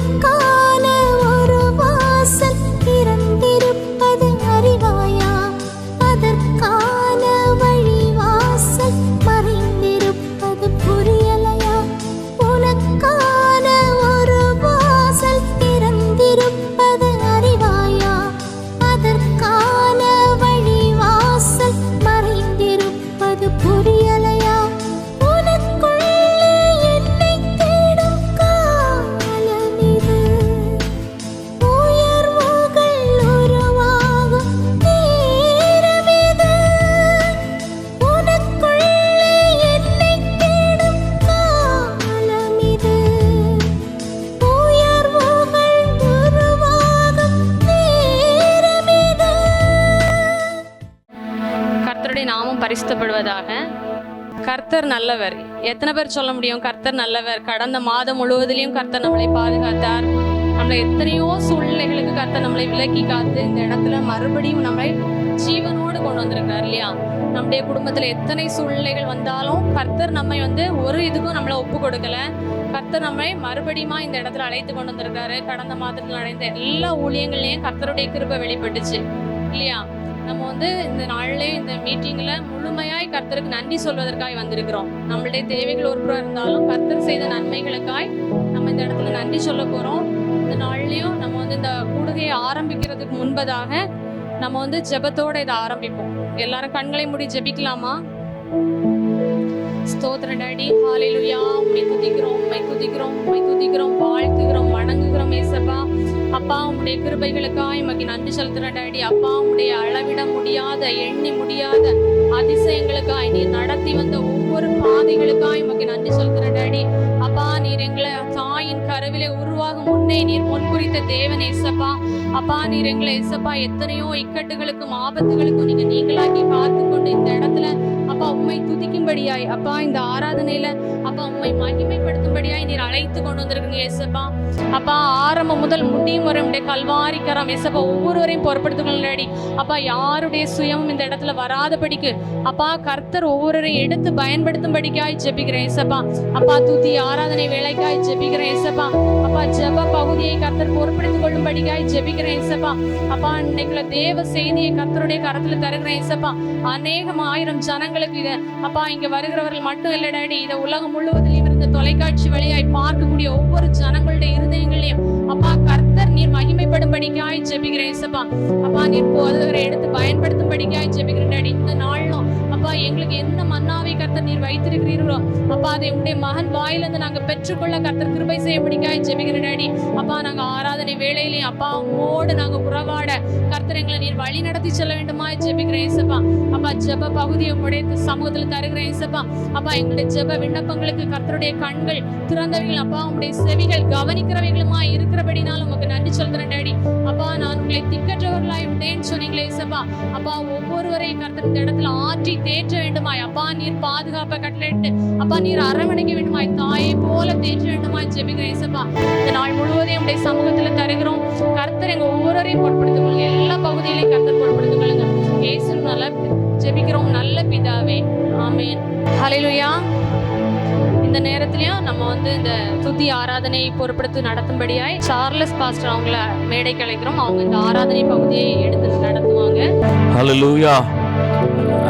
உனக்கான ஒரு வாசல் திறந்திருப்பது அறிவாயா? அதற்கான வழி வாசல் மறைந்திருப்பது புரியலையா? உனக்கான ஒரு வாசல் திறந்திருப்பது அறிவாயா? அதற்கான வழி வாசல் மறைந்திருப்பது புரியலையா? உனக்குள்ளே என்னை தேடும் காலம் இது. உயர்வுகள் உருவாகும் நேரம் இது. உனக்குள்ளே என்னை தேடும் காலம் இது. உயர்வுகள் உருவாகும் நேரம் இது. கர்த்தருடைய நாமம் பரிசுத்தப்படுவதாக. கர்த்தர் நல்லவர். எத்தனை பேர் சொல்ல முடியும் கர்த்தர் நல்லவர்? கடந்த மாதம் முழுவதிலையும் கர்த்தர் நம்மளை பாதுகாத்தார். நம்மளை எத்தனையோ சூழ்நிலைகளுக்கு கர்த்தர் நம்மளை விலக்கி காத்து இந்த இடத்துல மறுபடியும் நம்மளை ஜீவனோடு கொண்டு வந்திருக்கார் இல்லையா? நம்முடைய குடும்பத்துல எத்தனை சூழ்நிலைகள் வந்தாலும் கர்த்தர் நம்மை ஒரு இதுக்கும் நம்மளை ஒப்பு கொடுக்கல. கர்த்தர் நம்மை மறுபடியும் இந்த இடத்துல அழைத்து கொண்டு வந்திருக்காரு. கடந்த மாதத்தில் அடைந்த எல்லா ஊழியங்கள்லயும் கர்த்தருடைய கிருபை வெளிப்பட்டுச்சு இல்லையா? நம்ம இந்த நாள்லயே இந்த மீட்டிங்ல முழுமையாய் கர்த்தருக்கு நன்றி சொல்வதற்காய் வந்திருக்கிறோம். நம்மளுடைய தேவைகள் ஒரு புறம் இருந்தாலும் கர்த்தர் செய்த நன்மைகளுக்காய் நம்ம இந்த இடத்துல நன்றி சொல்ல போறோம். இந்த நாள்லயும் நம்ம இந்த கூடுகையை ஆரம்பிக்கிறதுக்கு முன்பதாக நம்ம ஜெபத்தோட இதை ஆரம்பிப்போம். எல்லாரும் கண்களை மூடி ஜெபிக்கலாமா? ஸ்தோத்திரம் டாடி, ஹல்லேலூயா. உம்மை துதிக்கிறோம், உம்மை துதிக்கிறோம், உம்மை துதிக்கிறோம், வாழ்த்துகிறோம், வணங்குகிறோம் ஏசப்பா. அப்பா, உம்முடைய கிருபைகளுக்காய் உமக்கு நன்றி செலுத்துறேன் டாடி. அப்பா, உம்முடைய அளவிட முடியாத, எண்ணி முடியாத அதிசயங்களுக்காய் நீர் நடத்தி வந்த ஒவ்வொரு பாதைகளுக்காய் உமக்கு நன்றி செலுத்துறேன் டாடி. அப்பா, நீர் எங்களை தாயின் கருவிலே உருவாகும் முன்னே நீர் முன்குறித்த தேவன் ஏசப்பா. அப்பா, நீர் எங்களை ஏசப்பா எத்தனையோ இக்கட்டுகளுக்கும் ஆபத்துகளுக்கும் நீங்களாக்கி காத்து கொண்டு இந்த இடத்துல அப்பா உம்மை துதிக்கும்படியாய் அப்பா இந்த ஆராதனையில அப்பா உம்மை மகிமைப்படுத்தும்படியாய் நீர் அழைத்து கொண்டு வந்திருக்கீங்க ஏசப்பா. அப்பா, ஆரம்பம் முதல் முடியும் வரை உடைய கல்வாரி கரம் ஏசப்பா ஒவ்வொருவரையும் பொறுப்படுத்துக்கொள்ளாடி. அப்பா, யாருடைய சுயமும் இந்த இடத்துல வராதபடிக்கு அப்பா கர்த்தர் ஒவ்வொருவரையும் எடுத்து பயன்படுத்தும்படிக்காய் ஜெபிக்கிறேன் ஏசப்பா. அப்பா, துதி ஆராதனை வேலைக்காய் ஜெபிக்கிறேன் ஏசப்பா. அப்பா, ஜெப பகுதியை கர்த்தர் பொறுப்படுத்திக் கொள்ளும்படிக்காய் ஜெபிக்கிறேன் ஏசப்பா. அப்பா, இன்னைக்குள்ள தேவ செய்தியை கர்த்தருடைய கரத்துல தருகிறேன் ஏசப்பா. அநேகம் ஆயிரம் ஜனங்களுக்கு இதை அப்பா இங்க வருகிறவர்கள் மட்டும் இல்ல டாடி, இதை உலகம் முழுவதிலும் இருந்த தொலைக்காட்சி வழியாய் பார்க்கக்கூடிய ஒவ்வொரு ஜனங்களுடைய இருதயங்களையும் அப்பா கர்த்தர் நீர் மகிமைப்படும்படிக்காய் ஜெபிக்கிறேன் ஏசப்பா. அப்பா, நீர் போதவரை எடுத்து பயன்படுத்தும்படிக்காய் ஜெபிக்கிறேன் டாடி. இந்த நாளும் அப்பா எங்களுக்கு என்ன மன்னாவை கர்த்தர் நீர் வைத்திருக்கிறீர்களோ அப்பா அதை உடைய மகன் வாயிலிருந்து நாங்க பெற்றுக்கொள்ள கர்த்தர் கிருபை செய்யும்படிக்காய் ஜெபிக்கிறேன் டாடி. அப்பா, நாங்க ஆராதனை வேளையிலேயும் அப்பா உம்மோடு நாங்க உறவாட கர்த்தர் எங்களை நீர் வழி நடத்தி செல்ல வேண்டுமா ஜெபிக்கிறேன் ஏசப்பா. அப்பா, ஜெப பகுதியை உடைய சமூகத்துல தருகிறேன் ஏசப்பா. அப்பா, எங்களுடைய ஜெப விண்ணப்பங்களுக்கு கர்த்தருடைய கண்கள் திறந்தவைகள் அப்பா உங்களுடைய செவிகள் கவனிக்கிறவைகளுமா இருக்கிறபடினாலும் உங்களுக்கு நன்றி சொல்றேன் டாடி. அப்பா, நான் உங்களை திக்கற்றவர்களாய் விட்டேன்னு சொன்னீங்களே ஏசப்பா. அப்பா, ஒவ்வொருவரையும் கர்த்தர் இந்த இடத்துல ஆற்றி தேற்ற வேண்டுமாய் அப்பா நீர் பாதுகாப்பை கட்டளையிட்டு அப்பா நீர் அரவணைக்க வேண்டுமாய் தாயை போல தேற்ற வேண்டுமாய் ஜெபிக்கிறேன் ஏசப்பா. இந்த நாள் முழுவதையும் உடைய சமூகத்துல தருகிறோம். கர்த்தர் எங்க ஒவ்வொருவரையும் பொறுப்படுத்திக் கொள்ளுங்க. எல்லா பகுதியிலையும் கர்த்தர் பொறுப்படுத்திக் கொள்ளுங்க. இயேசு நல்ல ஜெபிக்கிறோம் நல்ல பிதாவே, ஆமென். ஹல்லேலூயா. இந்த நேரத்திலயும் நம்ம இந்த துதி ஆராதனை பொறுப்படுத்தி நடத்தும்படியாய் சார்லஸ் பாஸ்டர் அவங்கள மேடைக்கு அழைக்கிறோம். அவங்க இந்த ஆராதனை பகுதியை எடுத்து நடத்துவாங்க. ஹல்லேலூயா.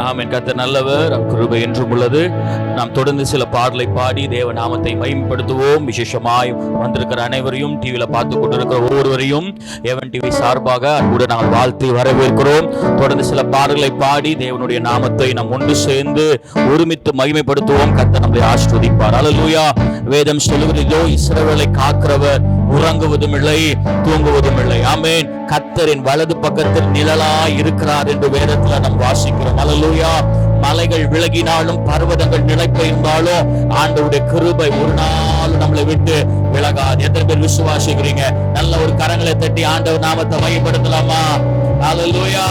ஆமென். கர்த்தர் நல்லவர், கிருபை என்றும் உள்ளது. நாம் தொடர்ந்து சில பாடலை பாடி தேவ நாமத்தை மகிமைப்படுத்துவோம். விசேஷமாய் வந்திருக்கிற அனைவரையும், டிவியில பார்த்து கொண்டிருக்கிற ஒவ்வொருவரையும் ஏவன் டிவி சார்பாக அன்புடன் நாங்கள் வாழ்த்தி வரவேற்கிறோம். தொடர்ந்து சில பாடல்களை பாடி தேவனுடைய நாமத்தை நாம் ஒன்று சேர்ந்து ஒருமித்து மகிமைப்படுத்துவோம். கர்த்தர் நம்மை ஆசீர்வதிப்பார். ஹல்லேலூயா. வேதம் சொல்லுகிறதோ, இஸ்ரவேலை காக்கிறவர் உறங்குவதும் இல்லை தூங்குவதும் இல்லை. ஆமென். கர்த்தரின் வலது பக்கத்தில் நிழலாய் இருக்கிறார் என்று வேதத்துல நாம் வாசிக்கிறோம். ஹல்லேலூயா. மலைகள் விலகினாலும் பர்வதங்கள் நிலைப்பெயர்ந்தாலும் ஆண்டவருடைய கிருபை ஒரு நாள் நம்மளை விட்டு விலகாது. எத்தனை பேர் விசுவாசிக்கிறீங்க? நல்ல ஒரு கரங்களை தட்டி ஆண்டவர் நாமத்தை மகிமைப்படுத்தலாமா? ஹல்லேலூயா.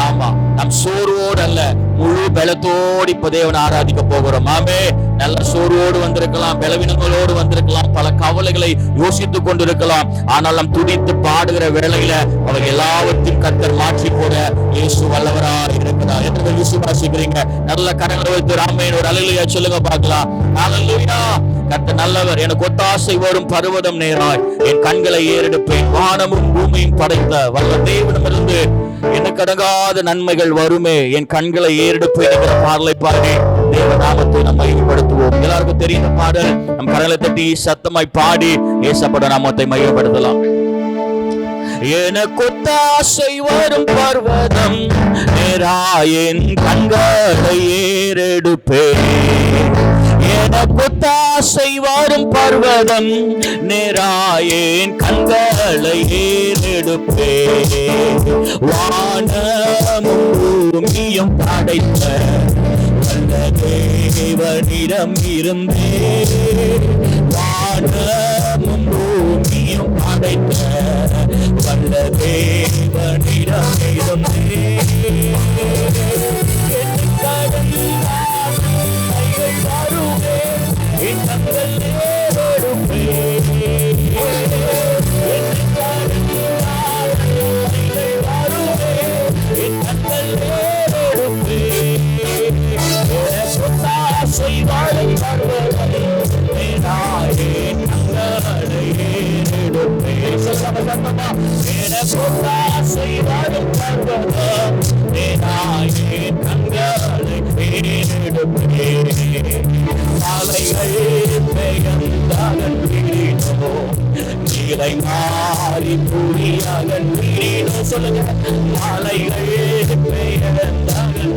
ஆமா, நம் சோர்வோடு அல்ல, முழு பலத்தோடு இப்ப தேவனை ஆராதிக்க போகிறோம். ஆமே. நல்ல சோர்வோடு வந்திருக்கலாம், பலவீனங்களோடு வந்திருக்கலாம், பல கவலைகளை யோசித்துக் கொண்டிருக்கலாம். ஆனால் நாம் துதித்து பாடுகிற வேளையில அவர் எல்லாவற்றையும் கர்த்தர் மாற்றி போட இயேசு வல்லவரா இருக்கிறார். எத்தனை விசுவாசிக்கிறீங்க? நல்ல கரங்களை வைத்து ஆமென் ஒரு அல்லேலூயா சொல்லுங்க பார்க்கலாம். ஹல்லேலூயா. கர்த்தர் நல்லவர். எனக்கு ஒத்தாசை வரும் பர்வதம் நேராய் என் கண்களை ஏறெடுப்பேன். வானமும் பூமியும் படைத்த வல்ல தேவனிடமிருந்து எனக்கு அடங்காத நன்மைகள் வருமே. என் கண்களை ஏறெடுப்பேன் என்கிற பாடலை பாடி தேவ நாமத்தை நாம் மையப்படுத்துவோம். எல்லாருக்கும் தெரிந்த பாடல். நம் கரங்களை தட்டி சத்தமாய் பாடி ஏசப்பட நாமத்தை மையப்படுத்தலாம். எனக்கு ஒத்தாசை வரும் பர்வதம் நேராயின் கண்களை ஏறெடுப்பேன். எனக்கு ஒத்தாசை வரும் பர்வதம் நேராயின் கண்களை ஏறெடுப்பேன். வானமும் பூமியும் படைத்த வல்ல தேவனிடம் இருந்தே வானமும் பூமியும் படைத்த வல்ல தேவனிடம் இருந்தே நீலை மாறி புரியாகன் வீடோ சொல்லுங்க. மாலைகள் பெயர்ந்தாகன்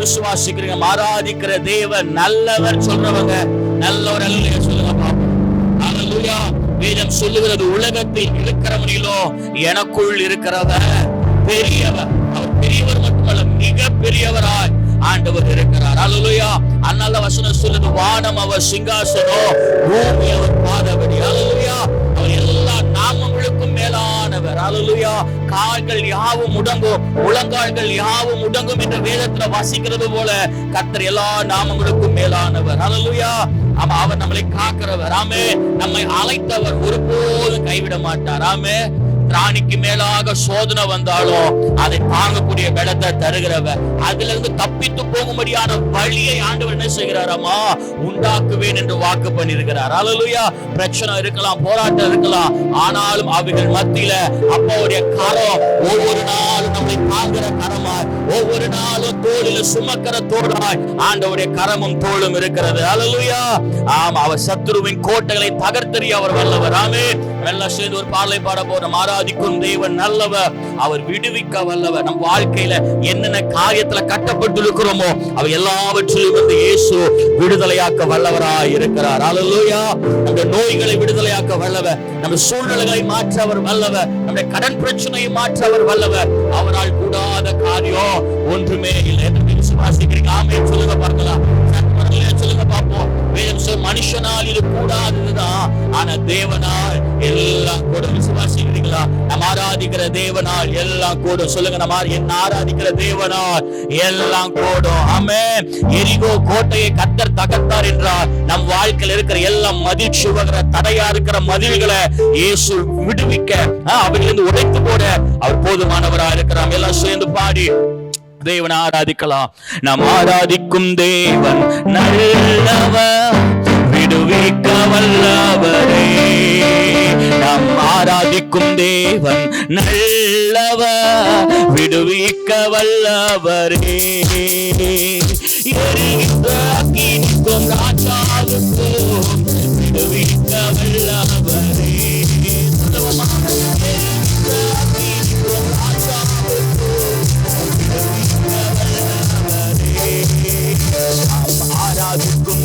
விசுவாசிக்கிறீங்க? ஆராதிக்கிற தேவன் நல்லவர் சொல்றவங்க நல்லவர் அல்லையா சொல்லுங்க பாப்போம். ஹalleluya. வேதம் சொல்லுகிறது உலகத்தில் இருக்கிறவனிலோ எனக்குள் இருக்கிறவர் பெரியவர். அவர் பெரியவர் மட்டுமல்ல, மிக பெரியவராய் ஆண்டவர் இருக்கிறார். ஹalleluya. அன்னால வசனம் சொல்லுது, வானம் அவர் சிங்காசனம், பூமி அவர் பாதபடி. ஹalleluya. அவர் எல்லா நாமங்களுக்கும் மேலானவர். ஹalleluya. கால்கள் யாவும் முடங்கும், முழங்கால்கள் யாவும் முடங்கும் என்று வேதத்துல வாசிக்கிறது போல கர்த்தர் எல்லா நாமங்களுக்கும் மேலானவர். ஹalleluya. ஆமா, அவர் நம்மளை காக்கிறவர். ஆமே, நம்மை அழைத்தவர் ஒருபோதும் கைவிட மாட்டார். ஆமே, ராணிக்கு மேலாக சோதனை வந்தாலும் அதை தாங்கக்கூடிய பலத்தை தருகிறவர், அதுல இருந்து தப்பித்து போகும்படியான வழியை ஆண்டவர் என்ன செய்கிறாராமா, உண்டாக்குவேன் என்று வாக்கு பண்ணியிருக்கிறார். அல்லேலூயா. பிரச்சனை இருக்கலாம், போராட்டம் இருக்கலாம், ஆனாலும் அவைகள் மத்தியில அப்பாவுடைய கரம் ஒவ்வொரு நாளும் நம்மை தாங்குற கரமாய், ஒவ்வொரு நாளும் தோளில சுமக்கிற தோளாய் ஆண்டவருடைய கரமும் தோளும் இருக்கிறது. அல்லேலூயா. ஆமா, அவர் சத்துருவின் கோட்டைகளை தகர்த்தெறிய அவர் வல்லவர். ஆமே, எல்லாம் சேர்ந்து ஒரு பாடலை பாட போறோம். ஆராதிக்கும் தேவன் நல்லவர், அவர் விடுவிக்க வல்லவர். நம் வாழ்க்கையில என்னென்ன காரியத்துல கட்டப்பட்டு இருக்கிறோமோ அவர் எல்லாவற்றிலும் இருந்து இயேசு விடுதலையாக்க வல்லவராய் இருக்கிறார். அல்லேலூயா. நம்முடைய நோய்களை விடுதலையாக்க வல்லவர், நம்ம சூழ்நிலைகளை மாற்ற அவர் வல்லவர், நம்முடைய கடன் பிரச்சனையை மாற்ற அவர் வல்லவர். அவரால் கூடாத காரியம் ஒன்றுமே இல்லை. விசுவாசிக்கிறீங்க? ஆமென் சொல்லுங்க பார்க்கலாம். சொல்லுங்க பார்ப்போம். மனுஷனால் இது கூடாததுதான், ஆனா தேவனால் எல்லாம் கூட. விசுவாசிக்கிறீங்களா? நம்ம ஆராதிக்கிற தேவனால் எல்லாம் கூடும். சொல்லுங்க, நம்ம ஆராதிக்கிற தேவனால் எல்லாம் கூடும். ஆமென். எரிகோ கோட்டையை கர்த்தர் தகர்த்தார் என்றால் நம் வாழ்க்கையில் இருக்கிற எல்லாம் மதில் சுவகிற தடையா இருக்கிற மதில்களை இயேசு விடுவிக்க, அவையிலிருந்து உடைத்து போட அவர் போதுமானவரா இருக்கிறார். எல்லாம் சேர்ந்து பாடி தேவனை ஆராதிக்கலாம். நாம் ஆராதிக்கும் தேவன் நல்லவர், விடுவிக்க வல்லவரே. நாம் ஆராதிக்கும் தேவன் நல்லவர், விடுவிக்க வல்லவரே. எரிகின்ற அக்கினிக்கும் ராஜாவுக்கும் விடுவிக்க வல்லவரே. ஆராதிக்கும்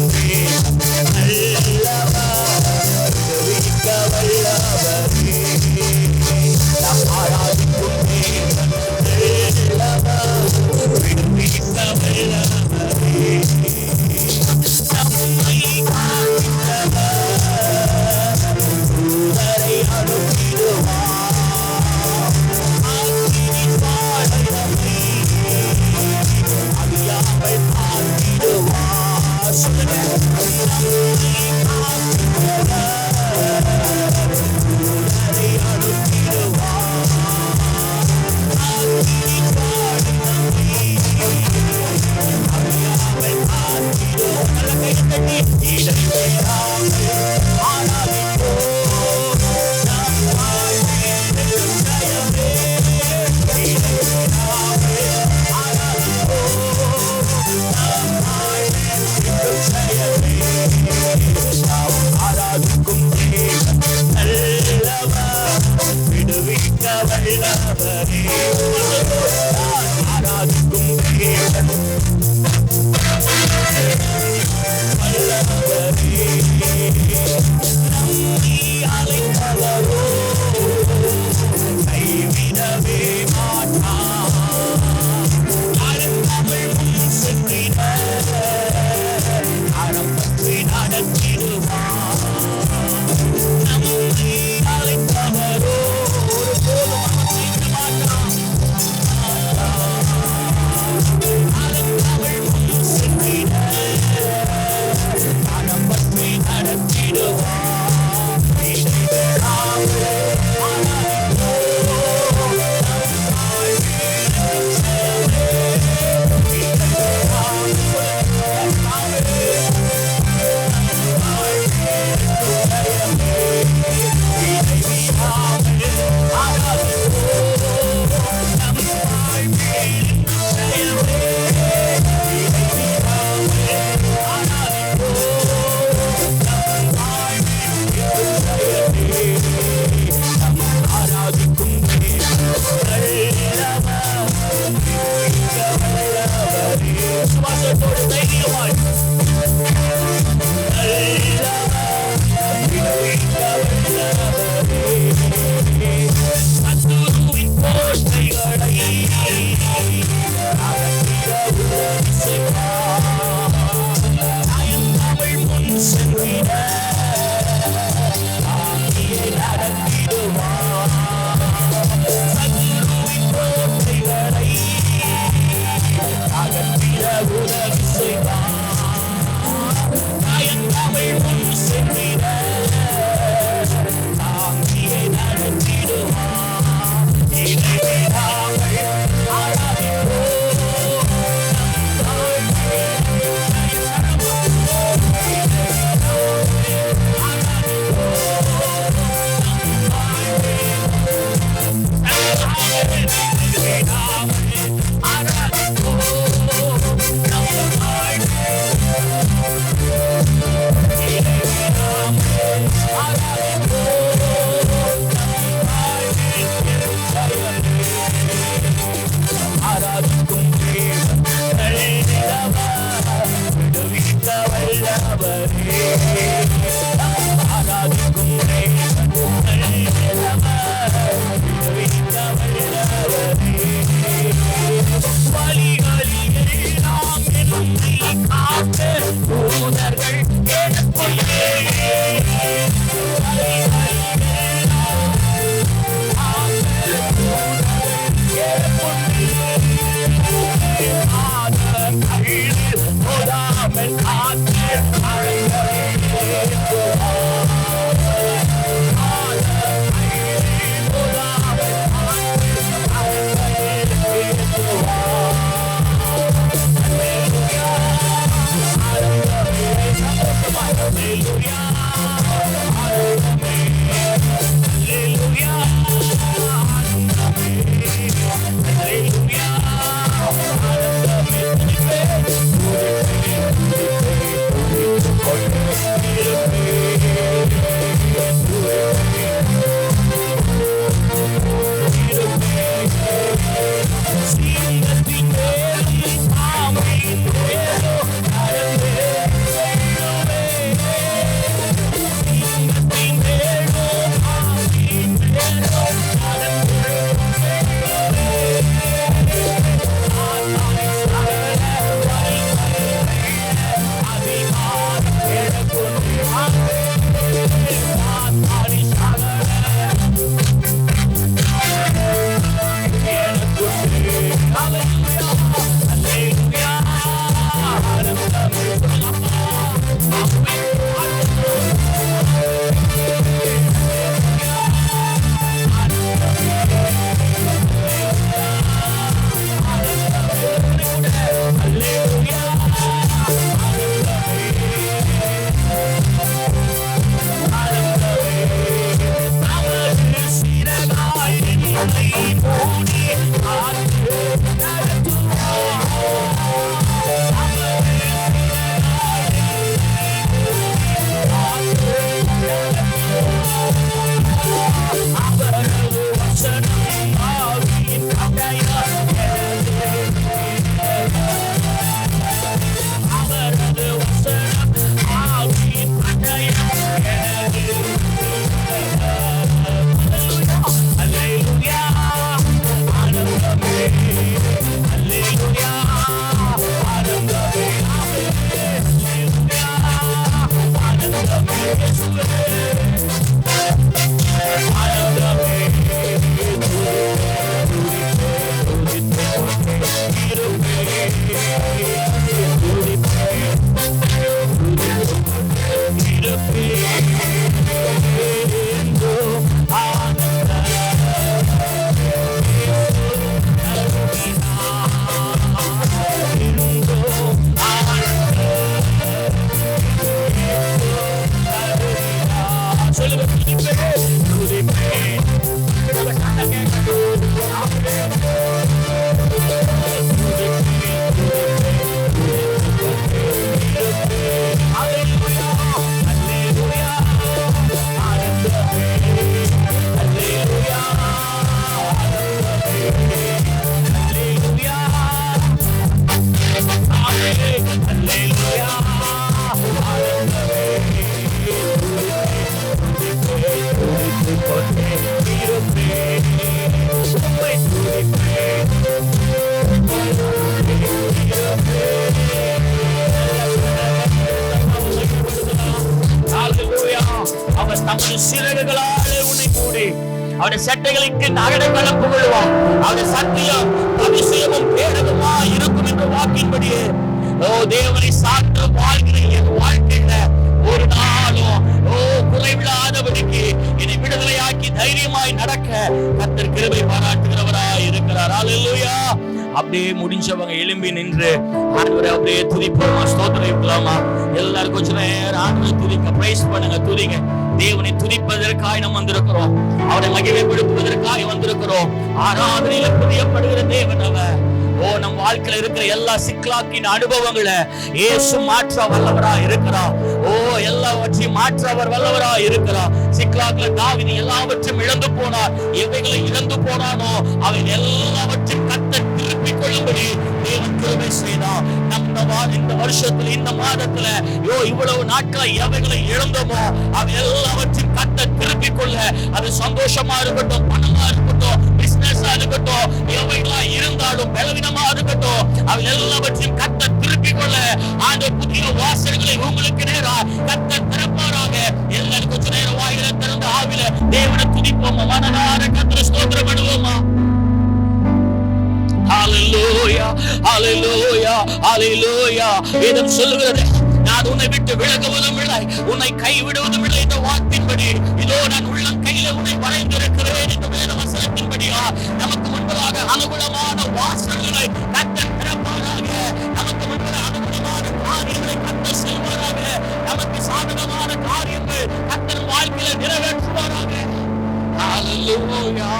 அவர் தமது சிறகுகளாலே உன்னை மூடி அவருடைய சட்டைகளுக்கு நகடை கலப்பு கொள்வார். அவருடைய சத்தியம் அதிசயமும் பேரகமா இருக்கும் என்ற வாக்கின்படியே தேவனை சார்ந்து வாழ்கிற என் வாழ்க்கையில ஒரு நாளும் குறைவில்லாதபடிக்கு என்னை விடுதலையாக்கி தைரியமாய் நடக்க கர்த்தர் கிருபை பாராட்டுகிறவராய் இருக்கிறார். அல்லேலூயா. அப்படியே முடிஞ்சவங்க எழும்பி நின்று ஆண்டவரை அப்படியே துதிப்போமா, ஸ்தோத்திரிக்கலாமா? எல்லாரும் கொஞ்ச நேரம் ஆண்டவரை துதிக்க, பிரைஸ் பண்ணுங்க, துதிங்க. தேவனை துதிப்பதற்காய் நாம் வந்திருக்கிறோம். அவரை மகிமைப்படுத்துவதற்காய் வந்திருக்கிறோம். ஆராதனையில புதியப்படுகிற தேவன் அவர். நம் வாழ்க்கையில இருக்கிற எல்லா சிக்கலாக்கின் அனுபவங்களை இயேசு மாற்ற வல்லவரா இருக்கிறார். எல்லாவற்றையும் மாற்ற அவர் வல்லவரா இருக்கிறார். சிக்கலாக்குல தாவீது எல்லாவற்றையும் இழந்து போனார். எவைகளை இழந்து போனானோ அவை எல்லாவற்றையும் கர்த்தர் திருப்பிக் கொள்ளும்படி தேவன் கிருபை செய்தார். இந்த வருஷத்துல இந்த மாதத்துல இவ்வளவு நாட்கள் எவைகளை இழந்தோமோ அவை எல்லாவற்றையும் கர்த்தர் திருப்பிக் கொள்ள, அது சந்தோஷமா இருக்கட்டும், பணமா இருக்கட்டும், பிசினஸா இருக்கட்டும், எவைகளா இருந்தாலும் பலவீனமா இருக்கட்டும், அவை எல்லாவற்றையும் கர்த்தர் திருப்பிக் கொள்ள ஆண்டவர் புதிய வாசல்களை உங்களுக்கு நேரா கர்த்தர் திறப்பாராக. எல்லாரும் கொஞ்ச நேரம் வாயில திறந்த ஆவில தேவனை துதிப்போமா, மனதார கர்த்தரை ஸ்தோத்திரம் பண்ணுவோமா? ஹalleluya, ஹalleluya, ஹalleluya. வேதம் சொல்கிறது, நான் உன்னை விட்டு விலகுவதும் இல்லை, உன்னை கைவிடுவதும் இல்லை என்ற வாக்கின்படி இதோ நான் உள்ளம் கையில உன்னை வரைந்திருக்கிறேன் என்ற வேத வசனத்தின்படியா நமக்கு முன்பதாக அனுகூலமான வாசல்களை கர்த்தர் திறப்பாராக. நமக்கு முன்பதாக அனுகூலமான காரியங்களை கர்த்தர் செய்வாராக. நமக்கு சாதகமான காரியங்கள் கர்த்தர் வாழ்க்கையில நிறைவேற்றுவாராக. ஹalleluya.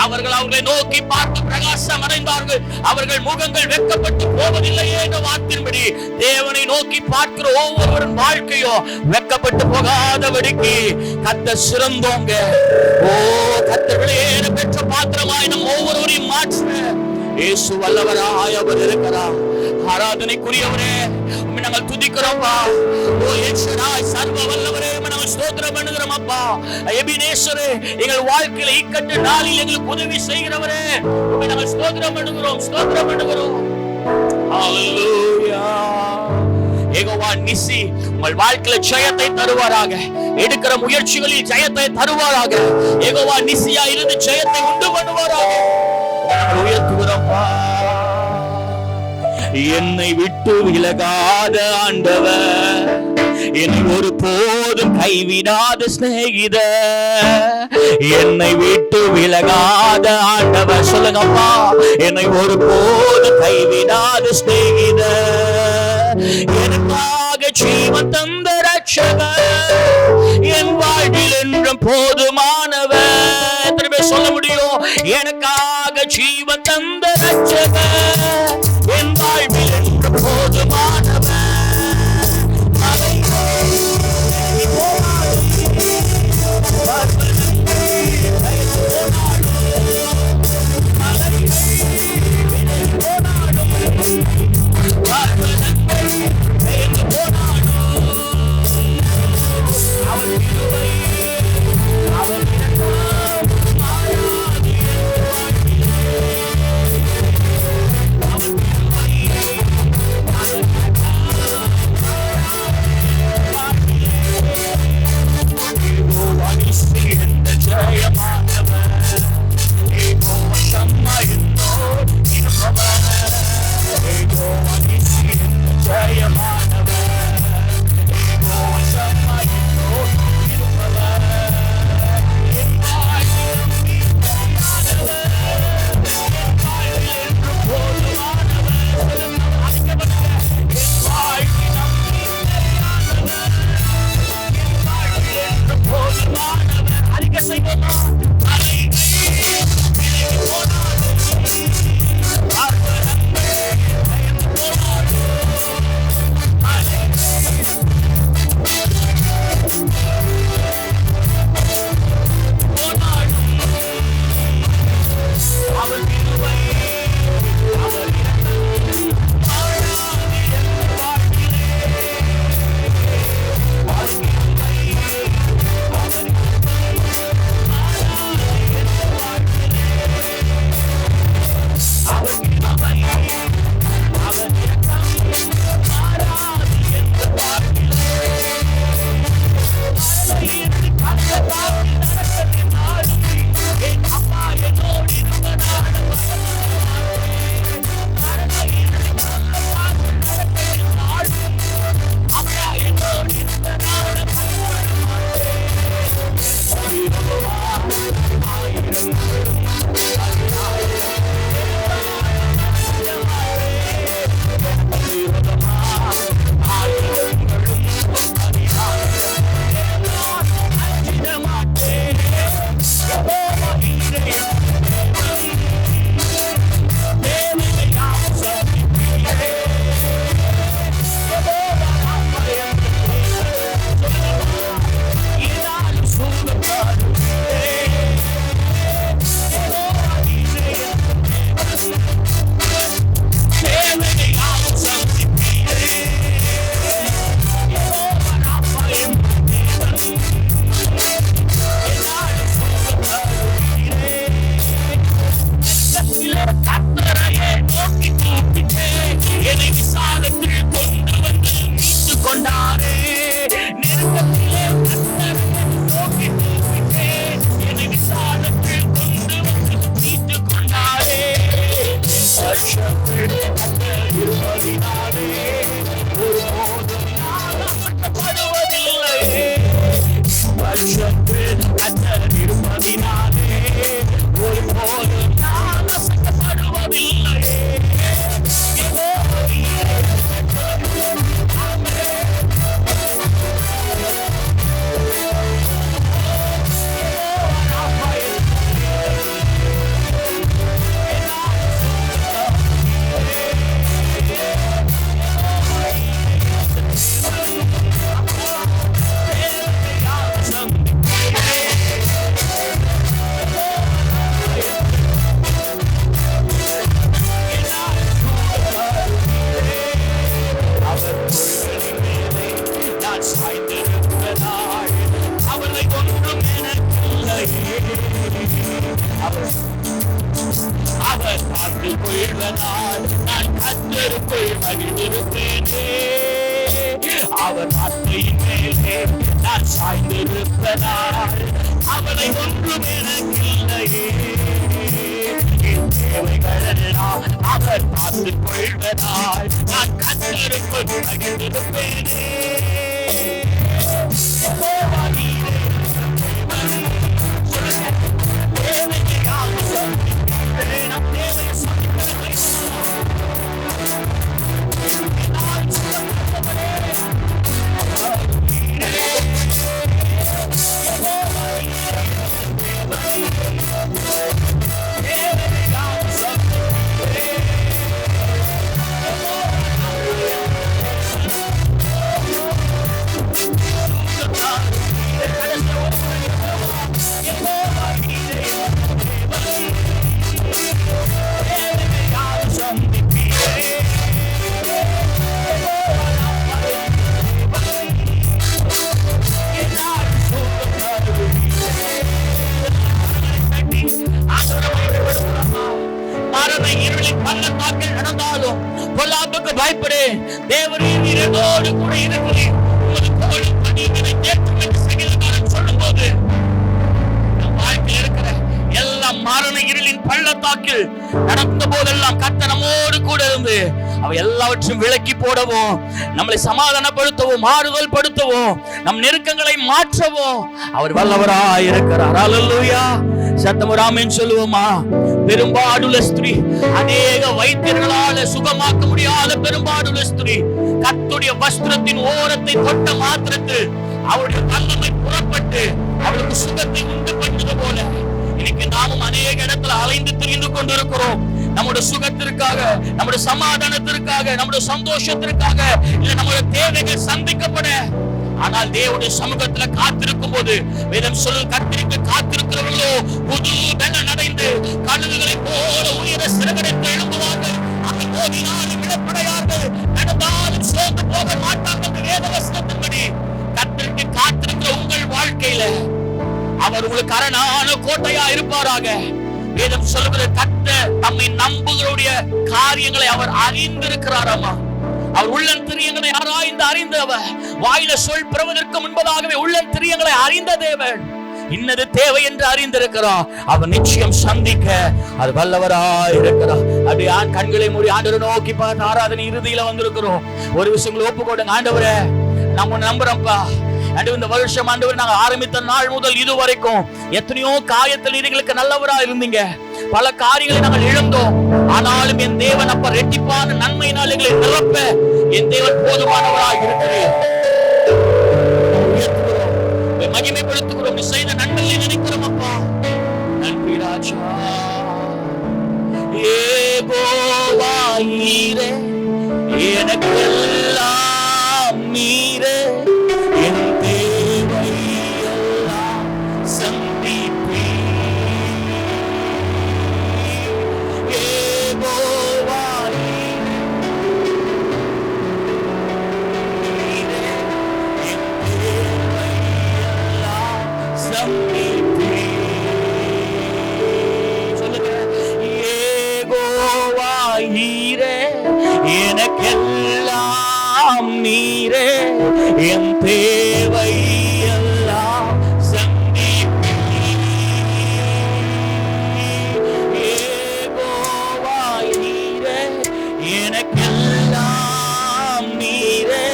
அவர்கள் அவர்களை நோக்கி பார்த்து பிரகாசம் அடைந்தார்கள். அவர்கள் முகங்கள் வெட்கப்பட்டு போவதில்லையே என்ற வார்த்தையின்படி தேவனை நோக்கி பார்க்கிற ஒவ்வொருவரின் வாழ்க்கையோ வெட்கப்பட்டு போகாதபடிக்கு கர்த்தர் சிறந்தோங்க. கர்த்தர் விலையேற பெற்ற பாத்திரமாய் நம் ஒவ்வொருவரையும் மாற்ற இயேசு வல்லவராய் அவர் இருக்கிறார். ஆராதனைக்குரியவரே உம்மை நாங்கள் துதிக்கிறோம்ப்பா. சர்வ வல்லவரே நாங்கள் ஸ்தோத்திரம் பண்ணுகிறோம் அப்பா. எபினேசரே எங்கள் வாழ்க்கையில இக்கட்டு நாளில் எங்களுக்கு உதவி செய்கிறவரே உம்மை நாங்கள் ஸ்தோத்திரம் பண்ணுகிறோம், ஸ்தோத்திரம் பண்ணுகிறோம். ஹalleluya. யெகோவா நிசி உங்கள் வாழ்க்கையில ஜெயத்தை தருவாராக. எடுக்கிற முயற்சிகளில் ஜெயத்தை தருவாராக. யெகோவா நிசியா இருந்து ஜெயத்தை உண்டு பண்ணுவாராக. உயர்த்துகிறோம்ப்பா. என்னை விட்டு விலகாத ஆண்டவர், என்னை ஒரு போதும் கைவிடாத சிநேகித, என்னை விட்டு விலகாத ஆண்டவர். சொல்லுங்கப்பா. என்னை ஒரு போதும் கைவிடாத சிநேகித, எனக்காக ஜீவன் தந்த ரட்சகர், என் வாழ்வில் என்றும் போதுமானவர். திரும்ப சொல்ல முடியும். எனக்காக ஜீவன் தந்த ரட்சகர், என் வாழ்வில் என்றும் போதுமானவர். என்று கர்த்தர் இருப்பதினாலே ஒருபோதும் நான் அசைக்கப்படுவதில்லையே. அவரை ஒன்றும் எனக்கில்லையே. அவர் பார்த்து கொள்வதால் நான் கர்த்தருக்குள் மகிழ்ந்திருப்பேனே. அவர் வார்த்தையின் மேலே நான் சாய்ந்திருப்பதால் அவரை ஒன்றும் எனக்கில்லையே. என் தேவைகளெல்லாம் அவர் பார்த்து கொள்வதால் நான் கர்த்தருக்குள் மகிழ்ந்திருப்பேனே. இருளின் பள்ளத்தாக்கில் நடந்தாலும் பொல்லாப்புக்கு பயப்படு, தேவரீர் என்னோடு கூட இருக்கிறீர். உமது கோலும் பணிகளை தேற்றும் என்று சங்கீதக்காரன் சொல்லும்போது நம் வாழ்க்கையில் இருக்கிற எல்லா மரண இருளின் பள்ளத்தாக்கில் நடந்த போதெல்லாம் கர்த்தர் நம்மோடு கூட இருந்து அவை எல்லாவற்றையும் விலக்கி போடவும், நம்மளை சமாதானப்படுத்தவும், ஆறுதல் படுத்தவும், நம் நெருக்கங்களை மாற்றவும் அவர் வல்லவராய் இருக்கிறார். அல்லேலூயா. சத்தம் ஆமென் சொல்லுவோமா? பெரும்பாடுள்ள ஸ்திரீ, அநேக வைத்தியர்களால சுகமாக்க முடியாத பெரும்பாடுள்ள ஸ்திரீ, கர்த்தருடைய வஸ்திரத்தின் ஓரத்தை தொட்ட மாத்திரத்தில் அவருடைய வல்லமை புறப்பட்டு அவளுக்கு சுகத்தை உண்டு பண்ணது போல இன்னைக்கு நாமும் அநேக இடத்துல அலைந்து திரிந்து கொண்டிருக்கிறோம். நம்முடைய சுகத்திற்காக, நம்முடைய சமாதானத்திற்காக, நம்முடைய சந்தோஷத்திற்காக, இல்ல நம்முடைய தேவைகள் சந்திக்கப்பட. ஆனால் தேவனுடைய சமூகத்துல காத்திருக்கும் போது வேதம் சொல்லு, கர்த்தருக்கு காத்திருக்கிறவர்களோ புது பலன் அடைந்து கழுகுகளை போல உயர சிறகடித்து எழும்புவார்கள். அவர்கள் ஓடினாலும் விடப்படையார்கள், நடந்தாலும் சோர்ந்து போக மாட்டார்கள். வேதவசனத்தின்படி கர்த்தருக்கு காத்திருக்கிற உங்கள் வாழ்க்கையில அவர் உங்களுக்கு அரணான கோட்டையா இருப்பாராக. வேதம் சொல்லுகிற கர்த்தர் நம்மை நம்புகிறவருடைய காரியங்களை அவர் அறிந்திருக்கிறாராமா. அவர் உள்ளந்திரியங்களை ஆராய்ந்து அறிந்தவர். வாயில சொல் பிறவதற்கு முன்பதாகவே உள்ளந்திரியங்களை அறிந்த தேவன். இன்னது தேவை என்று அறிந்திருக்கிறார். அவர் நிச்சயம் சந்திக்க அது வல்லவராய் இருக்கிறார். அப்படி கண்களை மூடி ஆண்டவரை நோக்கி பார்த்து ஆராதனை இறுதியில வந்திருக்கிறோம். ஒரு விஷயங்களை ஒப்பு கொடுங்க. ஆண்டவரே, நம்ம நம்புறோம்ப்பா. இந்த வருஷம் ஆண்டவர் நாங்க ஆரம்பித்த நாள் முதல் இதுவரைக்கும் எத்தனையோ காயத்தில் எங்களுக்கு நல்லவரா இருந்தீங்க. பல காரியங்களை நாங்கள் இழந்தோம். ஆனாலும் என் தேவன் அப்ப ரெட்டிப்பான நன்மையினால் எங்களை நிரப்ப என் தேவன் போதுமானவராக இருக்கிறேன். மகிமைப்படுத்துகிறோம். நீ செய்த நன்மையை நினைக்கிறோம் அப்பா. நன்றி ராஜா. யெகோவா நீரே, எனக்கு எல்லாம் நீரே, என் தேவை எல்லாம் சந்திப்பீர். யெகோவா நீரே, என் தேவை எல்லாம் சந்திப்பீர். சொல்லுங்க. யெகோவா நீரே, எனக்கெல்லாம் நீரே, என் தேவை எல்லாம் சந்திப்பீர். யெகோவா நீரே, எனக்கெல்லாம் நீரே,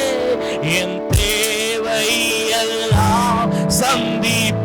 என் தேவை எல்லாம் சந்திப்பீர்.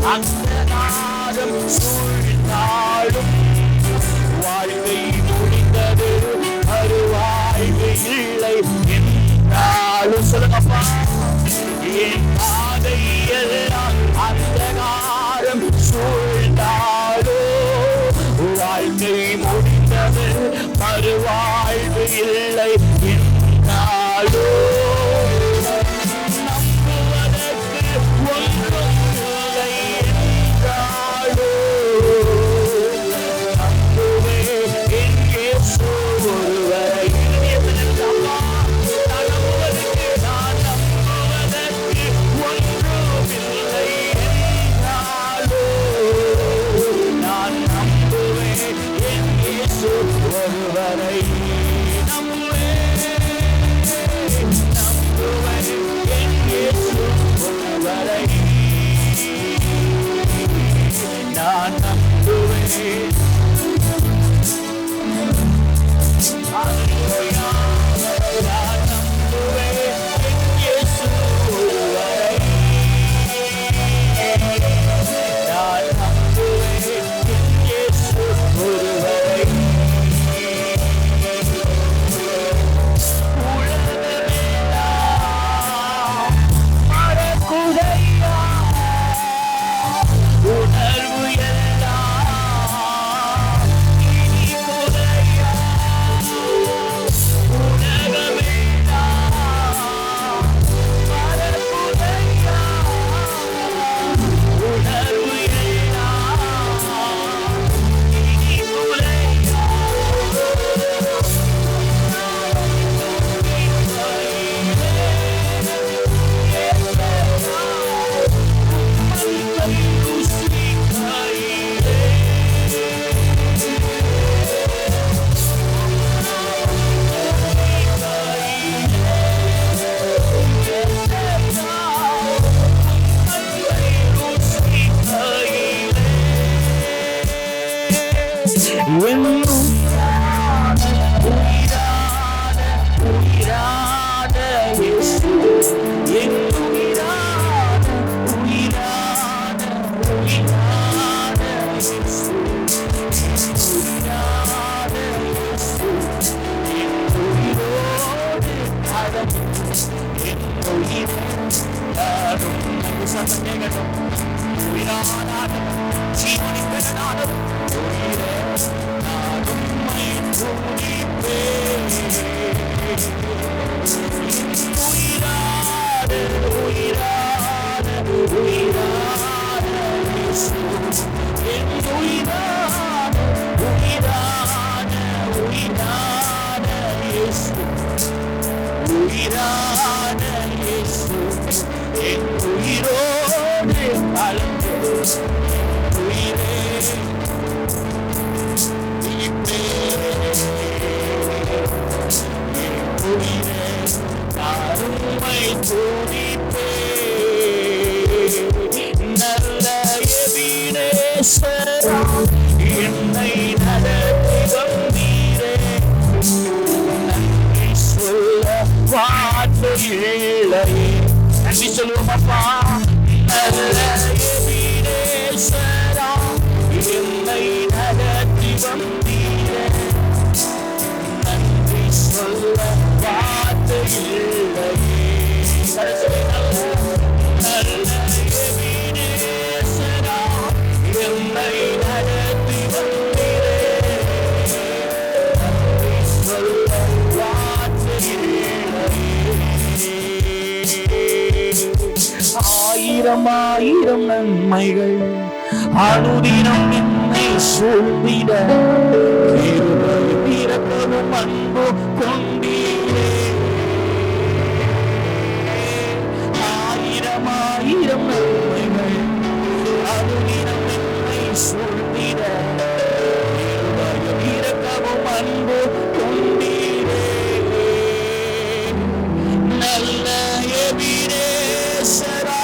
அந்தகாரம் சூழ்ந்தாலும் வாழ்க்கை முடிந்தது, மறுவாழ்வு இல்லை என்றாலும். சொல்லுங்கப்பா, என் பாதை எல்லாம் அந்தகாரம் சூழ்ந்தாலும் வாழ்க்கை முடிந்தது, மறுவாழ்வு இல்லை என்றாலும். நம்புவதற்கு ஒன்றும் இல்லை என்றாலும் நம்புவேன் என் இயேசு ஒருவரை. நம்புவதற்கு நான் நம்புவதற்கு ஒன்றும் இல்லை என்றாலும் நான் நம்புவேன் என் இயேசு ஒருவரை. நம்புவேன் என் இயேசு ஒருவரை. நான் நம்புவேன். Hallelujah. நான் நம்புவேன் என் இயேசு ஒருவரை. நான் நம்புவேன் என் இயேசு ஒருவரை. உலகமெல்லாம் மறக்குதையா, உணர்வு எல்லாம் இனி குறையா. உலகமெல்லாம் மறக்குதையா, உணர்வு எல்லாம் இனி குறையா. உயிரான இயேசு, என் உயிரான உயிரான உயிரான இயேசு, உயிரான இயேசு, என் உயிரோடு அடங்கும் என் உயிர் யாரும். சத்தம் கேட்கட்டும். உயிரான ஜீவனின் பெறனாலும் உயிரே நான் உம்மை துதிப்பேன். உயிரான உயிரான உயிரான இயேசு, என் உயிரான உயிரான உயிரான இயேசு, உயிரான இயேசு, என் உயிரோடு கலந்து உயிரே உயிரே நான் உம்மை துதிப்பேன். நல்ல எபினேசரா, என்னை நடத்தி வந்தீரே, நன்றி சொல்ல வார்த்தை இல்லையே. நன்றி சொல்லுவோம் அப்பா. நல்ல எபினேசரா, என்னை நடத்தி வந்தீரே, நன்றி சொல்ல வார்த்தை இல்லையே. நல்ல எபினேசரா, என்னை நடத்தி வந்தீரே, நன்றி சொல்ல வார்த்தை இல்லையே. ஆயிரம் ஆயிரம் நன்மைகள் அனுதினம் என்னை சூழ்ந்திட, கிருபையும் இரக்கமும் அன்பு கொண்டீரே. ஆயிரம் ஆயிரம் நன்மைகள் அனுதினம் என்னை சூழ்ந்திட, கிருபையும் இரக்கமும் அன்பு கொண்டீரே. நல்ல எபினேசரா,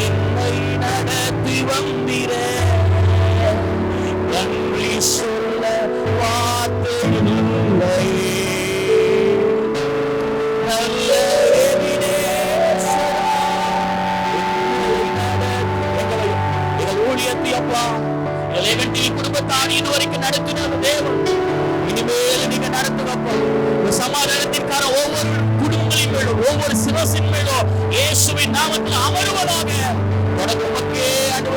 என்னை நடத்தி வந்தீரே, நன்றி சொல்ல வார்த்தை இல்லையே. நல்ல எபினேசரா, என்னை அப்பா. எலேவன்டில் குடும்பத்தார் இதுவரைக்கும் நடத்தின தேவன் இனிமேல் நீங்க நடத்துங்கப்பா. சமாதானத்திற்கான ஒவ்வொரு குடும்பங்களின் மேலும் ஒவ்வொரு சிரசின் மேலும் இயேசுவின் நாமத்தில் அமருவதாக. தொடர்ந்து உமக்கே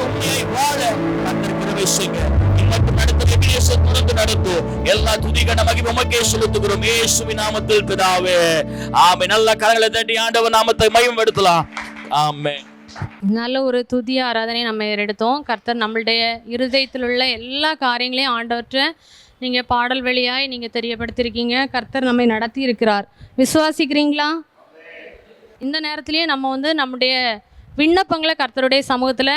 உண்மையை வாழ கர்த்தர் கிருபை செய்யுங்க. இம்மட்டும் நடத்தும் தொடர்ந்து நடத்தும் எல்லா துதிகன மகிமை உமக்கே செலுத்துகிறோம் இயேசுவின் நாமத்தில் பிதாவே. ஆமென். நல்ல கரங்களை தட்டி ஆண்டவர் நாமத்தை மகிமைப்படுத்தலாம். ஆமென். நல்ல ஒரு துதிய ஆராதனை நம்ம எடுத்தோம். கர்த்தர் நம்மளுடைய இருதயத்தில் உள்ள எல்லா காரியங்களையும் ஆண்டவற்றை நீங்கள் பாடல் வழியாய் நீங்கள் தெரியப்படுத்தியிருக்கீங்க. கர்த்தர் நம்மை நடத்தி இருக்கிறார். விசுவாசிக்கிறீங்களா? இந்த நேரத்திலேயே நம்ம வந்து நம்முடைய விண்ணப்பங்களை கர்த்தருடைய சமூகத்தில்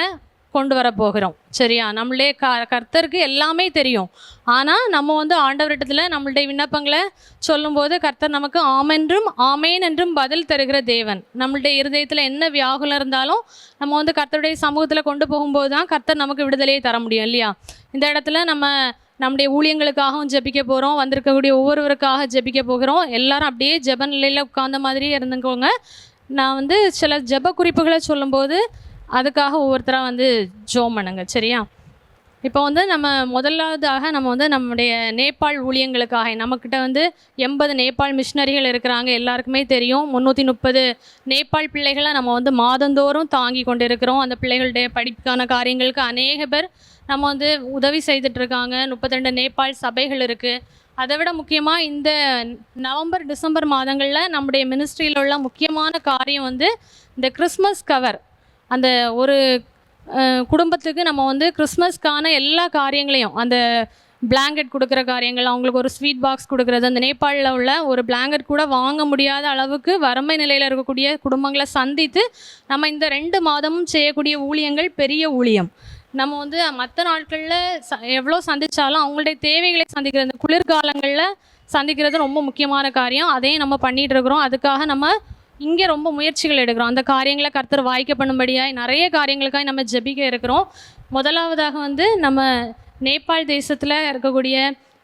கொண்டு வர போகிறோம். சரியா? நம்மளுடைய கர்த்தருக்கு எல்லாமே தெரியும். ஆனால் நம்ம வந்து ஆண்டவரிடத்தில் நம்மளுடைய விண்ணப்பங்களை சொல்லும்போது கர்த்தர் நமக்கு ஆமேன் என்றும் பதில் தருகிற தேவன். நம்மளுடைய இருதயத்தில் என்ன வியாகுலம் இருந்தாலும் நம்ம வந்து கர்த்தருடைய சமூகத்தில் கொண்டு போகும்போது தான் கர்த்தர் நமக்கு விடுதலையை தர முடியும் இல்லையா? இந்த இடத்துல நம்முடைய ஊழியங்களுக்காகவும் ஜெபிக்க போகிறோம். வந்திருக்கக்கூடிய ஒவ்வொருவருக்காக ஜெபிக்க போகிறோம். எல்லாரும் அப்படியே ஜெப நிலையில் உட்கார்ந்த மாதிரியே இருந்துக்கோங்க. நான் வந்து சில ஜெப குறிப்புகளை சொல்லும்போது அதுக்காக ஒவ்வொருத்தராக வந்து ஜெபம் பண்ணுங்க. சரியா? இப்போ வந்து நம்ம முதலாவதாக நம்ம வந்து நம்முடைய நேபாள் ஊழியங்களுக்காக நம்மக்கிட்ட வந்து 80 நேபாள் மிஷினரிகள் இருக்கிறாங்க. எல்லாருக்குமே தெரியும். 330 நேபாள் பிள்ளைகளை நம்ம வந்து மாதந்தோறும் தாங்கி கொண்டு இருக்கிறோம். அந்த பிள்ளைகளுடைய படிப்புக்கான காரியங்களுக்கு அநேக பேர் நம்ம வந்து உதவி செய்துட்ருக்காங்க. 32 நேபாள் சபைகள் இருக்குது. அதை விட முக்கியமாக இந்த நவம்பர் டிசம்பர் மாதங்களில் நம்முடைய மினிஸ்ட்ரியில் உள்ள முக்கியமான காரியம் வந்து இந்த கிறிஸ்மஸ் கவர். அந்த ஒரு குடும்பத்துக்கு நம்ம வந்து கிறிஸ்மஸ்க்கான எல்லா காரியங்களையும், அந்த பிளாங்கெட் கொடுக்குற காரியங்கள், அவங்களுக்கு ஒரு ஸ்வீட் பாக்ஸ் கொடுக்குறது, அந்த நேபாளில் உள்ள ஒரு பிளாங்கெட் கூட வாங்க முடியாத அளவுக்கு வறுமை நிலையில் இருக்கக்கூடிய குடும்பங்களை சந்தித்து நம்ம இந்த 2 மாதமும் செய்யக்கூடிய ஊழியங்கள் பெரிய ஊழியம். நம்ம வந்து மற்ற நாட்களில் எவ்வளோ சந்தித்தாலும் அவங்களுடைய தேவைகளை சந்திக்கிறது, இந்த குளிர்காலங்களில் சந்திக்கிறது ரொம்ப முக்கியமான காரியம். அதையும் நம்ம பண்ணிகிட்டு இருக்கிறோம். அதுக்காக நம்ம இங்கே ரொம்ப முயற்சிகள் எடுக்கிறோம். அந்த காரியங்களை கர்த்தர் வாய்க்க பண்ணும்படியாய் நிறைய காரியங்களுக்காக நம்ம ஜெபிக்க இருக்கிறோம். முதலாவதாக வந்து நம்ம நேபாள் தேசத்தில் இருக்கக்கூடிய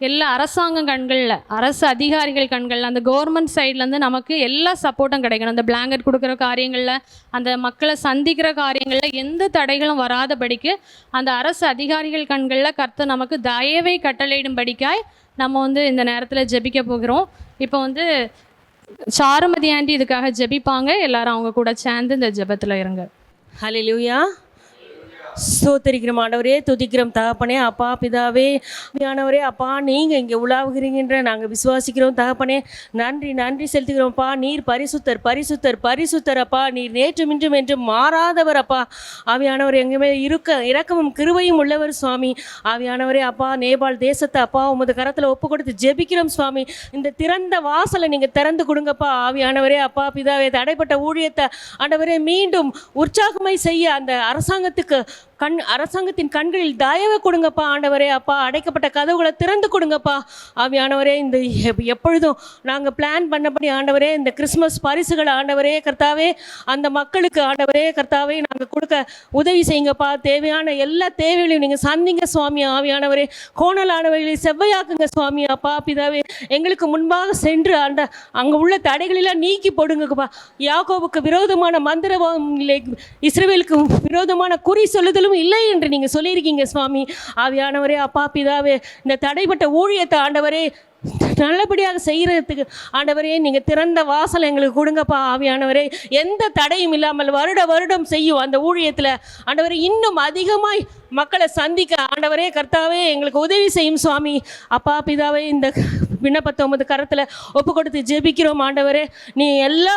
எல்லா அரசாங்க கண்களில், அரசு அதிகாரிகள் கண்களில், அந்த கவர்மெண்ட் சைட்லேருந்து நமக்கு எல்லா சப்போர்ட்டும் கிடைக்கணும். அந்த பிளாங்கெட் கொடுக்குற காரியங்களில், அந்த மக்களை சந்திக்கிற காரியங்களில் எந்த தடைகளும் வராதபடிக்கு அந்த அரசு அதிகாரிகள் கண்களில் கர்த்தர் நமக்கு தயவை கட்டளையிடும்படிக்காய் நம்ம வந்து இந்த நேரத்தில் ஜெபிக்க போகிறோம். இப்போ வந்து சாருமதி ஆண்டி இதுக்காக ஜெபிப்பாங்க. எல்லாரும் அவங்க கூட சேர்ந்து இந்த ஜெபத்தில் இருங்க. ஹல்லேலூயா. ஸ்தோத்திரிக்கிறோம் ஆண்டவரே, துதிக்கிறோம் தகப்பனே. அப்பா பிதாவே ஆண்டவரே, அப்பா நீங்கள் இங்கே உலாவுகிறீங்கன்ற நாங்கள் விசுவாசிக்கிறோம் தகப்பனே. நன்றி செலுத்துகிறோம்ப்பா. நீர் பரிசுத்தர் பரிசுத்தர் பரிசுத்தர் அப்பா. நீர் நேற்றும் இன்றும் என்றும் மாறாதவர் அப்பா. ஆவியானவர் எங்கேயுமே இரக்கமும் கிருபையும் உள்ளவர் சுவாமி. ஆவியானவரே அப்பா, நேபாள் தேசத்தை அப்பா உமது கரத்தில் ஒப்பு கொடுத்து ஜெபிக்கிறோம் சுவாமி. இந்த திறந்த வாசலை நீங்கள் திறந்து கொடுங்கப்பா. ஆவியானவரே அப்பா பிதாவே, தடைப்பட்ட ஊழியத்தை ஆண்டவரே மீண்டும் உற்சாகமாய் செய்ய அந்த அரசாங்கத்தின் கண்களில் தயவை கொடுங்கப்பா ஆண்டவரே அப்பா. அடைக்கப்பட்ட கதவுகளை திறந்து கொடுங்கப்பா ஆவியானவரே. இந்த எப்பொழுதும் நாங்கள் பிளான் பண்ணபடி ஆண்டவரே இந்த கிறிஸ்மஸ் பரிசுகளை ஆண்டவரே கர்த்தாவே அந்த மக்களுக்கு ஆண்டவரே கர்த்தாவே நாங்கள் கொடுக்க உதவி செய்யுங்கப்பா. தேவையான எல்லா தேவைகளையும் நீங்கள் சந்திங்க சுவாமி. ஆவியானவரே கோணலானவர்களை செவ்வையாக்குங்க சுவாமி. அப்பா பிதாவே, எங்களுக்கு முன்பாக சென்று அங்கே உள்ள தடைகளெல்லாம் நீக்கி போடுங்கப்பா. யாக்கோபுக்கு விரோதமான மந்திரவாதம் இல்லை, இஸ்ரவேலுக்கு விரோதமான குறி சொல்லுதலும் இல்லை என்று நீங்கள் சொல்லியிருக்கீங்க சுவாமி. ஆவியானவரே அப்பா பிதாவே, இந்த தடைப்பட்ட ஊழியத்தை ஆண்டவரே நல்லபடியாக செய்கிறதுக்கு ஆண்டவரே நீங்கள் திறந்த வாசல் எங்களுக்கு கொடுங்கப்பா. ஆவியானவரே, எந்த தடையும் இல்லாமல் வருடம் செய்யும் அந்த ஊழியத்தில் ஆண்டவரே இன்னும் அதிகமாய் மக்களை சந்திக்க ஆண்டவரே கர்த்தாவே எங்களுக்கு உதவி செய்யும் சுவாமி. அப்பா பிதாவே, இந்த விண்ணப்பத்தை உமது கரத்தில் ஒப்பு கொடுத்து ஜெபிக்கிறோம் ஆண்டவரே. நீ எல்லா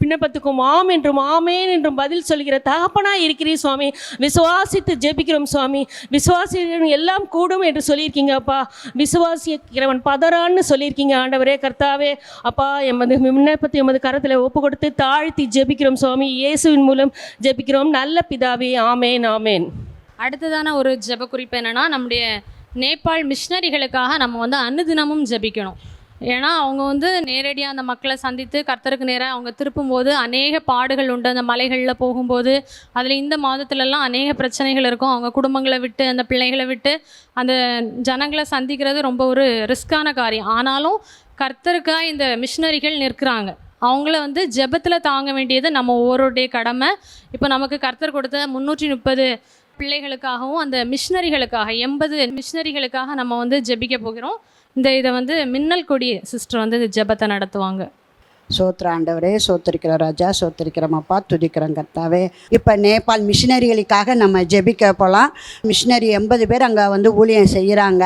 விண்ணப்பத்துக்கும் ஆமேன் என்றும் பதில் சொல்கிற தகப்பனாக இருக்கிறீர் சுவாமி. விசுவாசித்து ஜெபிக்கிறோம் சுவாமி. விசுவாசிக்கிறவன் எல்லாம் கூடும் என்று சொல்லியிருக்கீங்க அப்பா. விசுவாசிக்கிறவன் பதறான்னு சொல்லியிருக்கீங்க ஆண்டவரே கர்த்தாவே. அப்பா, எமது விண்ணப்பத்தை எமது கரத்தில் ஒப்பு கொடுத்து தாழ்த்தி ஜெபிக்கிறோம் சுவாமி. இயேசுவின் மூலம் ஜெபிக்கிறோம் நல்ல பிதாவே. ஆமேன். அடுத்ததான ஒரு ஜெப குறிப்பு என்னென்னா, நம்முடைய நேபாள் மிஷினரிகளுக்காக நம்ம வந்து அனுதினமும் ஜெபிக்கணும். ஏன்னா அவங்க வந்து நேரடியாக அந்த மக்களை சந்தித்து கர்த்தருக்கு நேராக அவங்க திருப்பும்போது அநேக பாடுகள் உண்டு. அந்த மலைகளில் போகும்போது அதில் இந்த மாதத்துலலாம் அநேக பிரச்சனைகள் இருக்கும். அவங்க குடும்பங்களை விட்டு, அந்த பிள்ளைகளை விட்டு அந்த ஜனங்களை சந்திக்கிறது ரொம்ப ஒரு ரிஸ்க்கான காரியம். ஆனாலும் கர்த்தருக்காக இந்த மிஷினரிகள் நிற்கிறாங்க. அவங்கள வந்து ஜெபத்தில் தாங்க வேண்டியது நம்ம ஒவ்வொருடைய கடமை. இப்போ நமக்கு கர்த்தர் கொடுத்த 330 பிள்ளைகளுக்காகவும் அந்த மிஷினரிகளுக்காக 80 மிஷினரிகளுக்காக நம்ம வந்து ஜெபிக்க போகிறோம். இதை வந்து மின்னல் கொடி சிஸ்டர் வந்து இந்த ஜெபத்தை நடத்துவாங்க. சோத்திர ஆண்டவரே, சோத்திரிக்கிற ராஜா, சோத்திரிக்கிறோமப்பா, துதிக்கிறோம் கர்த்தாவே. இப்போ நேபாள் மிஷினரிகளுக்காக நம்ம ஜெபிக்க போகலாம். மிஷினரி 80 பேர் அங்கே வந்து ஊழியம் செய்கிறாங்க.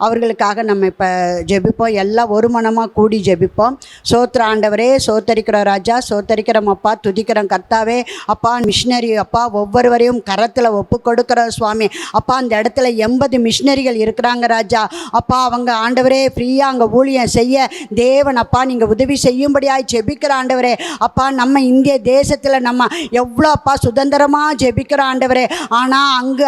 அவர்களுக்காக நம்ம இப்போ ஜெபிப்போம். எல்லாம் ஒரு மனமாக கூடி ஜெபிப்போம். சோத்திர ஆண்டவரே, சோத்தரிக்கிற ராஜா, சோத்தரிக்கிறோமப்பா, துதிக்கிறோம் கர்த்தாவே. அப்பா மிஷினரி அப்பா ஒவ்வொருவரையும் கரத்தில் ஒப்பு கொடுக்குறோம் சுவாமி. அப்பா அந்த இடத்துல 80 மிஷினரிகள் இருக்கிறாங்க ராஜா. அப்பா அவங்க ஆண்டவரே ஃப்ரீயாக அங்கே ஊழியம் செய்ய தேவன் அப்பா நீங்கள் உதவி செய்யும்படியாக ஜெபிக்கிற ஆண்டவரே. அப்பா நம்ம இந்திய தேசத்தில் நம்ம எவ்வளோ அப்பா சுதந்திரமாக ஜெபிக்கிற ஆண்டவரே. ஆனால் அங்கு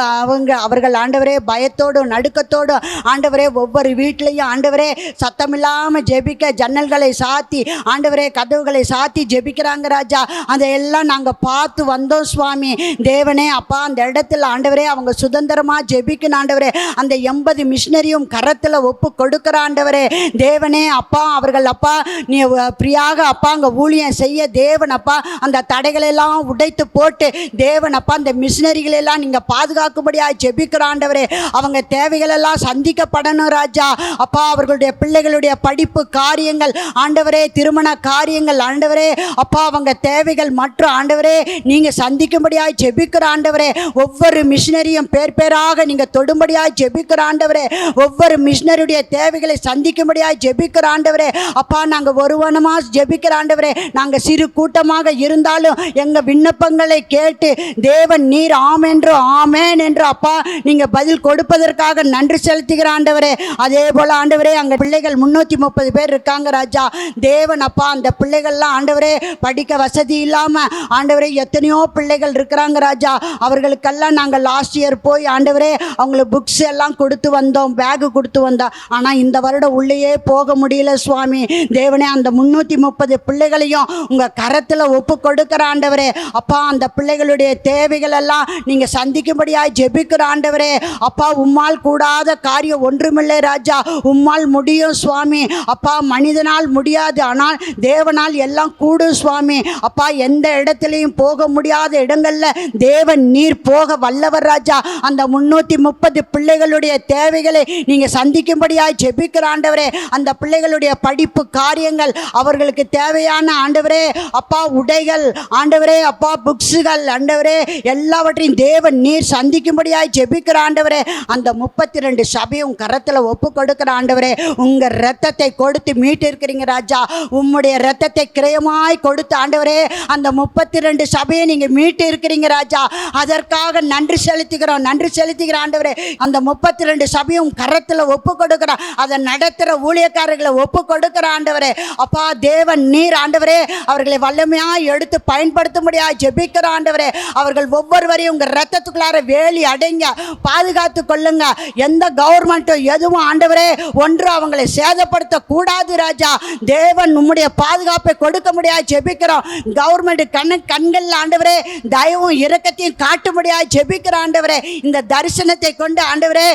அவர்கள் ஆண்டவரே பயத்தோடும் நடுக்கத்தோடும் ஆண்டவரே ஒவ்வொரு வீட்லேயும் ஆண்டவரே சத்தமில்லாமல் ஜெபிக்க ஜன்னல்களை சாத்தி ஆண்டவரே கதவுகளை சாத்தி ஜெபிக்கிறாங்க ராஜா. அதையெல்லாம் நாங்கள் பார்த்து வந்தோம் சுவாமி. தேவனே அப்பா அந்த இடத்துல ஆண்டவரே அவங்க சுதந்திரமாக ஜெபிக்கணும் ஆண்டவரே. அந்த 80 மிஷினரியும் கரத்தில் ஒப்பு கொடுக்குற ஆண்டவரே. தேவனே அப்பா அவர்கள் அப்பா நீ ஃப்ரீயாக அப்பா அங்கே ஊழியம் செய்ய தேவன் அப்பா அந்த தடைகளெல்லாம் உடைத்து போட்டு தேவன் அப்பா அந்த மிஷினரிகளெல்லாம் நீங்கள் பாதுகாக்கும்படியாக ஜெபிக்கிற ஆண்டவரே. அவங்க தேவைகளெல்லாம் சந்திக்கப்படணும் ராஜா. அப்பா அவர்களுடைய பிள்ளைகளுடைய படிப்பு காரியங்கள் ஆண்டவரே, திருமண காரியங்கள் ஆண்டவரே, அப்பா அவங்க தேவைகள் மற்றும் ஆண்டவரே நீங்கள் சந்திக்கும்படியாக ஜெபிக்கிற ஆண்டவரே. ஒவ்வொரு மிஷினரியும் பேர் பேராக நீங்கள் தொடும்படியாக ஜெபிக்கிற ஆண்டவரே. ஒவ்வொரு மிஷினரியுடைய தேவைகளை சந்திக்கும்படியாக ஜெபிக்கிற ஆண்டவரே. அப்பா நாங்கள் ஒருவனமாக ஜெபிக்கிற ஆண்டவரே. நாங்கள் சிறு கூட்டமாக இருந்தாலும் எங்கள் விண்ணப்பங்களை கேட்டு தேவன் நீர் ஆமென் என்று அப்பா நீங்கள் பதில் கொடுப்பதற்காக நன்றி செலுத்துகிற ஆண்டவரே. அதே போல் ஆண்டவரே அங்கே பிள்ளைகள் 330 பேர் இருக்காங்க ராஜா. தேவன் அப்பா அந்த பிள்ளைகள்லாம் ஆண்டவரே படிக்க வசதி இல்லாமல் ஆண்டவரே எத்தனையோ பிள்ளைகள் இருக்கிறாங்க ராஜா. அவர்களுக்கெல்லாம் நாங்கள் லாஸ்ட் இயர் போய் ஆண்டவரே அவங்களுக்கு புக்ஸ் எல்லாம் கொடுத்து வந்தோம், பேகு கொடுத்து வந்தோம். ஆனால் இந்த வருடம் உள்ளேயே போக முடியல சுவாமி. தேவனே அந்த 330 பிள்ளைகளையும் உங்கள் கரத்தில் ஒப்பு கொடுக்கிற ஆண்டவரே. அப்பா அந்த பிள்ளைகளுடைய தேவைகள் எல்லாம் நீங்கள் சந்திக்கும்படியாக ஜெபிக்கிற ஆண்டவரே. அப்பா உம்மால் கூடாத காரியம் ஒன்றுமில்லை ராஜா. உம்மால் முடியும் சுவாமி. அப்பா மனிதனால் முடியாது, ஆனால் தேவனால் எல்லாம் கூடும் சுவாமி. அப்பா எந்த இடத்துலையும் போக முடியாத இடங்களில் தேவன் நீர் போக வல்லவர் ராஜா. அந்த 330 பிள்ளைகளுடைய தேவைகளை நீங்கள் சந்திக்கும்படியாக ஜெபிக்கிற ஆண்டவரே. அந்த பிள்ளைகளுடைய படிப்பு காரியங்கள் அவர்களுக்கு தேவையான ஆண்டவரே அப்பா உடைகள் ஆண்டவரே அப்பா புக்ஸுகள் ஆண்டவரே எல்லாவற்றையும் தேவன் நீர் சந்திக்கும்படியாய் ஜெபிக்கிற ஆண்டவரே. அந்த 32 சபையும் கரத்தில் ஒப்பு கொடுக்கிற ஆண்டவரே. உங்கள் இரத்தத்தை கொடுத்து மீட்டு இருக்கிறீங்க ராஜா. உம்முடைய இரத்தத்தை கிரயமாய் கொடுத்து ஆண்டவரே அந்த 32 சபையை நீங்கள் மீட்டு இருக்கிறீங்க ராஜா. அதற்காக நன்றி செலுத்துகிற ஆண்டவரே. அந்த 32 சபையும் கரத்தில் ஒப்பு கொடுக்கிற அதை நடத்துகிற ஊழியக்காரர்களை ஒப்பு கொடுக்கிற ஆண்டவரே. அப்பா தேவன் நீர் ஆண்டவரே அவர்களை வல்லமையாக எடுத்து பயன்படுத்தும்படியாக ஜெபிக்கிற ஆண்டவரே. அவர்கள் ஒவ்வொருவரையும் உங்கள் ரத்தத்துக்குள்ளார வேலி அடைங்க, பாதுகாத்து கொள்ளுங்க. எந்த கவர்மெண்ட்டும் எதுவும் ஆண்டவரே ஒன்று அவங்களை சேதப்படுத்த கூடாது ராஜா. தேவன் உம்முடைய பாதுகாப்பை கொடுக்க முடியாது ஜெபிக்கிறோம். கவர்மெண்ட் கண்களில் ஆண்டவரே தயவும் இரக்கத்தையும் காட்டும்படியாக ஜெபிக்கிற ஆண்டவரே. இந்த தரிசனத்தை கொண்டு ஆண்டவரே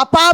அப்பா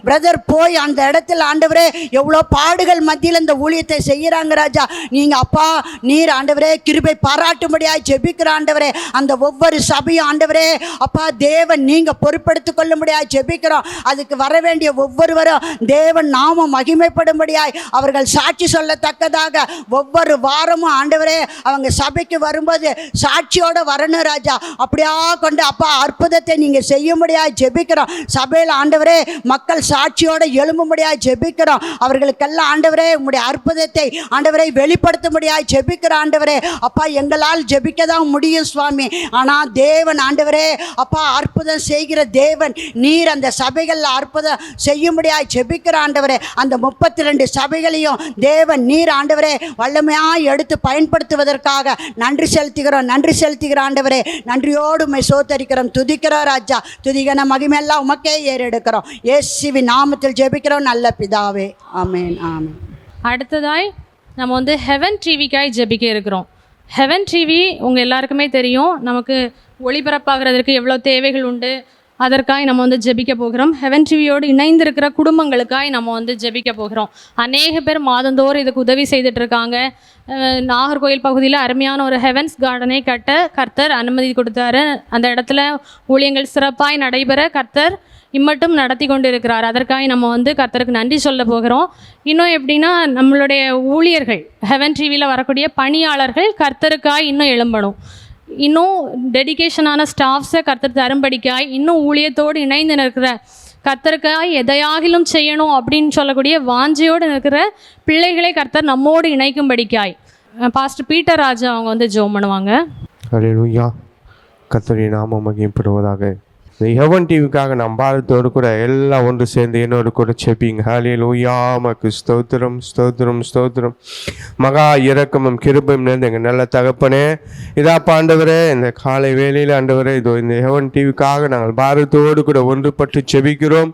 பிரதர் போய் அந்த இடத்துல ஆண்டவரே எவ்வளோ பாடுகள் மத்தியில் இந்த ஊழியத்தை செய்கிறாங்க ராஜா. நீங்கள் அப்பா நீர் ஆண்டவரே கிருபை பாராட்டும்படியாக ஜெபிக்கிற ஆண்டவரே. அந்த ஒவ்வொரு சபையும் ஆண்டவரே அப்பா தேவன் நீங்கள் பொறுப்படுத்திக் கொள்ளும்படியாக ஜெபிக்கிறோம். அதுக்கு வர வேண்டிய ஒவ்வொருவரும் தேவன் நாமம் மகிமைப்படும்படியாய் அவர்கள் சாட்சி சொல்லத்தக்கதாக ஒவ்வொரு வாரமும் ஆண்டவரே அவங்க சபைக்கு வரும்போது சாட்சியோடு வரணும் ராஜா. அப்படியா கொண்டு அப்பா அற்புதத்தை நீங்கள் செய்யும்படியாக ஜெபிக்கிறோம். சபையில் ஆண்டவரே மக்கள் சாட்சியோடு எழும்பும்படியாக ஜெபிக்கிறோம். அவர்களுக்கெல்லாம் ஆண்டவரே உங்களுடைய அற்புதத்தை ஆண்டவரை வெளிப்படுத்தும்படியாக ஜெபிக்கிற ஆண்டவரே. அப்பா எங்களால் ஜெபிக்க தான் முடியும் சுவாமி. ஆனால் தேவன் ஆண்டவரே அப்பா அற்புதம் செய்கிற தேவன் நீர் அந்த சபைகளில் அற்புதம் செய்யும்படியாக ஜெபிக்கிற ஆண்டவரே. அந்த 32 சபைகளையும் தேவன் நீர் ஆண்டவரே வல்லமையாக எடுத்து பயன்படுத்துவதற்காக நன்றி செலுத்துகிற ஆண்டவரே. நன்றியோடு உம்மை சோத்தரிக்கிறோம், துதிக்கிறோம் ராஜா. துதிகன மகிமையெல்லாம் உமக்கே ஏறெடுக்கிறோம். இயேசுவின் நாமத்தில் ஜெபிக்கிறோம் நல்ல பிதாவே, ஆமென் ஆமென். அடுத்ததாய் நம்ம வந்து ஹெவன் டிவிக்காய் ஜெபிக்க இருக்கிறோம். ஹெவன் டிவி உங்கள் எல்லாருக்குமே தெரியும், நமக்கு ஒளிபரப்பாகிறதுக்கு எவ்வளோ தேவைகள் உண்டு. அதற்காய் நம்ம வந்து ஜெபிக்க போகிறோம். ஹெவன் டிவியோடு இணைந்திருக்கிற குடும்பங்களுக்காய் நம்ம வந்து ஜெபிக்க போகிறோம். அநேக பேர் மாதந்தோறும் இதுக்கு உதவி செய்துட்டு இருக்காங்க. நாகர்கோயில் பகுதியில் அருமையான ஒரு ஹெவன்ஸ் கார்டனை கட்ட கர்த்தர் அனுமதி கொடுத்தாரு. அந்த இடத்துல ஊழியங்கள் சிறப்பாய் நடைபெற கர்த்தர் இம்மட்டும் நடத்தி கொண்டு இருக்கிறார். அதற்காக நம்ம வந்து கர்த்தருக்கு நன்றி சொல்ல போகிறோம். இன்னும் எப்படின்னா, நம்மளுடைய ஊழியர்கள், ஹெவன் டிவியில் வரக்கூடிய பணியாளர்கள் கர்த்தருக்காய் இன்னும் எழும்பணும். இன்னும் டெடிகேஷனான ஸ்டாஃப்ஸை கர்த்தர் தரும்படிக்காய், இன்னும் ஊழியத்தோடு இணைந்து நிற்கிற கர்த்தருக்காய் எதையாகிலும் செய்யணும் அப்படின்னு சொல்லக்கூடிய வாஞ்சையோடு இருக்கிற பிள்ளைகளை கர்த்தர் நம்மோடு இணைக்கும்படிக்காய் பாஸ்டர் பீட்டர் ராஜா அவங்க வந்து ஜெபம் பண்ணுவாங்க. ஹல்லேலூயா. கர்த்தருடைய நாமம் மகிமைப்படுவதாக. இந்த ஹெவன் டிவிக்காக நாம் பாரத்தோடு கூட எல்லாம் ஒன்று சேர்ந்து என்னோடு கூட செபிங்க. ஹல்லேலூயா. மக்கு ஸ்தோத்திரம் ஸ்தோத்திரம் ஸ்தோத்திரம். மகா இரக்கமும் கிருபையும் நிறைந்த எங்கள் நல்ல தகப்பனே, இதாப்பா ஆண்டவரே, இந்த காலை வேளையில் ஆண்டவரே, இதோ இந்த ஹெவன் டிவிக்காக நாங்கள் பாரத்தோடு கூட ஒன்றுபட்டு செபிக்கிறோம்.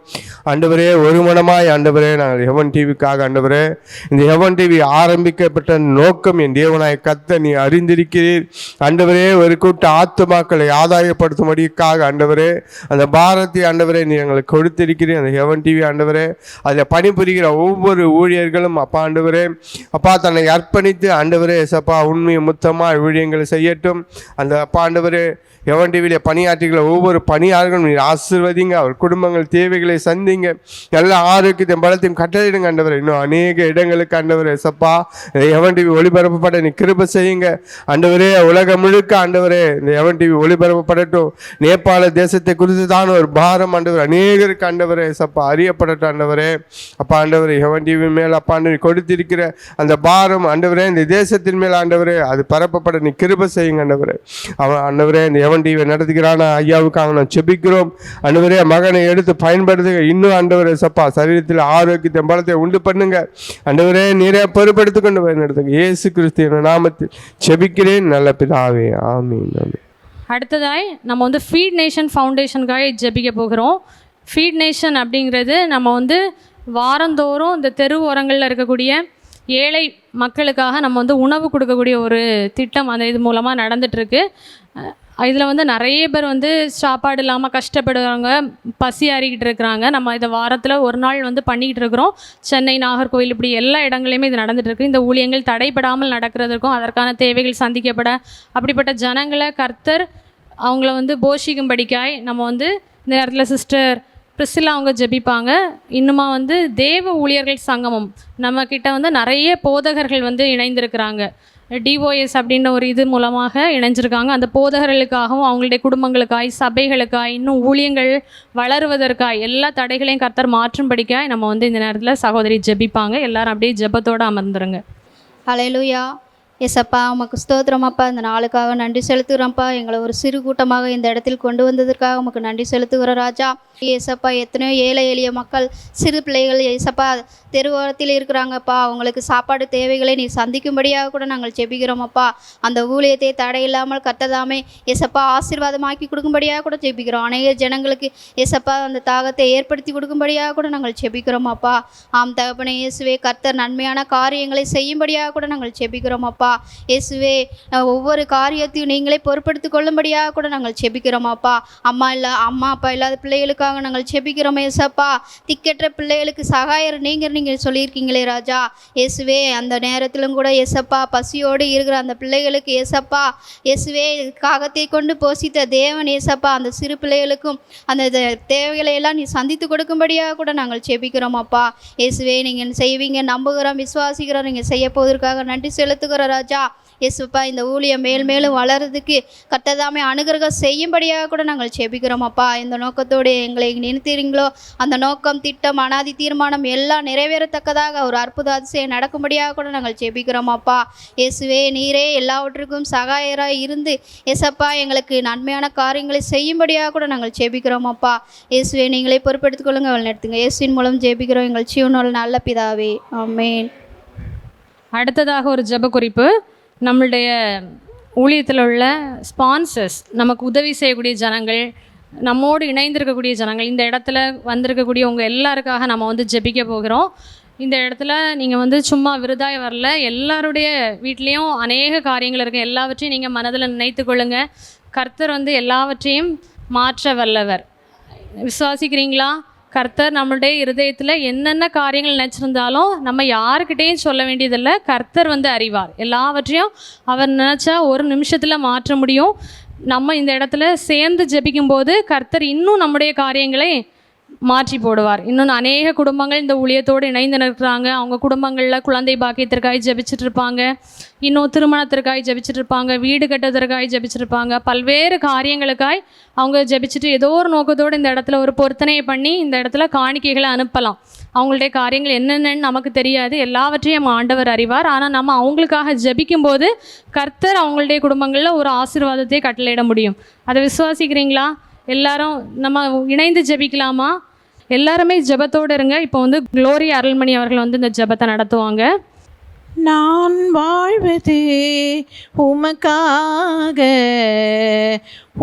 ஆண்டவரே, ஒரு மனமாய் ஆண்டவரே, நாங்கள் ஹெவன் டிவிக்காக ஆண்டவரே, இந்த ஹெவன் டிவி ஆரம்பிக்கப்பட்ட நோக்கம் என் தேவனாய் கர்த்தர் நீ அறிந்திருக்கிறீர். ஆண்டவரே, ஒரு கூட்ட ஆத்துமாக்களை ஆதாயப்படுத்தும்படிக்காக ஆண்டவரே, அந்த பாரதி ஆண்டவரே நீ எங்களுக்கு கொடுத்திருக்கிறீர். அந்த ஹெவன் டிவி ஆண்டவரே, அதில் பணிபுரிகிற ஒவ்வொரு ஊழியர்களும் அப்பா ஆண்டவரே, அப்பா தன்னை அர்ப்பணித்து ஆண்டவரே சப்பா உண்மை முத்தமாக ஊழியங்களை செய்யட்டும். அந்த அப்பா ஆண்டவரே, ஹெவன் டிவியிலே பணியாற்றுகிற ஒவ்வொரு பணியாளர்களும் நீர் ஆசீர்வதிங்க. அவர் குடும்பங்கள் தேவைகளை சந்திங்க. நல்ல ஆரோக்கியத்தையும் பலத்தையும் கட்டளையிடுங்க ஆண்டவரே. இன்னும் அநேக இடங்களுக்கு ஆண்டவரே சப்பா ஹெவன் டிவி ஒளிபரப்பப்பட நீ கிருபை செய்யுங்க ஆண்டவரே. உலகம் முழுக்க ஆண்டவரே இந்த ஹெவன் டிவி ஒளிபரப்பப்படட்டும். நேபாள தேசத்தை குறித்து தான் ஒரு பாரம் ஆண்டவர் அநேகருக்கு ஆண்டவரே சப்பா அறியப்படட்டும் ஆண்டவரே. அப்பா ஆண்டவரே, ஹெவன் டிவி மேல் அப்பா ஆண்டவரை கொடுத்திருக்கிற அந்த பாரம் ஆண்டவரே இந்த தேசத்தின் மேல் ஆண்டவரே அது பரப்பப்பட நீ கிருபை செய்யுங்க ஆண்டவரே. அவன் ஆண்டவரே இந்த ஹெவன் டிவி நடத்துகிறான ஐயாவுக்காக நான் செபிக்கிறோம் ஆண்டவரே. மகனை எடுத்து பயன்படுத்துங்க. இன்னும் ஆண்டவரே சப்பா சரீரத்தில் ஆரோக்கியத்தை பலத்தை உண்டு பண்ணுங்க ஆண்டவரே. நிறைய பொறுப்படுத்தி கொண்டு பயன்படுத்துங்க. இயேசு கிறிஸ்து நாமத்தில் செபிக்கிறேன் நல்ல பிதாவே, ஆமீன். அடுத்ததாய் நம்ம வந்து ஃபீட் நேஷன் ஃபவுண்டேஷனுக்காக ஜெபிக்க போகிறோம். ஃபீட் நேஷன் அப்படிங்கிறது நம்ம வந்து வாரந்தோறும் இந்த தெரு ஓரங்களில் இருக்கக்கூடிய ஏழை மக்களுக்காக நம்ம வந்து உணவு கொடுக்கக்கூடிய ஒரு திட்டம் அந்த இது மூலமாக நடந்துகிட்ருக்கு. இதில் வந்து நிறைய பேர் வந்து சாப்பாடு இல்லாமல் கஷ்டப்படுறவங்க, பசி அறிக்கிட்டு இருக்கிறாங்க. நம்ம இதை வாரத்தில் ஒரு நாள் வந்து பண்ணிக்கிட்டு இருக்கிறோம். சென்னை, நாகர்கோவில் இப்படி எல்லா இடங்களையுமே இது நடந்துகிட்ருக்கு. இந்த ஊழியங்கள் தடைப்படாமல் நடக்கிறதுக்கும் அதற்கான தேவைகள் சந்திக்கப்பட அப்படிப்பட்ட ஜனங்களை கர்த்தர் அவங்கள வந்து போஷிக்கும்படிக்காய் நம்ம வந்து இந்த நேரத்தில் சிஸ்டர் பிரிசிலா அவங்க ஜெபிப்பாங்க. இன்னுமா வந்து தேவ ஊழியர்கள் சங்கமம் நம்மக்கிட்ட வந்து நிறைய போதகர்கள் வந்து இணைந்திருக்கிறாங்க. டிஓஎஸ் அப்படின்ற ஒரு இது மூலமாக இணைஞ்சிருக்காங்க. அந்த போதகர்களுக்காகவும் அவங்களுடைய குடும்பங்களுக்காய், சபைகளுக்காய், இன்னும் ஊழியங்கள் வளருவதற்காய் எல்லா தடைகளையும் கர்த்தர் மாற்றும்படிக்காய் நம்ம வந்து இந்த நேரத்தில் சகோதரி ஜெபிப்பாங்க. எல்லாரும் அப்படியே ஜெபத்தோடு அமர்ந்துருங்க. ஹல்லேலூயா. ஏசப்பா உமக்கு ஸ்தோத்திரமாப்பா. இந்த நாளுக்காக நன்றி செலுத்துகிறோம்ப்பா. எங்களை ஒரு சிறு கூட்டமாக இந்த இடத்தில் கொண்டு வந்ததற்காக உமக்கு நன்றி செலுத்துகிறோம் ராஜா. ஏசப்பா எத்தனையோ ஏழை எளிய மக்கள், சிறு பிள்ளைகள் ஏசப்பா தெருவோரத்தில் இருக்கிறாங்கப்பா. அவங்களுக்கு சாப்பாடு தேவைகளை நீ சந்திக்கும்படியாக கூட நாங்கள் ஜெபிக்கிறோமப்பா. அந்த ஊழியத்தை தடையில்லாமல் கர்த்ததாமே ஏசப்பா ஆசீர்வாதமாக்கி கொடுக்கும்படியாக கூட ஜெபிக்கிறோம். அநேக ஜனங்களுக்கு ஏசப்பா அந்த தாகத்தை ஏற்படுத்தி கொடுக்கும்படியாக கூட நாங்கள் ஜெபிக்கிறோமப்பா. ஆம் தகப்பனே இயேசுவே, கர்த்தர் நன்மையான காரியங்களை செய்யும்படியாக கூட நாங்கள் ஜெபிக்கிறோமப்பா. இயேசுவே, ஒவ்வொரு காரியத்தையும் நீங்களே பொறுப்படுத்திக் கொள்ளும்படியாக கூட நாங்கள் ஜெபிக்கிறோமாப்பா. அம்மா அப்பா இல்லாத பிள்ளைகளுக்காக நாங்கள் ஜெபிக்கிறோம் ஏசப்பா. திக்கற்ற பிள்ளைகளுக்கு சகாயர் நீங்கள் சொல்லியிருக்கீங்களே ராஜா. இயேசுவே, அந்த நேரத்திலும் கூட ஏசப்பா பசியோடு இருக்கிற அந்த பிள்ளைகளுக்கு ஏசப்பா இயேசுவே காகத்தை கொண்டு போஷித்த தேவன் ஏசப்பா அந்த சிறு பிள்ளைகளுக்கும் அந்த தேவைகளை எல்லாம் நீ சந்தித்து கொடுக்கும்படியாக கூட நாங்கள் ஜெபிக்கிறோம் அப்பா. இயேசுவே, நீங்கள் செய்வீங்க நம்புகிறோம், விசுவாசிக்கிறோம். நீங்கள் செய்ய போவதற்காக நன்றி செலுத்துகிறோம் ராஜா. இயேசுப்பா, இந்த ஊழியம் மேல் மேலும் வளர்றதுக்கு கர்த்ததாமே அனுகிரகம் செய்யும்படியாக கூட நாங்கள் ஜெபிக்கிறோம் அப்பா. இந்த நோக்கத்தோடு எங்களை நிறுத்துறீங்களோ அந்த நோக்கம், திட்டம், அனாதி தீர்மானம் எல்லாம் நிறைவேறத்தக்கதாக ஒரு அற்புத அதிசயம் நடக்கும்படியாக கூட நாங்கள் ஜெபிக்கிறோம் அப்பா. இயேசுவே, நீரே எல்லாவற்றுக்கும் சகாயராக இருந்து ஏசப்பா எங்களுக்கு நன்மையான காரியங்களை செய்யும்படியாக கூட நாங்கள் ஜெபிக்கிறோம் அப்பா. இயேசுவே, நீங்களே பொறுப்பெடுத்துக் கொள்ளுங்க, வழிநடத்துங்க. இயேசுவின் மூலம் ஜெபிக்கிறோம் எங்கள் ஜீவனோட நல்ல பிதாவே, ஆமென். அடுத்ததாக ஒரு ஜெப குறிப்பு. நம்மளுடைய ஊழியத்தில் உள்ள ஸ்பான்சர்ஸ், நமக்கு உதவி செய்யக்கூடிய ஜனங்கள், நம்மோடு இணைந்திருக்கக்கூடிய ஜனங்கள், இந்த இடத்துல வந்திருக்கக்கூடிய உங்கள் எல்லாருக்காக நம்ம வந்து ஜெபிக்க போகிறோம். இந்த இடத்துல நீங்கள் வந்து சும்மா விருதாய் வரல, எல்லாருடைய வீட்லேயும் அநேக காரியங்கள் இருக்குது. எல்லாவற்றையும் நீங்கள் மனதில் நினைத்து கொள்ளுங்கள். கர்த்தர் வந்து எல்லாவற்றையும் மாற்ற வல்லவர். விசுவாசிக்கிறீங்களா? கர்த்தர் நம்மளுடைய இருதயத்தில் என்னென்ன காரியங்கள் நினச்சிருந்தாலும் நம்ம யாருக்கிட்டேயும் சொல்ல வேண்டியதில்லை. கர்த்தர் வந்து அறிவார். எல்லாவற்றையும் அவர் நினச்சா ஒரு நிமிஷத்தில் மாற்ற முடியும். நம்ம இந்த இடத்துல சேர்ந்து ஜெபிக்கும்போது கர்த்தர் இன்னும் நம்முடைய காரியங்களை மாற்றி போடுவார். இன்னும் அநேக குடும்பங்கள் இந்த ஊழியத்தோடு இணைந்து நிற்கிறாங்க. அவங்க குடும்பங்களில் குழந்தை பாக்கியத்திற்காய் ஜெபிச்சுட்டு இருப்பாங்க, இன்னும் திருமணத்திற்காய் ஜெபிச்சுட்டு இருப்பாங்க, வீடு கட்டுவதற்காய் ஜெபிச்சுட்டு இருப்பாங்க, பல்வேறு காரியங்களுக்காய் அவங்க ஜெபிச்சுட்டு ஏதோ ஒரு நோக்கத்தோடு இந்த இடத்துல ஒரு பொருத்தனையை பண்ணி இந்த இடத்துல காணிக்கைகளை அனுப்பலாம். அவங்களுடைய காரியங்கள் என்னென்னு நமக்கு தெரியாது, எல்லாவற்றையும் ஆண்டவர் அறிவார். ஆனால் நம்ம அவங்களுக்காக ஜெபிக்கும்போது கர்த்தர் அவங்களுடைய குடும்பங்களில் ஒரு ஆசீர்வாதத்தை கட்டளையிட முடியும். அதை விசுவாசிக்கிறீங்களா? எல்லாரும் நம்ம இணைந்து ஜெபிக்கலாமா? எல்லாருமே ஜெபத்தோடு இருங்க. இப்போ வந்து குளோரி அருள்மணி அவர்கள் வந்து இந்த ஜெபத்தை நடத்துவாங்க. நான் வாழ்வது உமக்காக,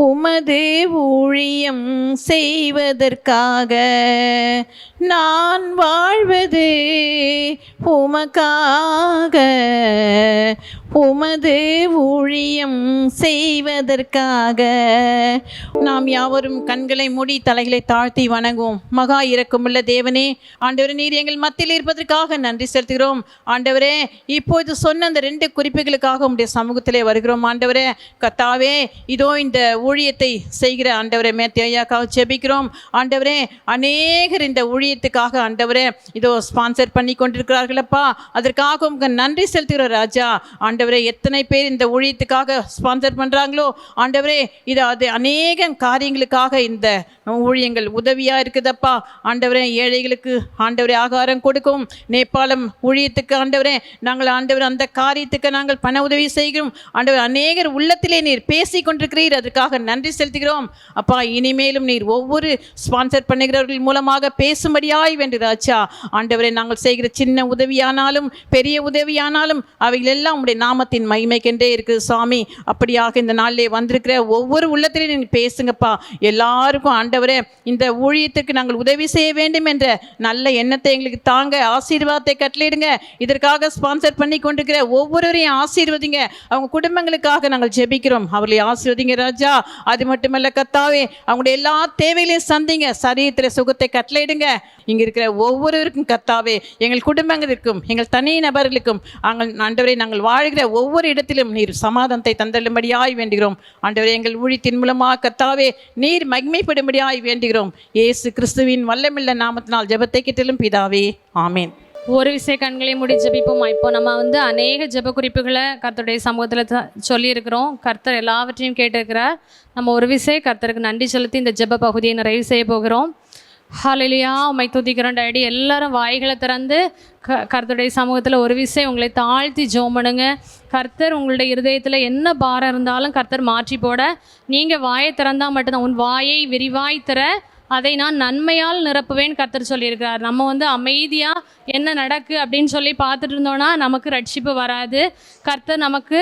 உமது ஊழியம் செய்வதற்காக. நான் வாழ்வது உமக்காக, உமது ஊழியம் செய்வதற்காக. நாம் யாவரும் கண்களை மூடி தலைகளை தாழ்த்தி வணங்குவோம். மகா இரக்கமுள்ள தேவனே, ஆண்டவரே, நீர் எங்கள் மத்தியில் இருப்பதற்காக நன்றி செலுத்துகிறோம். ஆண்டவரே, இப்போது சொன்ன அந்த 2 குறிப்புகளுக்காக உம்முடைய சமூகத்திலே வருகிறோம். ஆண்டவரே கர்த்தாவே, இதோ இந்த ஊழியத்தை செய்கிற ஆண்டவரே மேத்யூ ஐயாக்காக ஜெபிக்கிறோம். ஆண்டவரே, அநேகர் இந்த ஊழியத்துக்காக ஆண்டவரே இதோ ஸ்பான்சர் பண்ணி கொண்டிருக்கிறார்களப்பா. அதற்காக உங்களுக்கு நன்றி செலுத்துகிறோம் ராஜா. ஆண்டவரே, எத்தனை பேர் இந்த ஊழியத்துக்காக ஸ்பான்சர் பண்ணுறாங்களோ ஆண்டவரே, இது அது அநேக காரியங்களுக்காக இந்த ஊழியங்கள் உதவியாக இருக்குதப்பா. ஆண்டவரே, ஏழைகளுக்கு ஆண்டவரே ஆகாரம் கொடுக்கும் நேபாளம் ஊழியத்துக்கு ஆண்டவரே நாங்கள் ஆண்டவர் அந்த காரியத்துக்கு நாங்கள் பண உதவி செய்கிறோம். ஆண்டவர், அநேகர் உள்ளத்திலே நீர் பேசி கொண்டிருக்கிறீர், அதற்காக நன்றி செலுத்துகிறோம் அப்பா. இனிமேலும் நீர் ஒவ்வொரு ஸ்பான்சர் பண்ணுகிறவர்கள் மூலமாக பேசும்படியாய் வேண்டு ராஜா. ஆண்டவரே, நாங்கள் செய்கிற சின்ன உதவியானாலும் பெரிய உதவியானாலும் அவைகள் எல்லாம் உங்களுடைய நாமத்தின் மகிமைக்கென்றே இருக்குது சாமி. அப்படியாக இந்த நாளிலே வந்திருக்கிற ஒவ்வொரு உள்ளத்திலையும் நீங்கள் பேசுங்கப்பா. எல்லாருக்கும் ஆண்டவரே இந்த ஊழியத்திற்கு நாங்கள் உதவி செய்ய வேண்டும் என்ற நல்ல எண்ணத்தை எங்களுக்கு தாங்க, ஆசீர்வாதத்தை கட்டளையிடுங்க. இதற்காக ஸ்பான்சர் பண்ணி கொண்டிருக்கிற ஒவ்வொருவரையும் ஆசீர்வதிங்க. அவங்க குடும்பங்களுக்காக நாங்கள் ஜெபிக்கிறோம், அவர்களை ஆசீர்வதிங்க ராஜா. அது மட்டுமல்ல கர்த்தாவே, அவங்களுடைய எல்லா தேவைகளையும் சந்திங்க, சரீரத்தில் சுகத்தை கட்டளையிடுங்க. இங்கே இருக்கிற ஒவ்வொருவருக்கும் கர்த்தாவே, எங்கள் குடும்பங்களுக்கும் எங்கள் தனி நபர்களுக்கும் ஆண்டவரை நாங்கள் வாழ்கிற ஒவ்வொரு இடத்திலும் நீர் சமாதானத்தை தந்தள்ளும்படியாய் வேண்டுகிறோம். ஆண்டவரே, எங்கள் ஊழியத்தின் மூலமாக கர்த்தாவே நீர் மகிமைப்படும்படியாய் வேண்டுகிறோம். இயேசு கிறிஸ்துவின் வல்லமில்ல நாமத்தினால் ஜெபத்தை கேட்டலும் பிதாவே, ஆமேன். ஒரு விசை கண்களை மூடி ஜெபிப்போம். இப்போ நம்ம வந்து அநேக ஜெப குறிப்புகளை கர்த்தருடைய சமூகத்தில் சொல்லியிருக்கிறோம். கர்த்தர் எல்லாவற்றையும் கேட்டிருக்கிறார். நம்ம ஒரு விசை கர்த்தருக்கு நன்றி செலுத்தி இந்த ஜெப பகுதியை நிறைவு செய்ய போகிறோம். ஹல்லேலூயா, உம்மை துதிக்கிறோம் டாடி. எல்லாரும் வாய்களை திறந்து கர்த்தருடைய சமூகத்தில் ஒரு விசை உங்களை தாழ்த்தி ஜெபம் பண்ணுங்க. கர்த்தர் உங்களுடைய இருதயத்தில் என்ன பாரம் இருந்தாலும் கர்த்தர் மாற்றி போட, நீங்கள் வாயை திறந்தால் மட்டும்தான். உன் வாயை விரிவாய் திற, அதை நான் நன்மையால் நிரப்புவேன் கர்த்தர் சொல்லியிருக்கிறார். நம்ம வந்து அமைதியாக என்ன நடக்கு அப்படின்னு சொல்லி பார்த்துட்டு இருந்தோன்னா நமக்கு ரட்சிப்பு வராது. கர்த்தர் நமக்கு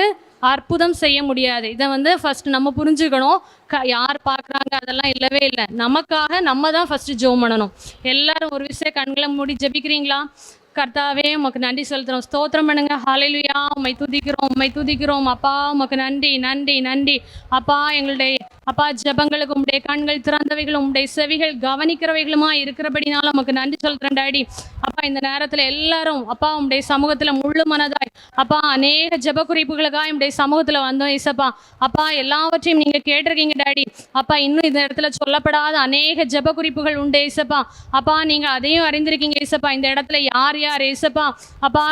அற்புதம் செய்ய முடியாது. இதை வந்து ஃபஸ்ட்டு நம்ம புரிஞ்சுக்கணும். யார் பார்க்குறாங்க அதெல்லாம் இல்லவே இல்லை. நமக்காக நம்ம தான் ஃபஸ்ட்டு ஜெபம் பண்ணணும். எல்லாரும் ஒரு விஷயம் கண்களை மூடி ஜெபிக்கிறீங்களா? கர்த்தாவே, உமக்கு நன்றி செலுத்துகிறோம், ஸ்தோத்திரம் பண்ணுங்க. ஹல்லேலூயா, உம்மை துதிக்கிறோம், உம்மை துதிக்கிறோம் அப்பா. உமக்கு நன்றி நன்றி நன்றி அப்பா. எங்களுடைய அப்பா ஜெபங்களுக்கு உம்முடைய கண்கள் திறந்தவைகளும் உம்முடைய செவிகள் கவனிக்கிறவைகளுமா இருக்கிறபடினால உமக்கு நன்றி செலுத்துகிறேன் டாடி. அப்பா, இந்த நேரத்தில் எல்லாரும் அப்பா உம்முடைய சமூகத்தில் முழு மனதாய் அப்பா அநேக ஜெப குறிப்புகளுக்காக உம்முடைய சமூகத்தில் வந்தோம் இசப்பா. அப்பா, எல்லாவற்றையும் நீங்கள் கேட்டிருக்கீங்க டாடி. அப்பா, இன்னும் இந்த இடத்துல சொல்லப்படாத அநேக ஜெப குறிப்புகள் உண்டு இசப்பா. அப்பா, நீங்கள் அதையும் அறிந்திருக்கீங்க இசப்பா. இந்த இடத்துல யார் யார் ஏசப்பா அப்பா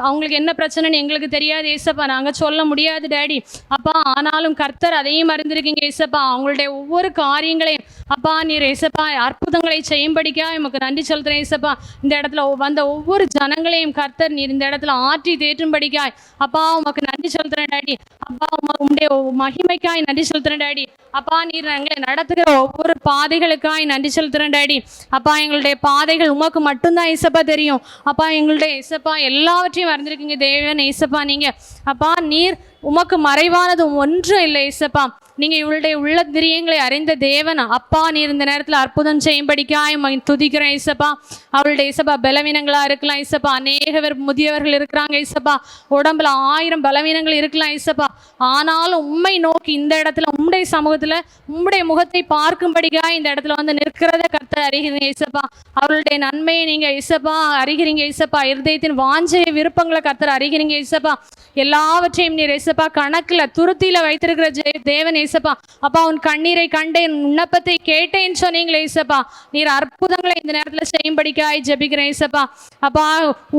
அவங்களுக்கு என்ன பிரச்சனைன்னு எங்களுக்கு தெரியாது ஏசப்பா, நாங்கள் சொல்ல முடியாது டாடி. அப்பா, ஆனாலும் கர்த்தர் அதையும் அறிந்திருக்கீங்க ஏசப்பா. அவங்களுடைய ஒவ்வொரு காரியங்களையும் அப்பா நீர் ஏசப்பா அற்புதங்களை செய்யும்படிக்கா உமக்கு நன்றி செலுத்துறேன் ஏசப்பா. இந்த இடத்துல வந்த ஒவ்வொரு ஜனங்களையும் கர்த்தர் நீர் இந்த இடத்துல ஆற்றி தேற்றும்படிக்காய் அப்பா உமக்கு நன்றி செலுத்துறேன் டாடி. அப்பா, உம்முடைய மகிமைக்காய் நன்றி செலுத்துறேன் டாடி. அப்பா, நீர் எங்களை நடத்துகிற ஒவ்வொரு பாதைகளுக்காய் நன்றி செலுத்துறேன் டாடி. அப்பா, எங்களுடைய பாதைகள் உமக்கு மட்டும்தான் ஏசப்பா தெரியும். அப்பா, எங்களுடைய ஏசப்பா எல்லாவற்றையும் அறிந்திருக்கீங்க தேவன் ஏசப்பா. நீங்கள் அப்பா நீர் உமக்கு மறைவானது ஒன்றும் இல்லை இயேசப்பா. நீங்க இவளுடைய உள்ள திரியங்களை அறிந்த தேவன் அப்பா. நீர் இந்த நேரத்தில் அற்புதம் செய்யும்படிக்காய் துதிக்கிறேன் இயேசப்பா. அவளுடைய இயேசப்பா பலவீனங்களா இருக்கலாம் இயேசப்பா. அநேக பேர் முதியவர்கள் இருக்கிறாங்க இயேசப்பா. உடம்புல 1000 பலவீனங்கள் இருக்கலாம் இயேசப்பா. ஆனாலும் உம்மை நோக்கி இந்த இடத்துல உம்முடைய சமூகத்துல உம்முடைய முகத்தை பார்க்கும்படிக்காய் இந்த இடத்துல வந்து நிற்கிறத கர்த்தர் அறிகிறீங்க இயேசப்பா. அவளுடைய நன்மையை நீங்க இயேசப்பா அறிகிறீங்க இயேசப்பா. இருதயத்தின் வாஞ்சை விருப்பங்களை கர்த்தர் அறிகிறீங்க இயேசப்பா. எல்லாவற்றையும் நீர் இயேசப்பா கணக்குல துருத்தியில வைத்திருக்கிற தேவன் இயேசப்பா. அப்பா உன் கண்ணீரை கண்டேன், விண்ணப்பத்தை கேட்டேன்னு சொன்னீங்களே இயேசப்பா. நீர் அற்புதங்களை இந்த நேரத்துல செய்யும்படிக்காய் ஜெபிக்கிறேன் இயேசப்பா. அப்பா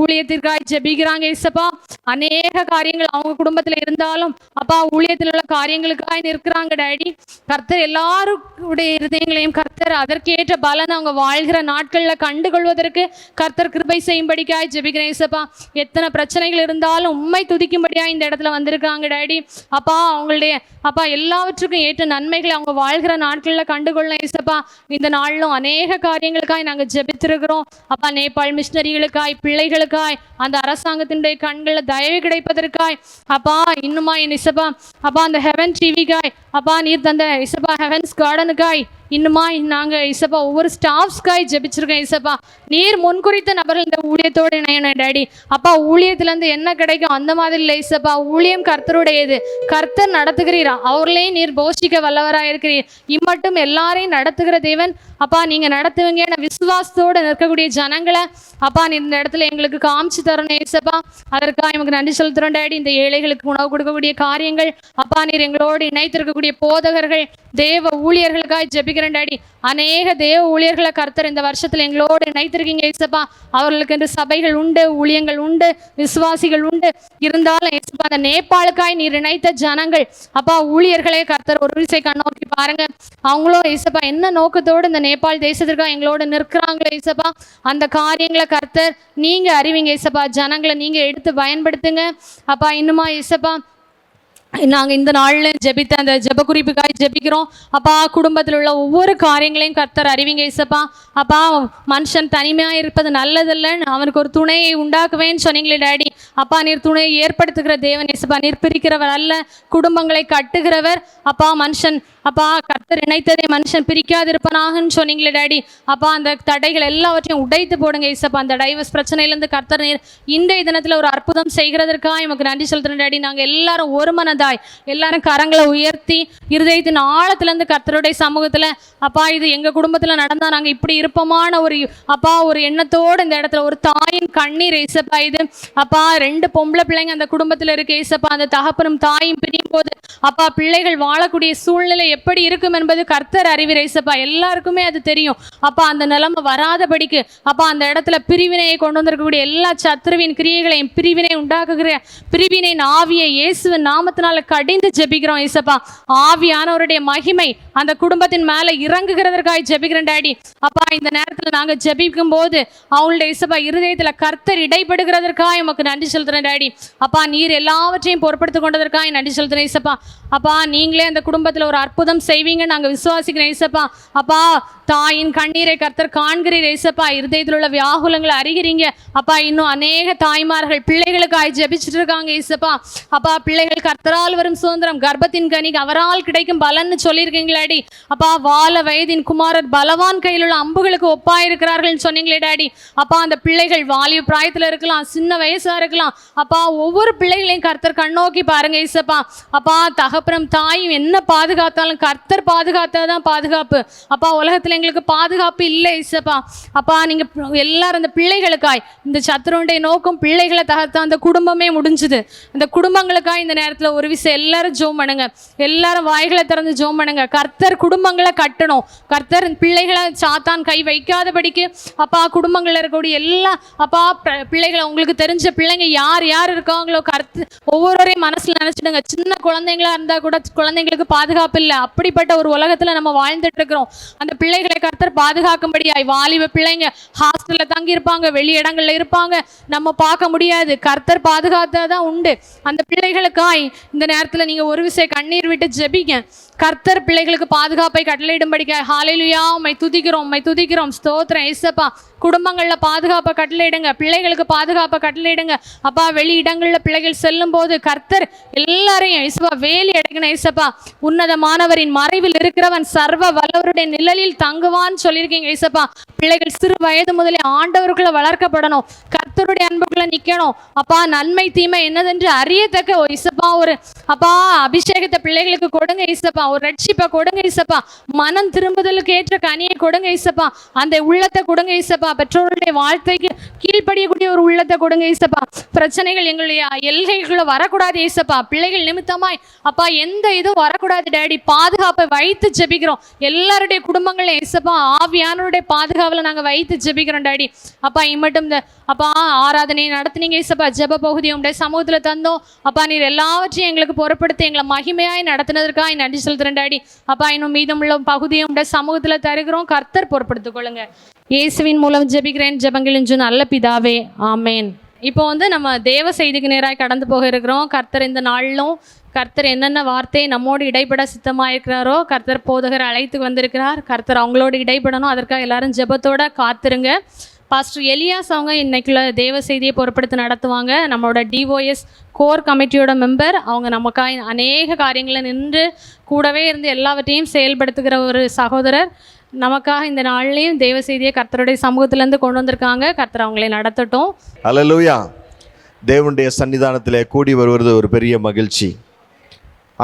ஊழியத்திற்காய் ஜெபிக்கிறாங்க இயேசப்பா. அநேக காரியங்கள் அவங்க குடும்பத்துல இருந்தாலும் அப்பா ஊழியத்தில் உள்ள காரியங்களுக்காய் நிற்கிறாங்க டாடி. கர்த்தர் எல்லாருடைய இருதயங்களையும் கர்த்தர் அதற்கேற்ற பலன் அவங்க வாழ்கிற நாட்கள்ல கண்டுகொள்வதற்கு கர்த்தர் கிருபை செய்யும்படிக்காய் ஜெபிக்கிறேன் இயேசப்பா. எத்தனை பிரச்சனைகள் இருந்தாலும் உம்மை துதிக்கும்படியா இந்த இடத்துல வந்திருக்காங்க டாடி. அப்பா அவங்களுடைய அப்பா எல்லாவற்றுக்கும் ஏற்ற நன்மைகளை அவங்க வாழ்கிற நாட்கள்ல கண்டுகொள்ள இயேசப்பா. இந்த நாளிலும் அநேக காரியங்களுக்காய் நாங்கள் ஜெபித்திருக்கிறோம் அப்பா. நேபாள் மிஷினரிகளுக்காய், பிள்ளைகளுக்காய், அந்த அரசாங்கத்தினுடைய கண்களில் தயவு கிடைப்பதற்காய் அப்பா. இன்னுமா என் இசப்பா அப்பா அந்த ஹெவன் டிவிக்காய் அப்பா நீர் தந்த இசப்பா ஹெவன்ஸ் கார்டனுக்காய் இன்னுமா நாங்கள் இசப்பா ஒவ்வொரு ஸ்டாஃப்ஸ்க்காய் ஜெபிச்சிருக்கேன் இசப்பா. நீர் முன்குறித்த நபர்கள் இந்த ஊழியத்தோடு இணையணும் டாடி. அப்பா ஊழியத்திலேருந்து என்ன கிடைக்கும் அந்த மாதிரி இல்லை இசப்பா. ஊழியம் கர்த்தருடையது, கர்த்தர் நடத்துகிறீரா, அவர்களையும் நீர் போஷிக்க வல்லவராக இருக்கிறீர். இம்மட்டும் எல்லாரையும் நடத்துகிற தேவன் அப்பா. நீங்கள் நடத்துவீங்க விசுவாசத்தோடு நிற்கக்கூடிய ஜனங்களை அப்பா நீ இந்த இடத்துல எங்களுக்கு காமிச்சு தரணும் இசப்பா. அதற்காக எங்களுக்கு நன்றி செலுத்துகிறோம் டாடி. இந்த ஏழைகளுக்கு உணவு கொடுக்கக்கூடிய காரியங்கள் அப்பா நீர் எங்களோடு இணைத்திருக்கக்கூடிய போதகர்கள், தேவ ஊழியர்களுக்காக ஜெபிக்கிறேன் டாடி. அநேக தேவ ஊழியர்களை கர்த்தர் இந்த வருஷத்துல எங்களோடு இணைத்திருக்கீங்க இயேசப்பா. அவர்களுக்கு என்று சபைகள் உண்டு, ஊழியங்கள் உண்டு, விசுவாசிகள் உண்டு. இருந்தாலும் இயேசப்பா அந்த நேபாளுக்காய் நீர் இணைத்த ஜனங்கள் அப்பா ஊழியர்களே கர்த்தர் ஒரு விசை கண்ணோக்கி பாருங்க. அவங்களும் இயேசப்பா என்ன நோக்கத்தோடு இந்த நேபாள் தேசத்திற்காக எங்களோடு நிற்கிறாங்களே இயேசப்பா. அந்த காரியங்களை கர்த்தர் நீங்க அறிவிங்க இயேசப்பா. ஜனங்களை நீங்க எடுத்து பயன்படுத்துங்க அப்பா. இன்னுமா இயேசப்பா நாங்கள் இந்த நாளில் ஜெபித்த அந்த ஜெப குறிப்புக்காய் ஜெபிக்கிறோம் அப்பா. குடும்பத்தில் உள்ள ஒவ்வொரு காரியங்களையும் கர்த்தர் அறிவிங்க இயேசப்பா. அப்பா மனுஷன் தனிமையாக இருப்பது நல்லதில்லைன்னு அவனுக்கு ஒரு துணையை உண்டாக்குவேன்னு சொன்னீங்களே டாடி. அப்பா நீர் துணையை ஏற்படுத்துகிற தேவன் இயேசப்பா. நீர் பிரிக்கிறவர் அல்ல, குடும்பங்களை கட்டுகிறவர் அப்பா. மனுஷன் அப்பா கர்த்தர் இணைத்ததை மனுஷன் பிரிக்காதிருப்பனாகன்னு சொன்னீங்களே டாடி. அப்பா அந்த தடைகள் எல்லாவற்றையும் உடைத்து போடுங்க இயேசப்பா. அந்த டைவர்ஸ் பிரச்சனையிலேருந்து கர்த்தர் நீர் இன்றைய தினத்தில் ஒரு அற்புதம் செய்கிறதற்காக எமக்கு நன்றி செலுத்துகிறேன் டாடி. நாங்கள் எல்லாரும் ஒரு மனதாய் எல்லாரும் கரங்களை உயர்த்தி இருதயத்தின் ஆழத்திலேருந்து கர்த்தருடைய சமூகத்தில் அப்பா இது எங்கள் குடும்பத்தில் நடந்தால் நாங்கள் இப்படி இருப்போமான ஒரு அப்பா ஒரு எண்ணத்தோடு இந்த இடத்துல ஒரு தாயின் கண்ணீர் இயேசப்பா. இது அப்பா 2 பொம்பளை பிள்ளைங்க அந்த குடும்பத்தில் இருக்கு இயேசப்பா. அந்த தகப்பனும் தாயும் பிரியும் போது அப்பா பிள்ளைகள் வாழக்கூடிய சூழ்நிலை எப்படி இருக்கும் என்பது கர்த்தர் அறிவீர் இயேசப்பா. எல்லாருக்குமே அது தெரியும் அப்பா. அந்த நிலைமை வராதபடிக்கு அப்பா அந்த இடத்துல பிரிவினையை கொண்டு வந்திருக்கக்கூடிய எல்லா சத்துருவின் கிரியைகளையும் பிரிவினை உண்டாக்குகிற பிரிவினை ஆவியை இயேசுவின் நாமத்தினால கடிந்து ஜெபிக்கிறோம் இயேசப்பா. ஆவியானவருடைய மகிமை அந்த குடும்பத்தின் மேல இறங்குகிறதற்காக ஜெபிக்கிறேன் டாடி. அப்பா இந்த நேரத்துல நாங்க ஜெபிக்கும் போது அவங்களுடைய இயேசப்பா இருதயத்துல கர்த்தர் இடைப்படுகிறதற்காக உமக்கு நன்றி செலுத்துறேன் டாடி. அப்பா நீர் எல்லாவற்றையும் பொறுப்படுத்திக் கொண்டதற்காக நன்றி செலுத்துறேன் இயேசப்பா. அப்பா நீங்களே அந்த குடும்பத்துல ஒரு அற்புதம் செய்வீங்க நாங்க விசுவாசிக்கிறேன் இயேசப்பா. அப்பா தாயின் கண்ணீரை கர்த்தர் காண்கிறீர் இயேசப்பா. இருதயத்தில் உள்ள வியாகுலங்களை அறிகிறீங்க அப்பா. இன்னும் அநேக தாய்மார்கள் பிள்ளைகளுக்காக ஜெபிச்சுட்டு இருக்காங்க இயேசப்பா. அப்பா பிள்ளைகள் கர்த்தரால் வரும் சுதந்திரம், கர்ப்பத்தின் கனி அவரால் கிடைக்கும் பலன்னு சொல்லியிருக்கீங்களாடி. அப்பா வால வயதின் குமாரர் பலவான் கையில் உள்ள அம்புகளுக்கு ஒப்பாயிருக்கிறார்கள் சொன்னீங்களே டாடி. அப்பா அந்த பிள்ளைகள் வாலிப பிராயத்தில் இருக்கலாம், சின்ன வயசா இருக்கலாம் அப்பா. ஒவ்வொரு பிள்ளைகளையும் கர்த்தர் கண்ணோக்கி பாருங்க இயேசப்பா. அப்பா தகப்பனும் தாயும் என்ன பாதுகாத்தாலும் கர்த்தர் பாதுகாத்தாதான் பாதுகாப்பு அப்பா. உலகத்துல எங்களுக்கு பாதுகாப்பு இல்லை இயேசப்பா. அப்பா நீங்க எல்லாரும் அந்த பிள்ளைகளுக்காய் இந்த சத்துருடைய நோக்கம் பிள்ளைகளை தகர்த்தா அந்த குடும்பமே முடிஞ்சுது. அந்த குடும்பங்களுக்காய் இந்த நேரத்தில் ஒரு விஷயம் எல்லாரும் ஜோம் பண்ணுங்க. எல்லாரும் வாய்களை திறந்து ஜோம் பண்ணுங்க. கர்த்தர் குடும்பங்களை கட்டணும். கர்த்தர் பிள்ளைகளை சாத்தான் கை வைக்காதபடிக்கு அப்பா குடும்பங்கள்ல இருக்கக்கூடிய எல்லா அப்பா பிள்ளைகளை உங்களுக்கு தெரிஞ்ச பிள்ளைங்க யார் யார் இருக்காங்களோ கர்த்தர் ஒவ்வொருவரையும் மனசுல நினைச்சிடுங்க. சின்ன குழந்தைங்களா இருந்தா கூட குழந்தைங்களுக்கு பாதுகாப்பு இல்லை. அப்படிப்பட்ட ஒரு ஒரு உலகத்துல நம்ம வாழ்ந்துட்டு இருக்கிறோம். அந்த பிள்ளைகளை கர்த்தர் பாதுகாக்கும்படியாய், வாலிப பிள்ளைங்க ஹாஸ்டல்ல தங்கி இருப்பாங்க, வெளி இடங்கள்ல இருப்பாங்க, நம்ம பார்க்க முடியாது. கர்த்தர் பாதுகாத்ததான் உண்டு. அந்த பிள்ளைகளுக்காய் இந்த நேரத்துல நீங்க ஒரு விஷயம் கண்ணீர் விட்டு ஜெபிங்க. கர்த்தர் பிள்ளைகளுக்கு பாதுகாப்பை கட்டளையிடும்படிக்க ஹல்லேலூயா, உம்மை துதிக்கிறோம், உம்மை துதிக்கிறோம், ஸ்தோத்திரம் இயேசப்பா. குடும்பங்கள்ல பாதுகாப்பை கட்டளையிடுங்க, பிள்ளைகளுக்கு பாதுகாப்பை கட்டளையிடுங்க அப்பா. வெளி இடங்கள்ல பிள்ளைகள் செல்லும் போது கர்த்தர் எல்லாரையும் இயேசப்பா வேலி அடைக்கணும் இயேசப்பா. உன்னதமானவரின் மறைவில் இருக்கிறவன் சர்வ வல்லவருடைய நிழலில் தங்குவான்னு சொல்லியிருக்கீங்க இயேசப்பா. பிள்ளைகள் சிறு வயது முதலே ஆண்டவருக்குள்ள வளர்க்கப்படணும், கர்த்தருடைய அன்புக்குள்ள நிக்கணும் அப்பா. நன்மை தீமை என்னதென்று அறியத்தக்க இயேசப்பா ஒரு அப்பா அபிஷேகத்தை பிள்ளைகளுக்கு கொடுங்க இயேசப்பா. ஒரு ரட்சிப்பை கொடுங்க இயேசப்பா. மனம் திரும்புதலுக்கு ஏற்ற கனியை கொடுங்க இயேசப்பா. அந்த உள்ளத்தை கொடுங்க இயேசப்பா. பெற்றோருடைய வாழ்க்கைக்கு கீழ்ப்படியக்கூடிய ஒரு உள்ளத்தை கொடுங்க இயேசப்பா. பிரச்சனைகள் எங்களுடைய எல்கைக்குள்ள வரக்கூடாது இயேசப்பா. பிள்ளைகள் நிமித்தமாய் அப்பா எந்த இதுவும் வரக்கூடாது டேடி. பாதுகாப்பை வைத்து ஜெபிக்கிறோம் எல்லாருடைய குடும்பங்களை இயேசப்பா. ஆவியானவருடைய பாதுகாவல நாங்க வைத்து ஜெபிக்கிறோம் டேடி அப்பா. இம்மட்டும் இந்த அப்பா ஆராதனையை நடத்துனீங்க இயேசப்பா. ஜெப பகுதியை உடைய சமூகத்துல தந்தோம் அப்பா. நீர் எல்லாவற்றையும் எங்களுக்கு பொறுப்படுத்தி எங்களை மகிமையாய் நடத்தினதற்காக நன்றி செலுத்துறேன் டேடி அப்பா. இன்னும் மீதமுள்ள பகுதியை உடைய சமூகத்துல தருகிறோம், கர்த்தர் பொறுப்படுத்திக் கொள்ளுங்க. இயேசுவின் மூலம் ஜெபிக்கிறேன் ஜெபங்கள் என்று நல்ல பிதாவே, ஆமேன். இப்போ நம்ம தேவ செய்திக்கு நேராக கடந்து போக இருக்கிறோம். கர்த்தர் இந்த நாளிலும் கர்த்தர் என்னென்ன வார்த்தையை நம்மோடு இடைப்பட சித்தமாக இருக்கிறாரோ கர்த்தர் போதகர் அழைத்து வந்திருக்கிறார். கர்த்தர் அவங்களோடு இடைப்படணும், அதற்காக எல்லாரும் ஜெபத்தோட காத்துருங்க. பாஸ்டர் எலியாஸ் அவங்க இன்னைக்குள்ள தேவ செய்தியை பொறுப்படுத்தி நடத்துவாங்க. நம்மளோட டிஓஎஸ் கோர் கமிட்டியோட மெம்பர் அவங்க. நமக்காக அநேக காரியங்களை நின்று கூடவே இருந்து எல்லாவற்றையும் செயல்படுத்துகிற ஒரு சகோதரர். நமக்காக இந்த நாள்லையும் தேவ செய்தியை கர்த்தருடைய சமூகத்திலேருந்து கொண்டு வந்திருக்காங்க. கர்த்தர் அவங்களை நடத்தட்டும். அல்லேலூயா. தேவனுடைய சன்னிதானத்தில் கூடி வருவது ஒரு பெரிய மகிழ்ச்சி.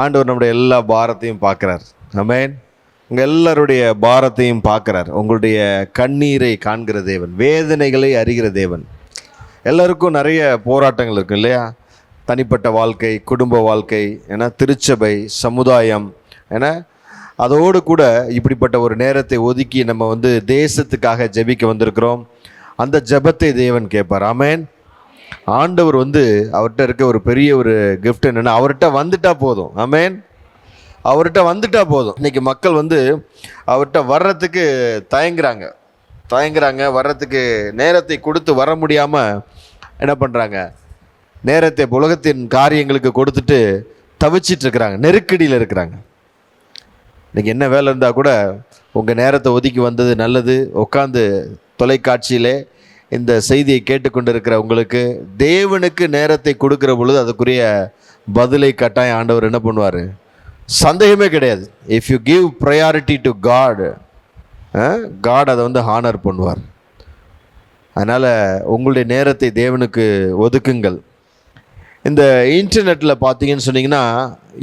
ஆண்டவர் நம்முடைய எல்லா பாரத்தையும் பார்க்குறார். ஆமென். உங்கள் எல்லாருடைய பாரத்தையும் பார்க்குறார். உங்களுடைய கண்ணீரை காண்கிற தேவன், வேதனைகளை அறிகிற தேவன். எல்லாருக்கும் நிறைய போராட்டங்கள் இருக்கும் இல்லையா? தனிப்பட்ட வாழ்க்கை, குடும்ப வாழ்க்கை, ஏன்னா திருச்சபை, சமுதாயம், ஏன்னா அதோடு கூட இப்படிப்பட்ட ஒரு நேரத்தை ஒதுக்கி நம்ம தேசத்துக்காக ஜெபிக்க வந்திருக்கிறோம். அந்த ஜெபத்தை தேவன் கேட்பார். ஆமென். ஆண்டவர் அவர்கிட்ட இருக்க ஒரு பெரிய ஒரு கிஃப்ட் என்னென்னா, அவர்கிட்ட வந்துட்டா போதும். ஆமென். அவர்கிட்ட வந்துட்டா போதும். இன்றைக்கி மக்கள் அவர்கிட்ட வர்றதுக்கு தயங்குறாங்க. வர்றதுக்கு நேரத்தை கொடுத்து வர முடியாமல் என்ன பண்ணுறாங்க, நேரத்தை உலகத்தின் காரியங்களுக்கு கொடுத்துட்டு தவிச்சிட்டு இருக்கிறாங்க, நெருக்கடியில் இருக்கிறாங்க. இன்றைக்கி என்ன வேலை இருந்தால் கூட உங்கள் நேரத்தை ஒதுக்கி வந்தது நல்லது. உட்காந்து தொலைக்காட்சியிலே இந்த செய்தியை கேட்டுக்கொண்டு இருக்கிற உங்களுக்கு தேவனுக்கு நேரத்தை கொடுக்குற பொழுது அதுக்குரிய பதிலை கட்டாயம் ஆண்டவர் என்ன பண்ணுவார்? சந்தேகமே கிடையாது. If you give priority to God, God அதை ஹானர் பண்ணுவார். அதனால் உங்களுடைய நேரத்தை தேவனுக்கு ஒதுக்குங்கள். இந்த இன்டர்நெட்டில் பார்த்தீங்கன்னு சொன்னீங்கன்னா,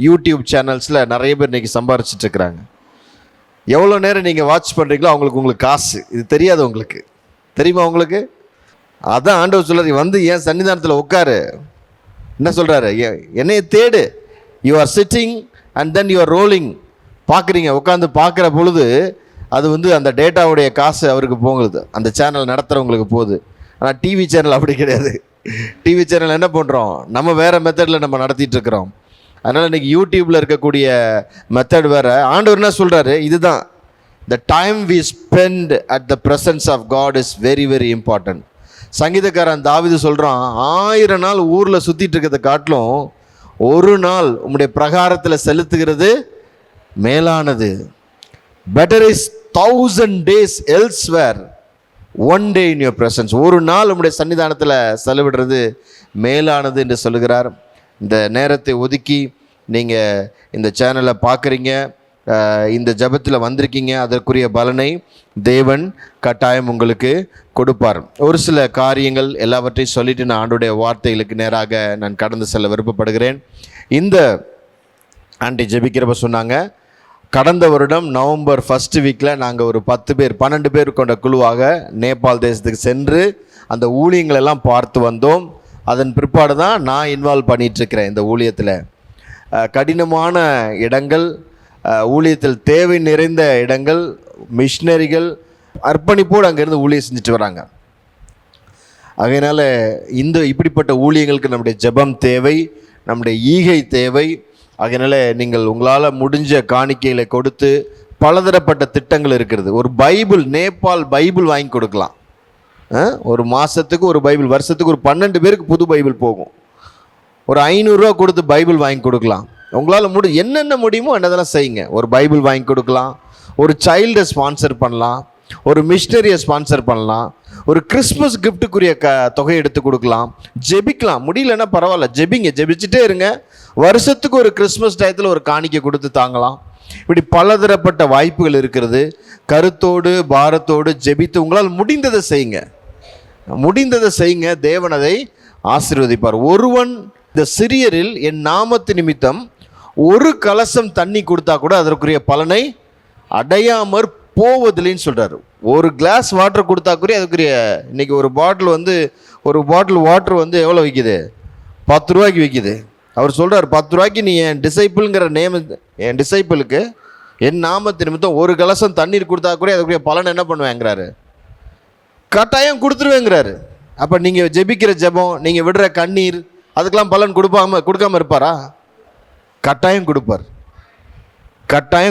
யூடியூப் சேனல்ஸில் நிறைய பேர் இன்றைக்கி சம்பாரிச்சிட்ருக்குறாங்க. எவ்வளோ நேரம் நீங்கள் வாட்ச் பண்ணுறீங்களோ உங்களுக்கு காசு. இது தெரியாது உங்களுக்கு, தெரியுமா உங்களுக்கு? அதான் ஆண்டவர் சொல்கிறார், ஏன் சன்னிதானத்தில் உட்காரு. என்ன சொல்கிறாரு? என்னைய தேடு. You are sitting and then you are rolling. பார்க்குறீங்க, உட்காந்து பார்க்குற பொழுது அது அந்த டேட்டாவுடைய காசு அவருக்கு போகுது, அந்த சேனல் நடத்துகிறவங்களுக்கு போகுது. ஆனால் டிவி சேனல் அப்படி கிடையாது. டிவி சேனல் என்ன பண்ணுறோம், நம்ம வேறு மெத்தடில் நம்ம நடத்திட்டுருக்குறோம். அதனால் இன்றைக்கி யூடியூப்பில் இருக்கக்கூடிய மெத்தட் வேறு. ஆண்டவர் என்ன சொல்கிறாரு? இதுதான், the time we spend at the presence of God is very very important. சங்கீதக்காரன் தாவீது சொல்கிறான், 1000 நாள் ஊரில் சுற்றிட்டு இருக்கிறத காட்டிலும் ஒரு நாள் உம்முடைய பிரகாரத்தில் செலுத்துகிறது மேலானது. Better is 1000 days elsewhere, 1 day in your presence. ஒரு நாள் உம்முடைய சன்னிதானத்தில் செலவிடுறது மேலானது என்று சொல்லுகிறார். இந்த நேரத்தை ஒதுக்கி நீங்கள் இந்த சேனலை பார்க்குறீங்க, இந்த ஜபத்தில் வந்திருக்கீங்க, அதற்குரிய பலனை தேவன் கட்டாயம் உங்களுக்கு கொடுப்பார். ஒரு சில காரியங்கள் எல்லாவற்றையும் சொல்லிட்டு நான் ஆண்டுடைய வார்த்தைகளுக்கு நேராக நான் கடந்து செல்ல விருப்பப்படுகிறேன். இந்த ஆண்டி ஜெபிக்கிறப்ப சொன்னாங்க, கடந்த வருடம் நவம்பர் 1st வீக்கில் நாங்கள் ஒரு 10 பேர் 12 பேர் கொண்ட குழுவாக நேபாள் தேசத்துக்கு சென்று அந்த ஊழியங்களெல்லாம் பார்த்து வந்தோம். அதன் பிற்பாடு தான் நான் இன்வால்வ் பண்ணிகிட்ருக்கிறேன் இந்த ஊழியத்தில். கடினமான இடங்கள், ஊழியத்தில் தேவை நிறைந்த இடங்கள், மிஷினரிகள் அர்ப்பணிப்போடு அங்கேருந்து ஊழியம் செஞ்சுட்டு வராங்க. அதனால் இப்படிப்பட்ட ஊழியங்களுக்கு நம்முடைய ஜெபம் தேவை, நம்முடைய ஈகை தேவை. அதனால நீங்கள் உங்களால் முடிஞ்ச காணிக்கைகளை கொடுத்து பலதரப்பட்ட திட்டங்கள் இருக்கிறது. ஒரு பைபிள், நேபாள் பைபிள் வாங்கி கொடுக்கலாம். ஒரு மாதத்துக்கு ஒரு பைபிள், வருஷத்துக்கு ஒரு 12 பேருக்கு புது பைபிள் போகும். ஒரு 500 ரூபா கொடுத்து பைபிள் வாங்கி கொடுக்கலாம். உங்களால் என்னென்ன முடியுமோ என்னதெல்லாம் செய்யுங்க. ஒரு பைபிள் வாங்கி கொடுக்கலாம், ஒரு சைல்டை ஸ்பான்சர் பண்ணலாம், ஒரு மிஷினரியை ஸ்பான்சர் பண்ணலாம், ஒரு கிறிஸ்மஸ் கிஃப்ட்டுக்குரிய தொகை எடுத்து கொடுக்கலாம், ஜெபிக்கலாம். முடியலன்னா பரவாயில்ல, ஜெபிச்சுட்டே இருங்க. வருஷத்துக்கு ஒரு கிறிஸ்மஸ் டயத்தில் ஒரு காணிக்கை கொடுத்து தாங்கலாம். இப்படி பலதரப்பட்ட வாய்ப்புகள் இருக்கிறது. கருத்தோடு பாரத்தோடு ஜெபித்து உங்களால் முடிந்ததை செய்யுங்க. தேவன் அதை ஆசீர்வதிப்பார். ஒருவன் இந்த சிறியரில் என் நாமத்து நிமித்தம் ஒரு கலசம் தண்ணி கொடுத்தா கூட அதற்குரிய பலனை அடையாமற் போவதில்லைன்னு சொல்கிறார். ஒரு கிளாஸ் வாட்டர் கொடுத்தா கூட அதுக்குரிய, இன்றைக்கி ஒரு பாட்டில் வாட்டர் வந்து எவ்வளோ விற்கிது? 10 ரூபாய்க்கு விற்கிது. அவர் சொல்கிறார், 10 ரூபாய்க்கு நீ என் டிசைப்பிள்ங்கிற என் டிசைப்பிளுக்கு என் நாமத்து நிமித்தம் ஒரு கலசம் தண்ணீர் கொடுத்தா கூட அதுக்குரிய பலன் என்ன பண்ணுவேங்கிறாரு? கட்டாயம் கொடுத்துருவேங்கிறாரு. அப்போ நீங்கள் ஜெபிக்கிற ஜெபம், நீங்கள் விடுற கண்ணீர், அதுக்கெல்லாம் பலன் கொடுக்காம இருப்பாரா? கட்டாயம்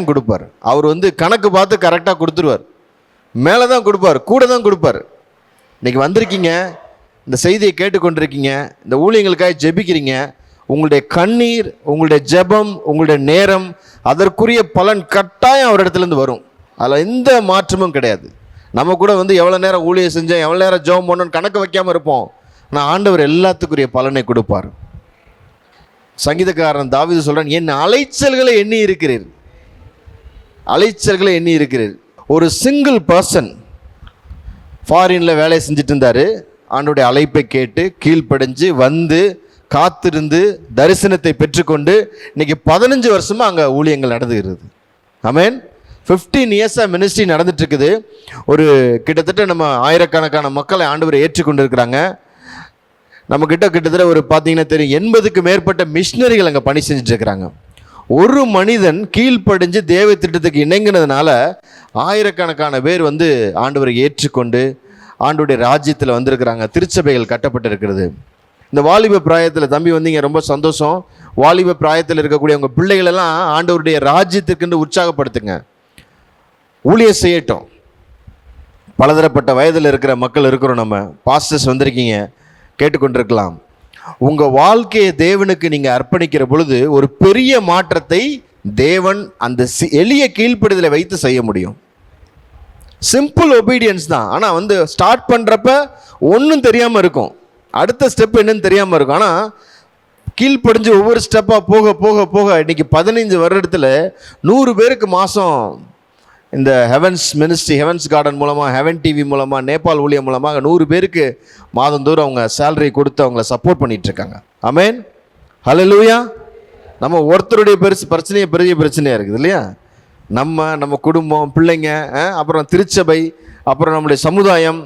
கொடுப்பார். அவர் வந்து கணக்கு பார்த்து கரெக்டாக கொடுத்துருவார். மேலே தான் கொடுப்பார், கூட தான் கொடுப்பார். இன்றைக்கி வந்திருக்கீங்க, இந்த செய்தியை கேட்டுக்கொண்டிருக்கீங்க, இந்த ஊழியங்களுக்காக ஜெபிக்கிறீங்க. உங்களுடைய கண்ணீர், உங்களுடைய ஜெபம், உங்களுடைய நேரம், அதற்குரிய பலன் கட்டாயம் அவர் இடத்துலேருந்து வரும். அதில் எந்த மாற்றமும் கிடையாது. நம்ம கூட வந்து எவ்வளோ நேரம் ஊழியம் செஞ்சோம், எவ்வளோ நேரம் ஜெபம் பண்ணோன்னு கணக்கு வைக்காமல் இருப்போம். ஆனால் ஆண்டவர் எல்லாத்துக்குரிய பலனை கொடுப்பார். சங்கீதக்காரன் தாவீது சொல்கிறான், என் அலைச்சல்களை எண்ணி இருக்கிறீர். ஒரு சிங்கிள் பர்சன் ஃபாரினில் வேலையை செஞ்சுட்டு இருந்தார். ஆண்டோடைய அழைப்பை கேட்டு கீழ்ப்படிஞ்சு வந்து காத்திருந்து தரிசனத்தை பெற்றுக்கொண்டு இன்றைக்கி 15 வருஷமாக அங்கே ஊழியங்கள் நடந்துகிறது. ஆமென். 15 இயர்ஸாக மினிஸ்ட்ரி நடந்துட்டுருக்குது. ஒரு கிட்டத்தட்ட நம்ம ஆயிரக்கணக்கான மக்களை ஆண்டவரை ஏற்றுக்கொண்டு இருக்கிறாங்க. நம்மக்கிட்ட கிட்டத்தட்ட ஒரு பார்த்தீங்கன்னா தெரியும் 80க்கு மேற்பட்ட மிஷினரிகள் அங்கே பணி செஞ்சுட்ருக்கிறாங்க. ஒரு மனிதன் கீழ்ப்படிஞ்சு தேவ திட்டத்துக்கு இணங்கினதுனால ஆயிரக்கணக்கான பேர் வந்து ஆண்டவரை ஏற்றுக்கொண்டு ஆண்டவருடைய ராஜ்யத்தில் வந்திருக்கிறாங்க. திருச்சபைகள் கட்டப்பட்டு இருக்கிறது. இந்த வாலிப பிராயத்தில் தம்பி வந்தீங்க, ரொம்ப சந்தோஷம். வாலிப பிராயத்தில் இருக்கக்கூடிய உங்கள் பிள்ளைகளெல்லாம் ஆண்டவருடைய ராஜ்யத்துக்குன்னு உற்சாகப்படுத்துங்க, ஊழியம் செய்யட்டும். பலதரப்பட்ட வயதில் இருக்கிற மக்கள் இருக்கிறோம். நம்ம பாஸ்டர்ஸ் வந்திருக்கீங்க, கேட்டுக்கொண்டிருக்கலாம். உங்கள் வாழ்க்கையை தேவனுக்கு நீங்கள் அர்ப்பணிக்கிற பொழுது ஒரு பெரிய மாற்றத்தை தேவன் அந்த எளிய கீழ்ப்படிதலை வைத்து செய்ய முடியும். சிம்பிள் ஒபீடியன்ஸ் தான். ஆனால் வந்து ஸ்டார்ட் பண்ணுறப்ப ஒன்றும் தெரியாமல் இருக்கும், அடுத்த ஸ்டெப் என்னன்னு தெரியாமல் இருக்கும். ஆனால் கீழ்ப்படிஞ்சு ஒவ்வொரு ஸ்டெப்பாக போக போக போக இன்றைக்கி 15 வருடத்தில் 100 பேருக்கு மாதம் இந்த ஹெவன்ஸ் மினிஸ்ட்ரி, ஹெவன்ஸ் கார்டன் மூலமாக, ஹெவன் டிவி மூலமாக, நேபாள் ஊழியம் மூலமாக 100 பேருக்கு மாதந்தோறும் அவங்க சேலரி கொடுத்து அவங்கள சப்போர்ட் பண்ணிகிட்ருக்காங்க. ஆமென், ஹல்லேலூயா. நம்ம ஒருத்தருடைய பெரிய பிரச்சனையாக இருக்குது இல்லையா? நம்ம குடும்பம், பிள்ளைங்க, அப்புறம் திருச்சபை, அப்புறம் நம்முடைய சமுதாயம்,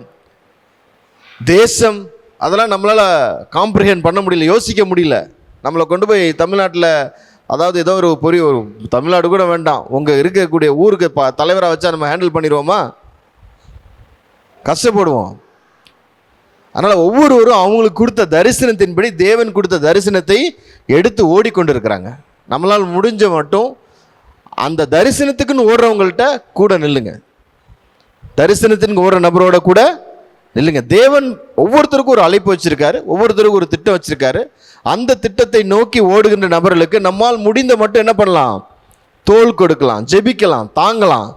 தேசம், அதெல்லாம் நம்மளால் காம்ப்ரிஹெண்ட் பண்ண முடியல, யோசிக்க முடியல. நம்மளை கொண்டு போய் தமிழ்நாட்டில், அதாவது ஏதோ ஒரு தமிழ்நாடு கூட வேண்டாம், உங்கள் இருக்கக்கூடிய ஊருக்கு தலைவராக வச்சா நம்ம ஹேண்டில் பண்ணிடுவோமா? கஷ்டப்படுவோம். அதனால் ஒவ்வொருவரும் அவங்களுக்கு கொடுத்த தரிசனத்தின்படி, தேவன் கொடுத்த தரிசனத்தை எடுத்து ஓடிக்கொண்டிருக்கிறாங்க. நம்மளால் முடிஞ்ச மட்டும் அந்த தரிசனத்துக்குன்னு ஓடுறவங்கள்ட்ட கூட நில்லுங்க. தரிசனத்துக்கு ஓடுற நபரோட கூட நில்லுங்க. தேவன் ஒவ்வொருத்தருக்கும் ஒரு அழைப்பு வச்சிருக்காரு, ஒவ்வொருத்தருக்கும் ஒரு திட்டம் வச்சிருக்காரு. அந்த திட்டத்தை நோக்கி ஓடுகின்ற நபர்களுக்கு நம்மால் முடிந்த மட்டும் என்ன பண்ணலாம்? தோள் கொடுக்கலாம், ஜெபிக்கலாம், தாங்கலாம்.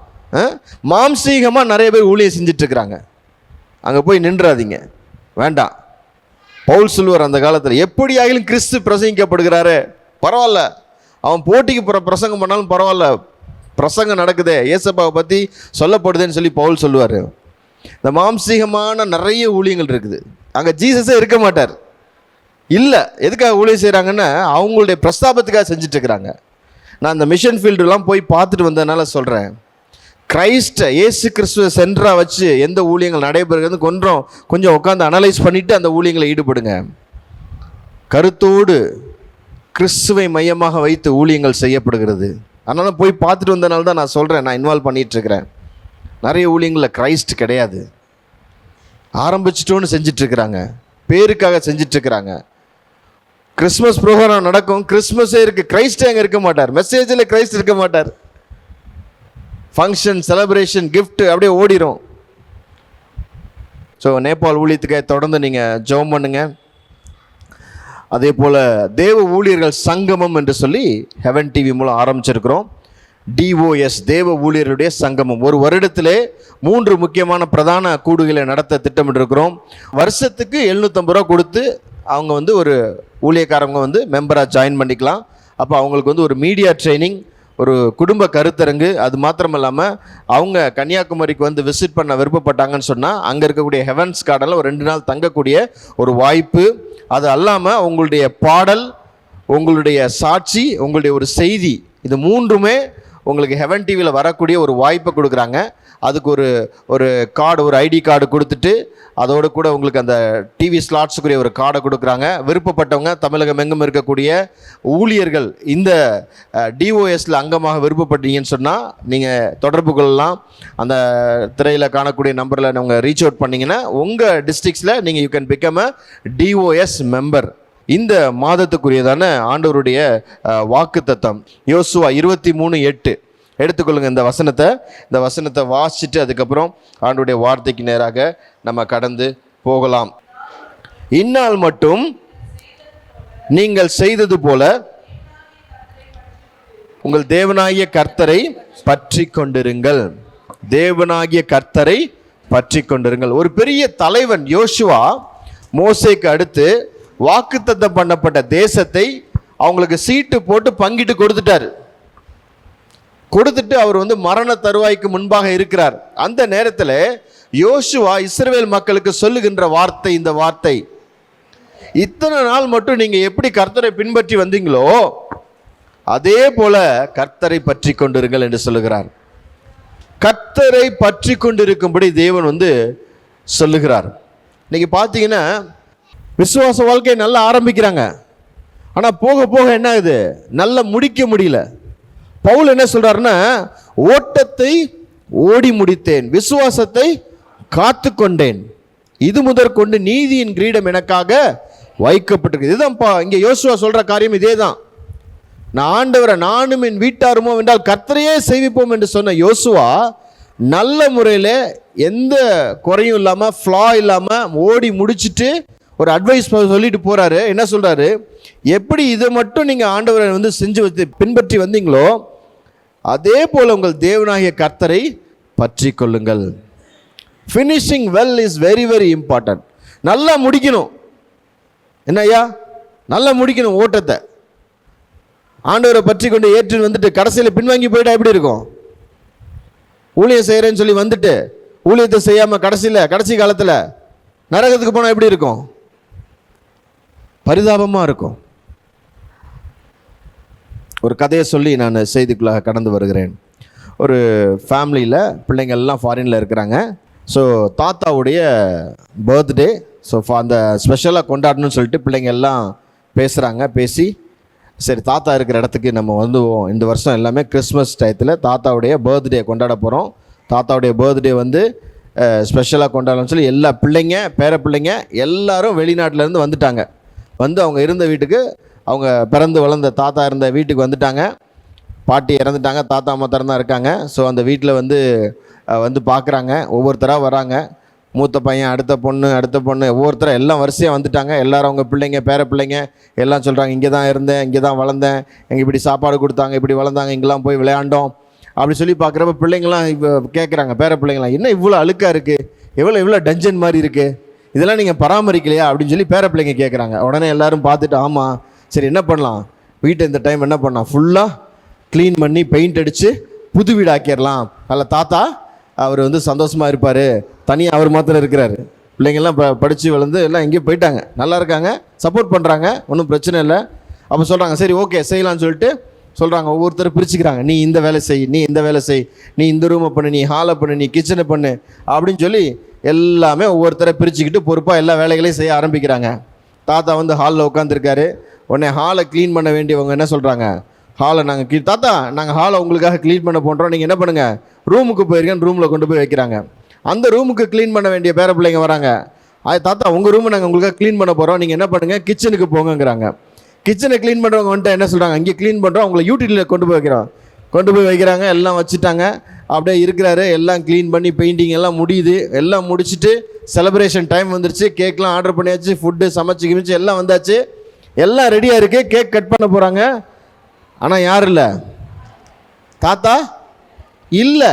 மாம்சீகமாக நிறைய பேர் ஊழியம் செஞ்சுட்டு இருக்கிறாங்க. அங்கே போய் நின்றாதீங்க, வேண்டாம். பவுல் சொல்லுவார் அந்த காலத்தில், எப்படி ஆகிலும் கிறிஸ்து பிரசங்கிக்கப்படுகிறாரு, பரவாயில்ல, அவன் போட்டிக்கு பிரசங்கம் பண்ணாலும் பரவாயில்ல, பிரசங்கம் நடக்குதே, ஏசப்பாவை பற்றி சொல்லப்படுதுன்னு சொல்லி பவுல் சொல்லுவார். இந்த மாம்சீகமான நிறைய ஊழியங்கள் இருக்குது. அங்கே ஜீசஸே இருக்க மாட்டார். இல்லை, எதுக்காக ஊழியம் செய்கிறாங்கன்னா அவங்களுடைய பிரஸ்தாபத்துக்காக செஞ்சிட்ருக்கிறாங்க. நான் அந்த மிஷன் ஃபீல்டுலாம் போய் பார்த்துட்டு வந்ததுனால சொல்கிறேன். கிரைஸ்ட்டை, இயேசு கிறிஸ்துவை சென்டராக வச்சு எந்த ஊழியங்கள் நடைபெறுகிறது கொஞ்சம் உட்காந்து அனலைஸ் பண்ணிவிட்டு அந்த ஊழியங்களை ஈடுபடுங்க. கருத்தோடு கிறிஸ்துவை மையமாக வைத்து ஊழியங்கள் செய்யப்படுகிறது. அதனால் போய் பார்த்துட்டு வந்தனால தான் நான் சொல்கிறேன், நான் இன்வால்வ் பண்ணிகிட்ருக்கிறேன். நிறைய ஊழியங்களில் கிரைஸ்ட் கிடையாது. ஆரம்பிச்சிட்டோன்னு செஞ்சிட்ருக்கிறாங்க, பேருக்காக செஞ்சிட்ருக்கிறாங்க. கிறிஸ்மஸ் ப்ரோக்ராம் நடக்கும், கிறிஸ்மஸே இருக்கு, கிரைஸ்ட் அங்கே இருக்க மாட்டார், மெசேஜில் கிரைஸ்ட் இருக்க மாட்டார். ஃபங்க்ஷன், செலிப்ரேஷன், கிஃப்ட் அப்படியே ஓடிடும். ஸோ நேபாள் ஊழியத்துக்கு தொடர்ந்து நீங்கள் ஜெபம் பண்ணுங்க. அதே போல் தேவ ஊழியர்கள் சங்கமம் என்று சொல்லி ஹெவன் டிவி மூலம் ஆரம்பிச்சிருக்கிறோம். டிஓஎஸ், தேவ ஊழியர்களுடைய சங்கமம். ஒரு வருடத்திலே 3 முக்கியமான பிரதான கூடுகளை நடத்த திட்டமிட்டிருக்கிறோம். வருஷத்துக்கு 750 ரூபா கொடுத்து அவங்க வந்து ஒரு ஊழியக்காரங்க வந்து மெம்பராக ஜாயின் பண்ணிக்கலாம். அப்போ அவங்களுக்கு வந்து ஒரு மீடியா ட்ரைனிங், ஒரு குடும்ப கருத்தரங்கு, அது மாத்திரம் இல்லாமல் அவங்க கன்னியாகுமரிக்கு வந்து விசிட் பண்ண விருப்பப்பட்டாங்கன்னு சொன்னால் அங்கே இருக்கக்கூடிய ஹெவன்ஸ் கார்டனில் ஒரு 2 நாள் தங்கக்கூடிய ஒரு வாய்ப்பு. அது அல்லாமல் உங்களுடைய பாடல், உங்களுடைய சாட்சி, உங்களுடைய ஒரு செய்தி, இது 3மே உங்களுக்கு ஹெவன் டிவியில் வரக்கூடிய ஒரு வாய்ப்பை கொடுக்குறாங்க. அதுக்கு ஒரு கார்டு, ஒரு ஐடி கார்டு கொடுத்துட்டு அதோடு கூட உங்களுக்கு அந்த டிவி ஸ்லாட்ஸுக்குரிய ஒரு கார்டை கொடுக்குறாங்க. விருப்பப்பட்டவங்க தமிழகம் எங்கும் இருக்கக்கூடிய ஊழியர்கள் இந்த டிஓஎஸில் அங்கமாக விருப்பப்பட்டீங்கன்னு சொன்னால் நீங்கள் தொடர்பு கொள்ளலாம். அந்த திரையில் காணக்கூடிய நம்பரில் நீங்கள் ரீச் அவுட் பண்ணிங்கன்னா உங்கள் டிஸ்ட்ரிக்ஸில் நீங்கள் you can become a DOS member. இந்த மாதத்துக்குரியதான ஆண்டவருடைய வாக்கு தத்தம் யோசுவா 23:8 எடுத்துக்கொள்ளுங்க. இந்த வசனத்தை வாசிச்சுட்டு அதுக்கப்புறம் ஆண்டவருடைய வார்த்தைக்கு நேராக நம்ம கடந்து போகலாம். இந்நாள் மட்டும் நீங்கள் செய்தது போல உங்கள் தேவனாகிய கர்த்தரை பற்றி கொண்டிருங்கள். தேவனாகிய கர்த்தரை பற்றி கொண்டிருங்கள். ஒரு பெரிய தலைவன் யோசுவா மோசேக்கு அடுத்து வாக்குத்தத்தம் பண்ணப்பட்ட தேசத்தை அவங்களுக்கு சீட்டு போட்டு பங்கிட்டு கொடுத்துட்டு அவர் வந்து மரண தருவாய்க்கு முன்பாக இருக்கிறார். அந்த நேரத்தில் யோசுவா இஸ்ரவேல் மக்களுக்கு சொல்லுகின்ற வார்த்தை இந்த வார்த்தை, இத்தனை நாள் மட்டும் நீங்க எப்படி கர்த்தரை பின்பற்றி வந்தீங்களோ அதே போல கர்த்தரை பற்றி கொண்டிருங்கள் என்று சொல்லுகிறார். கர்த்தரை பற்றி கொண்டிருக்கும்படி தேவன் வந்து சொல்லுகிறார். இன்னைக்கு பார்த்தீங்கன்னா விசுவாச வாழ்க்கையை நல்லா ஆரம்பிக்கிறாங்க, ஆனால் போக போக என்ன ஆகுது, நல்லா முடிக்க முடியல. பவுல் என்ன சொல்றாருன்னா, ஓட்டத்தை ஓடி முடித்தேன், விசுவாசத்தை காத்து கொண்டேன், இது முதற்கொண்டு நீதியின் கிரீடம் எனக்காக வைக்கப்பட்டிருக்கு. இதுதான்ப்பா இங்கே யோசுவா சொல்ற காரியம், இதே தான். நான் ஆண்டவரை நானும் என் வீட்டாருமோ என்றால் கர்த்தரையே சேவிப்போம் என்று சொன்ன யோசுவா நல்ல முறையில் எந்த குறையும் இல்லாமல், ஃப்ளா இல்லாமல் ஓடி முடிச்சுட்டு ஒரு அட்வைஸ் சொல்லிட்டு போறாரு. என்ன சொல்றாரு, எப்படி இதை மட்டும் நீங்கள் ஆண்டவரை வந்து செஞ்சு வச்சு பின்பற்றி வந்தீங்களோ அதே போல உங்கள் தேவனாகிய கர்த்தரை பற்றி கொள்ளுங்கள். Finishing well is very very important. நல்லா முடிக்கணும். என்னய்யா, நல்லா முடிக்கணும் ஓட்டத்தை. ஆண்டவரை பற்றி கொண்டு ஏற்று வந்துட்டு கடைசியில் பின்வாங்கி போயிட்டா எப்படி இருக்கும்? ஊழியம் செய்கிறேன்னு சொல்லி வந்துட்டு ஊழியத்தை செய்யாமல் கடைசி காலத்தில் நரகத்துக்கு போனால் எப்படி இருக்கும்? பரிதாபமாக இருக்கும். ஒரு கதையை சொல்லி நான் செய்திக்குள்ளாக கடந்து வருகிறேன். ஒரு ஃபேமிலியில் பிள்ளைங்கள்லாம் ஃபாரினில் இருக்கிறாங்க. ஸோ தாத்தாவுடைய பர்த்டே, ஸோ அந்த ஸ்பெஷலாக கொண்டாடணும்னு சொல்லிட்டு பிள்ளைங்க எல்லாம் பேசி சரி தாத்தா இருக்கிற இடத்துக்கு நம்ம வந்துவோம், இந்த வருஷம் எல்லாமே கிறிஸ்மஸ் டயத்தில் தாத்தாவுடைய பர்த்டே கொண்டாட போகிறோம், தாத்தாவுடைய பர்த்டே வந்து ஸ்பெஷலாக கொண்டாடணும்னு சொல்லி எல்லா பிள்ளைங்க பேர பிள்ளைங்க எல்லாரும் வெளிநாட்டிலேருந்து வந்துட்டாங்க. வந்து அவங்க இருந்த வீட்டுக்கு, அவங்க பிறந்து வளர்ந்த தாத்தா இருந்த வீட்டுக்கு வந்துட்டாங்க. பாட்டி இறந்துட்டாங்க, தாத்தா மாத்திரம் தான் இருக்காங்க. ஸோ அந்த வீட்டில் வந்து பார்க்குறாங்க, ஒவ்வொருத்தராக வராங்க. மூத்த பையன், அடுத்த பொண்ணு ஒவ்வொருத்தராக எல்லாம் வரிசையாக வந்துட்டாங்க. எல்லோரும் அவங்க பிள்ளைங்க பேர பிள்ளைங்க எல்லாம் சொல்கிறாங்க, இங்கே தான் இருந்தேன், இங்கே தான் வளர்ந்தேன், எங்கள் இப்படி சாப்பாடு கொடுத்தாங்க, இப்படி வளர்ந்தாங்க, இங்கெல்லாம் போய் விளையாண்டோம் அப்படி சொல்லி பார்க்குறப்ப பிள்ளைங்களாம் இப்போ கேட்குறாங்க, பேர பிள்ளைங்களாம், என்ன இவ்வளோ அழுக்காக இருக்குது, இவ்வளோ டஞ்சன் மாதிரி இருக்குது, இதெல்லாம் நீங்கள் பராமரிக்கலையா அப்படின்னு சொல்லி பேர பிள்ளைங்க கேட்குறாங்க. உடனே எல்லோரும் பார்த்துட்டு, ஆமாம் சரி என்ன பண்ணலாம், வீட்டை இந்த டைம் என்ன பண்ணலாம், ஃபுல்லாக க்ளீன் பண்ணி பெயிண்ட் அடித்து புது வீடு ஆக்கிடலாம், அதில் தாத்தா அவர் வந்து சந்தோஷமாக இருப்பார், தனியாக அவர் மாத்திரம் இருக்கிறாரு, பிள்ளைங்கள்லாம் படித்து வளர்ந்து எல்லாம் எங்கேயும் போயிட்டாங்க, நல்லா இருக்காங்க, சப்போர்ட் பண்ணுறாங்க, ஒன்றும் பிரச்சனை இல்லை. அப்போ சொல்கிறாங்க சரி ஓகே செய்யலாம்னு சொல்லிட்டு சொல்கிறாங்க. ஒவ்வொருத்தரும் பிரிச்சுக்கிறாங்க, நீ இந்த வேலை செய், நீ இந்த வேலை செய், நீ இந்த ரூமை பண்ணு, நீ ஹாலை பண்ணு, நீ கிச்சனை பண்ணு அப்படின்னு சொல்லி எல்லாமே ஒவ்வொருத்தரை பிரிச்சுக்கிட்டு பொறுப்பாக எல்லா வேலைகளையும் செய்ய ஆரம்பிக்கிறாங்க. தாத்தா வந்து ஹாலில் உட்காந்துருக்காரு. உடனே ஹாலை க்ளீன் பண்ண வேண்டியவங்க என்ன சொல்கிறாங்க, ஹாலை நாங்கள் தாத்தா நாங்கள் ஹாலை உங்களுக்காக க்ளீன் பண்ண போன்றோம், நீங்கள் என்ன பண்ணுங்கள் ரூமுக்கு போயிருக்கேன், ரூமில் கொண்டு போய் வைக்கிறாங்க. அந்த ரூமுக்கு க்ளீன் பண்ண வேண்டிய பேர பிள்ளைங்க வராங்க, தாத்தா உங்கள் ரூமை நாங்கள் உங்களுக்காக க்ளீன் பண்ண போகிறோம், நீங்கள் என்ன பண்ணுங்கள் கிச்சனுக்கு போங்கங்கிறாங்க. கிச்சனை க்ளீன் பண்ணுறவங்க வந்துட்டு என்ன சொல்கிறாங்க, இங்கே க்ளீன் பண்ணுறோம், அவங்கள யூடிலிட்டியில் கொண்டு போய் வைக்கிறாங்க. எல்லாம் வச்சுட்டாங்க, அப்படியே இருக்கிறாரு. எல்லாம் க்ளீன் பண்ணி பெயிண்டிங் எல்லாம் முடியுது. எல்லாம் முடிச்சுட்டு செலிப்ரேஷன் டைம் வந்துருச்சு. கேக்லாம் ஆர்டர் பண்ணியாச்சு, ஃபுட்டு சமைச்சு கிமிச்சு எல்லாம் வந்தாச்சு, எல்லாம் ரெடியாக இருக்குது. கேக் கட் பண்ண போகிறாங்க. ஆனால் யார் இல்லை? தாத்தா இல்லை.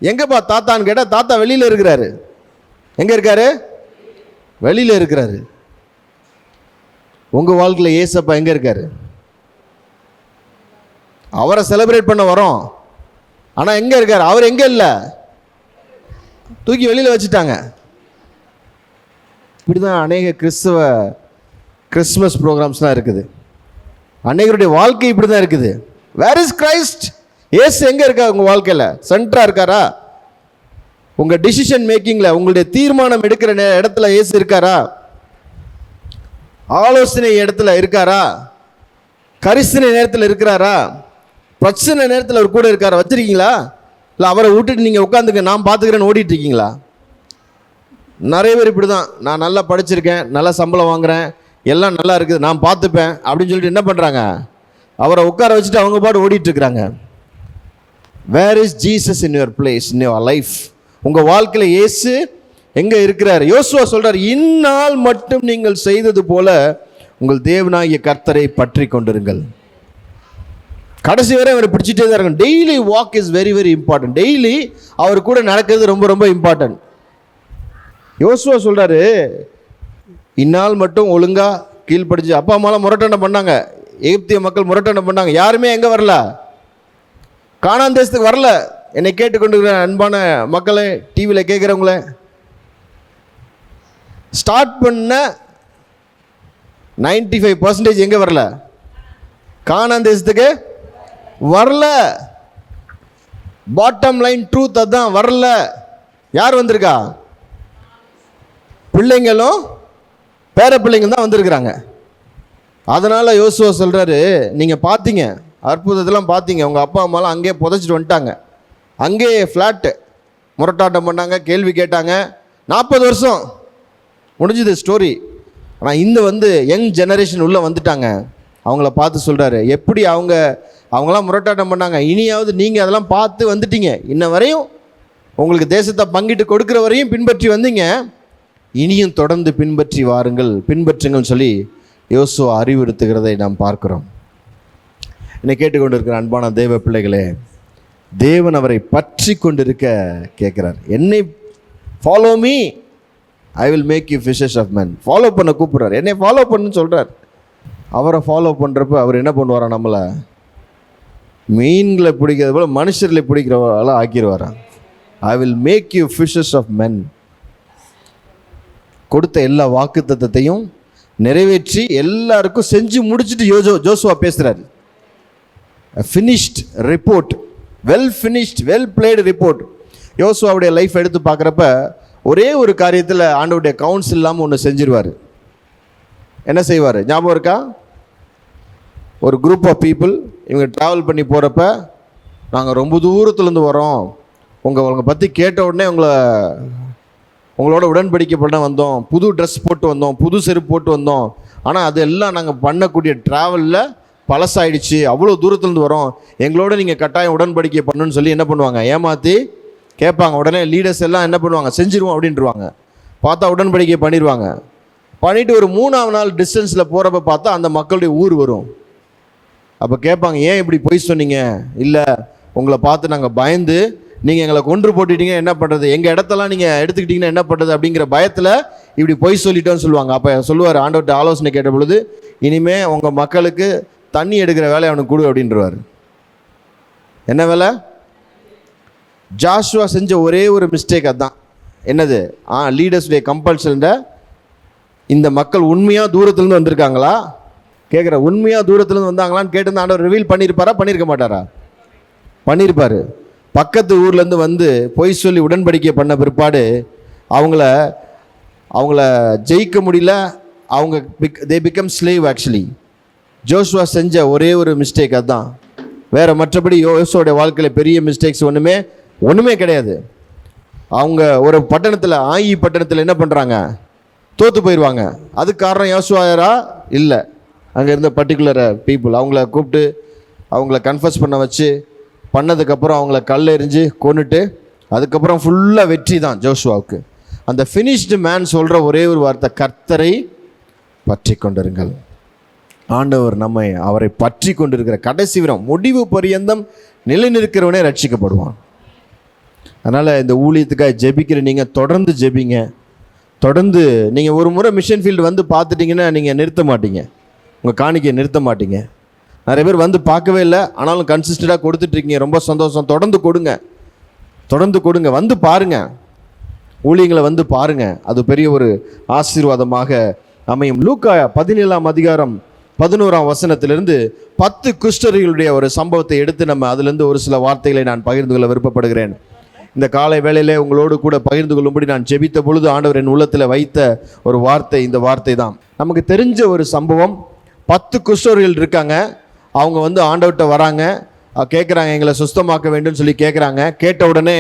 எங்கேப்பா தாத்தான்னு கேட்டால் தாத்தா வெளியில் இருக்கிறாரு. எங்கே இருக்காரு? வெளியில் இருக்கிறாரு. உங்கள் வாழ்க்கையில் ஏசப்பா எங்கே இருக்காரு? அவரை செலிப்ரேட் பண்ண வரோம், ஆனால் எங்கே இருக்கார்? அவர் எங்கே இல்லை, தூக்கி வெளியில் வச்சுட்டாங்க. இப்படி தான் அநேக கிறிஸ்மஸ் ப்ரோக்ராம்ஸ்லாம் இருக்குது. அநேகருடைய வாழ்க்கை இப்படி தான் இருக்குது. Where is Christ? ஏசு எங்கே இருக்கார் உங்கள் வாழ்க்கையில்? சென்டராக இருக்காரா? உங்கள் டிசிஷன் மேக்கிங்கில், உங்களுடைய தீர்மானம் எடுக்கிற இடத்துல ஏசு இருக்காரா? ஆலோசனை இடத்துல இருக்காரா? கரிசனை நேரத்தில் இருக்கிறாரா? பிரச்சனை நேரத்தில் அவர் கூட இருக்காரா? வச்சிருக்கீங்களா? இல்லை அவரை விட்டுட்டு நீங்கள் உட்காந்துக்க நான் பார்த்துக்கிறேன்னு ஓடிட்டு இருக்கீங்களா? நிறைய பேர் இப்படி தான், நான் நல்லா படிச்சிருக்கேன், நல்லா சம்பளம் வாங்குகிறேன், எல்லாம் நல்லா இருக்குது, நான் பார்த்துப்பேன் அப்படின்னு சொல்லிட்டு என்ன பண்ணுறாங்க, அவரை உட்கார வச்சுட்டு அவங்க பாட்டு ஓடிட்டுருக்குறாங்க. Where is Jesus in your place, in your life? உங்கள் வாழ்க்கையில் இயேசு எங்கே இருக்கிறார்? யோசுவா சொல்கிறார், இந்நாள் மட்டும் நீங்கள் செய்தது போல உங்கள் தேவனாகிய கர்த்தரை பற்றி கொண்டிருங்கள். கடைசி வரை அவரை பிடிச்சிட்டே தான் இருக்கணும். Daily walk is very very important. Daily அவர் கூட நடக்கிறது ரொம்ப ரொம்ப இம்பார்ட்டன்ட். யோசுவா சொல்கிறாரு, இந்நாள் மட்டும் ஒழுங்காக கீழ்படிச்சு. அப்பா அம்மாலாம் முரட்டனை பண்ணாங்க, எகிப்திய மக்கள் முரட்டனை பண்ணாங்க. யாருமே எங்கே வரல, கானான் தேசத்துக்கு வரல. என்னை கேட்டுக்கொண்டிருக்கிற அன்பான மக்களை, டிவியில் கேட்குறவங்களே, ஸ்டார்ட் பண்ண 95% எங்கே வரல, கானான் தேசத்துக்கு வரல. பாட்டம் லைன் ட்ரூத் அதான், வரல. யார் வந்திருக்கா? பிள்ளைங்களும் பேர பிள்ளைங்க தான் வந்திருக்கிறாங்க. அதனால் யோசுவா சொல்கிறாரு, நீங்கள் பார்த்தீங்க அற்புதத்தெல்லாம் பார்த்தீங்க, உங்கள் அப்பா அம்மாலாம் அங்கேயே புதைச்சிட்டு வந்துட்டாங்க, அங்கேயே ஃப்ளாட்டு, முரட்டாட்டம் பண்ணாங்க, கேள்வி கேட்டாங்க. 40 வருஷம் முடிஞ்சுது ஸ்டோரி. ஆனால் இந்த யங் ஜெனரேஷன் உள்ளே வந்துட்டாங்க. அவங்கள பார்த்து சொல்கிறாரு, எப்படி அவங்களாம் முரட்டாட்டம் பண்ணாங்க, இனியாவது நீங்கள் அதெல்லாம் பார்த்து வந்துட்டீங்க, இன்ன வரையும் உங்களுக்கு தேசத்தை பங்கிட்டு கொடுக்குற வரையும் பின்பற்றி வந்தீங்க, இனியும் தொடர்ந்து பின்பற்றி வாருங்கள், பின்பற்றுங்கள் சொல்லி யோசுவா அறிவுறுத்துகிறதை நாம் பார்க்கிறோம். என்னை கேட்டுக்கொண்டிருக்கிற அன்பான தேவ பிள்ளைகளே, தேவன் அவரை பற்றி கொண்டிருக்க கேட்குறார். என்னை follow me, I will make you fishers of men. Follow பண்ண கூப்பிட்றார், என்னை ஃபாலோ பண்ணுன்னு சொல்கிறார். அவரை ஃபாலோ பண்ணுறப்ப அவர் என்ன பண்ணுவாரா, நம்மளை மீன்களை பிடிக்கிறது போல் மனுஷர்களை பிடிக்கிறவெல்லாம் ஆக்கிடுவாரா. I will make you fishers of men. கொடுத்த எல்லா வாக்குத்தத்தத்தையும் நிறைவேற்றி எல்லாருக்கும் செஞ்சு முடிச்சுட்டு ஜோசுவா பேசுகிறார். Finished report, well finished, well played report. யோசுவாவுடைய லைஃப் எடுத்து பார்க்குறப்ப ஒரே ஒரு காரியத்தில் ஆண்டவருடைய கவுன்சில் இல்லாமல் ஒன்று செஞ்சிருவார். என்ன செய்வார் ஞாபகம் இருக்கா? ஒரு குரூப் ஆஃப் பீப்புள் இவங்க ட்ராவல் பண்ணி போகிறப்ப, நாங்கள் ரொம்ப தூரத்துலேருந்து வரோம், உங்களை பற்றி கேட்ட உடனே உங்களோட உடன்படிக்கை பண்ண வந்தோம், புது ட்ரெஸ் போட்டு வந்தோம், புது செருப்பு போட்டு வந்தோம், ஆனால் அதெல்லாம் நாங்கள் பண்ணக்கூடிய ட்ராவலில் பழசாயிடுச்சு, அவ்வளோ தூரத்துலேருந்து வரோம், எங்களோட நீங்கள் கட்டாயம் உடன்படிக்கை பண்ணுன்னு சொல்லி என்ன பண்ணுவாங்க, ஏமாற்றி கேட்பாங்க. உடனே லீடர்ஸ் எல்லாம் என்ன பண்ணுவாங்க, செஞ்சிருவோம் அப்படின்ட்டுருவாங்க. பார்த்தா உடன்படிக்கை பண்ணிடுவாங்க. பண்ணிவிட்டு ஒரு 3ஆம் நாள் டிஸ்டன்ஸில் போகிறப்ப பார்த்தா அந்த மக்களுடைய ஊர் வரும். அப்போ கேட்பாங்க, ஏன் இப்படி பொய் சொன்னீங்க? இல்லை, உங்களை பார்த்து நாங்கள் பயந்து நீங்கள் எங்களை கொன்று போட்டுட்டீங்க, என்ன பண்ணுறது, எங்கள் இடத்தெல்லாம் நீங்கள் எடுத்துக்கிட்டிங்கன்னா என்ன பண்ணுறது அப்படிங்கிற பயத்தில் இப்படி பொய் சொல்லிட்டோன்னு சொல்லுவாங்க. அப்போ சொல்லுவார், ஆண்டவர்கிட்ட ஆலோசனை கேட்ட பொழுது, இனிமேல் உங்கள் மக்களுக்கு தண்ணி எடுக்கிற வேலை அவனுக்கு கொடு அப்படின்றவார். என்ன வேலை? ஜாஷுவா செஞ்ச ஒரே ஒரு மிஸ்டேக் அதுதான். என்னது? லீடர்ஸுடைய கம்பல்ஷன்ட இந்த மக்கள் உண்மையாக தூரத்துலேருந்து வந்திருக்காங்களா கேட்குற, உண்மையாக தூரத்துலேருந்து வந்தாங்களான்னு கேட்டு ஆண்டவர் ரிவீல் பண்ணியிருப்பாரா, பண்ணியிருக்க மாட்டாரா? பண்ணியிருப்பார். பக்கத்து ஊர்லேருந்து வந்து பொய் சொல்லி உடன்படிக்கை பண்ண பிற்பாடு அவங்கள ஜெயிக்க முடியல, they become slave. Actually Joshua செஞ்ச ஒரே ஒரு மிஸ்டேக் அதுதான். வேறு மற்றபடி யோசுவாவுடைய வாழ்க்கையில் பெரிய மிஸ்டேக்ஸ் ஒன்றுமே கிடையாது. அவங்க ஒரு பட்டணத்தில், ஆயி பட்டணத்தில் என்ன பண்ணுறாங்க, தோற்று போயிடுவாங்க. அதுக்கு காரணம் யோசுவாரா? இல்லை, அங்கே இருந்த பர்டிகுலர் பீப்புள் அவங்கள கூப்பிட்டு அவங்கள கன்ஃபஸ் பண்ண வச்சு பண்ணதுக்கப்புறம் அவங்கள கல் எறிஞ்சு கொன்னுட்டு அதுக்கப்புறம் ஃபுல்லாக வெற்றி தான் ஜோஷுவாவுக்கு. அந்த ஃபினிஷ்டு மேன் சொல்கிற ஒரே ஒரு வார்த்தை, கர்த்தரை பற்றி கொண்டிருங்கள். ஆண்டவர் நம்மை அவரை பற்றி கொண்டிருக்கிற கடைசி விரம் முடிவு பரியந்தம் நிலைநிற்கிறவனே ரட்சிக்கப்படுவான். அதனால் இந்த ஊழியத்துக்காக ஜெபிக்கிற நீங்கள் தொடர்ந்து ஜெபிங்க. தொடர்ந்து நீங்கள் ஒரு முறை மிஷன் ஃபீல்டு வந்து பார்த்துட்டிங்கன்னா நீங்கள் நிறுத்த மாட்டீங்க, உங்கள் காணிக்கையை நிறுத்த மாட்டீங்க. நிறைய பேர் வந்து பார்க்கவே இல்லை, ஆனாலும் கன்சிஸ்டண்டாக கொடுத்துட்ருக்கீங்க. ரொம்ப சந்தோஷம். தொடர்ந்து கொடுங்க, தொடர்ந்து கொடுங்க. வந்து பாருங்கள், ஊழியங்களை வந்து பாருங்கள். அது பெரிய ஒரு ஆசீர்வாதமாக அமையும். லூக்கா 17ஆம் அதிகாரம் 11ஆம் வசனத்திலிருந்து 10 குஷ்டர்களுடைய ஒரு சம்பவத்தை எடுத்து நம்ம அதிலிருந்து ஒரு சில வார்த்தைகளை நான் பகிர்ந்து கொள்ள விருப்பப்படுகிறேன். இந்த காலை வேளையிலே உங்களோடு கூட பகிர்ந்து கொள்ளும்படி நான் ஜெபித்த பொழுது ஆண்டவர் என் உள்ளத்தில் வைத்த ஒரு வார்த்தை இந்த வார்த்தை தான். நமக்கு தெரிஞ்ச ஒரு சம்பவம். 10 குஷ்டர்கள் இருக்காங்க. அவங்க வந்து ஆண்டவர்கிட்ட வராங்க, கேட்குறாங்க, எங்களை சுத்தமாக்க வேண்டும் சொல்லி கேட்குறாங்க. கேட்ட உடனே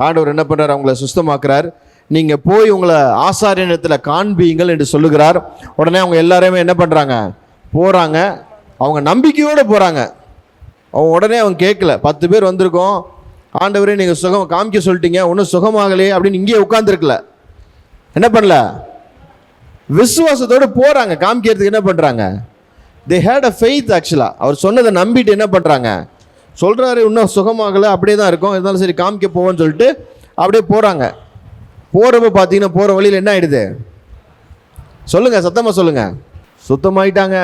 ஆண்டவர் என்ன பண்ணுறார், அவங்கள சுத்தமாக்குறார். நீங்கள் போய் உங்களை ஆசாரியனிடத்தில் காண்பீங்கள் என்று சொல்லுகிறார். உடனே அவங்க எல்லாருமே என்ன பண்ணுறாங்க, போகிறாங்க. அவங்க நம்பிக்கையோடு போகிறாங்க. உடனே அவங்க கேட்கல, 10 பேர் வந்திருக்கோம், ஆண்டவரே நீங்கள் சுகம் காமிக்க சொல்லிட்டீங்க, ஒன்றும் சுகமாகலையே அப்படின்னு இங்கேயே உட்காந்துருக்கல. என்ன பண்ணல, விசுவாசத்தோடு போகிறாங்க. காமிக்கிறதுக்கு என்ன பண்ணுறாங்க, தே ஹேட் அ ஃபெய்த். ஆக்சுவலாக அவர் சொன்னதை நம்பிட்டு என்ன பண்ணுறாங்க, சொல்கிறாரு இன்னும் சுகமாகலை, அப்படியே தான் இருக்கும், இருந்தாலும் சரி காமிக்க போவோன்னு சொல்லிட்டு அப்படியே போகிறாங்க. போகிறப்ப பார்த்தீங்கன்னா போகிற வழியில் என்ன ஆகிடுது, சொல்லுங்கள், சத்தமாக சொல்லுங்கள், சுத்தமாயிட்டாங்க,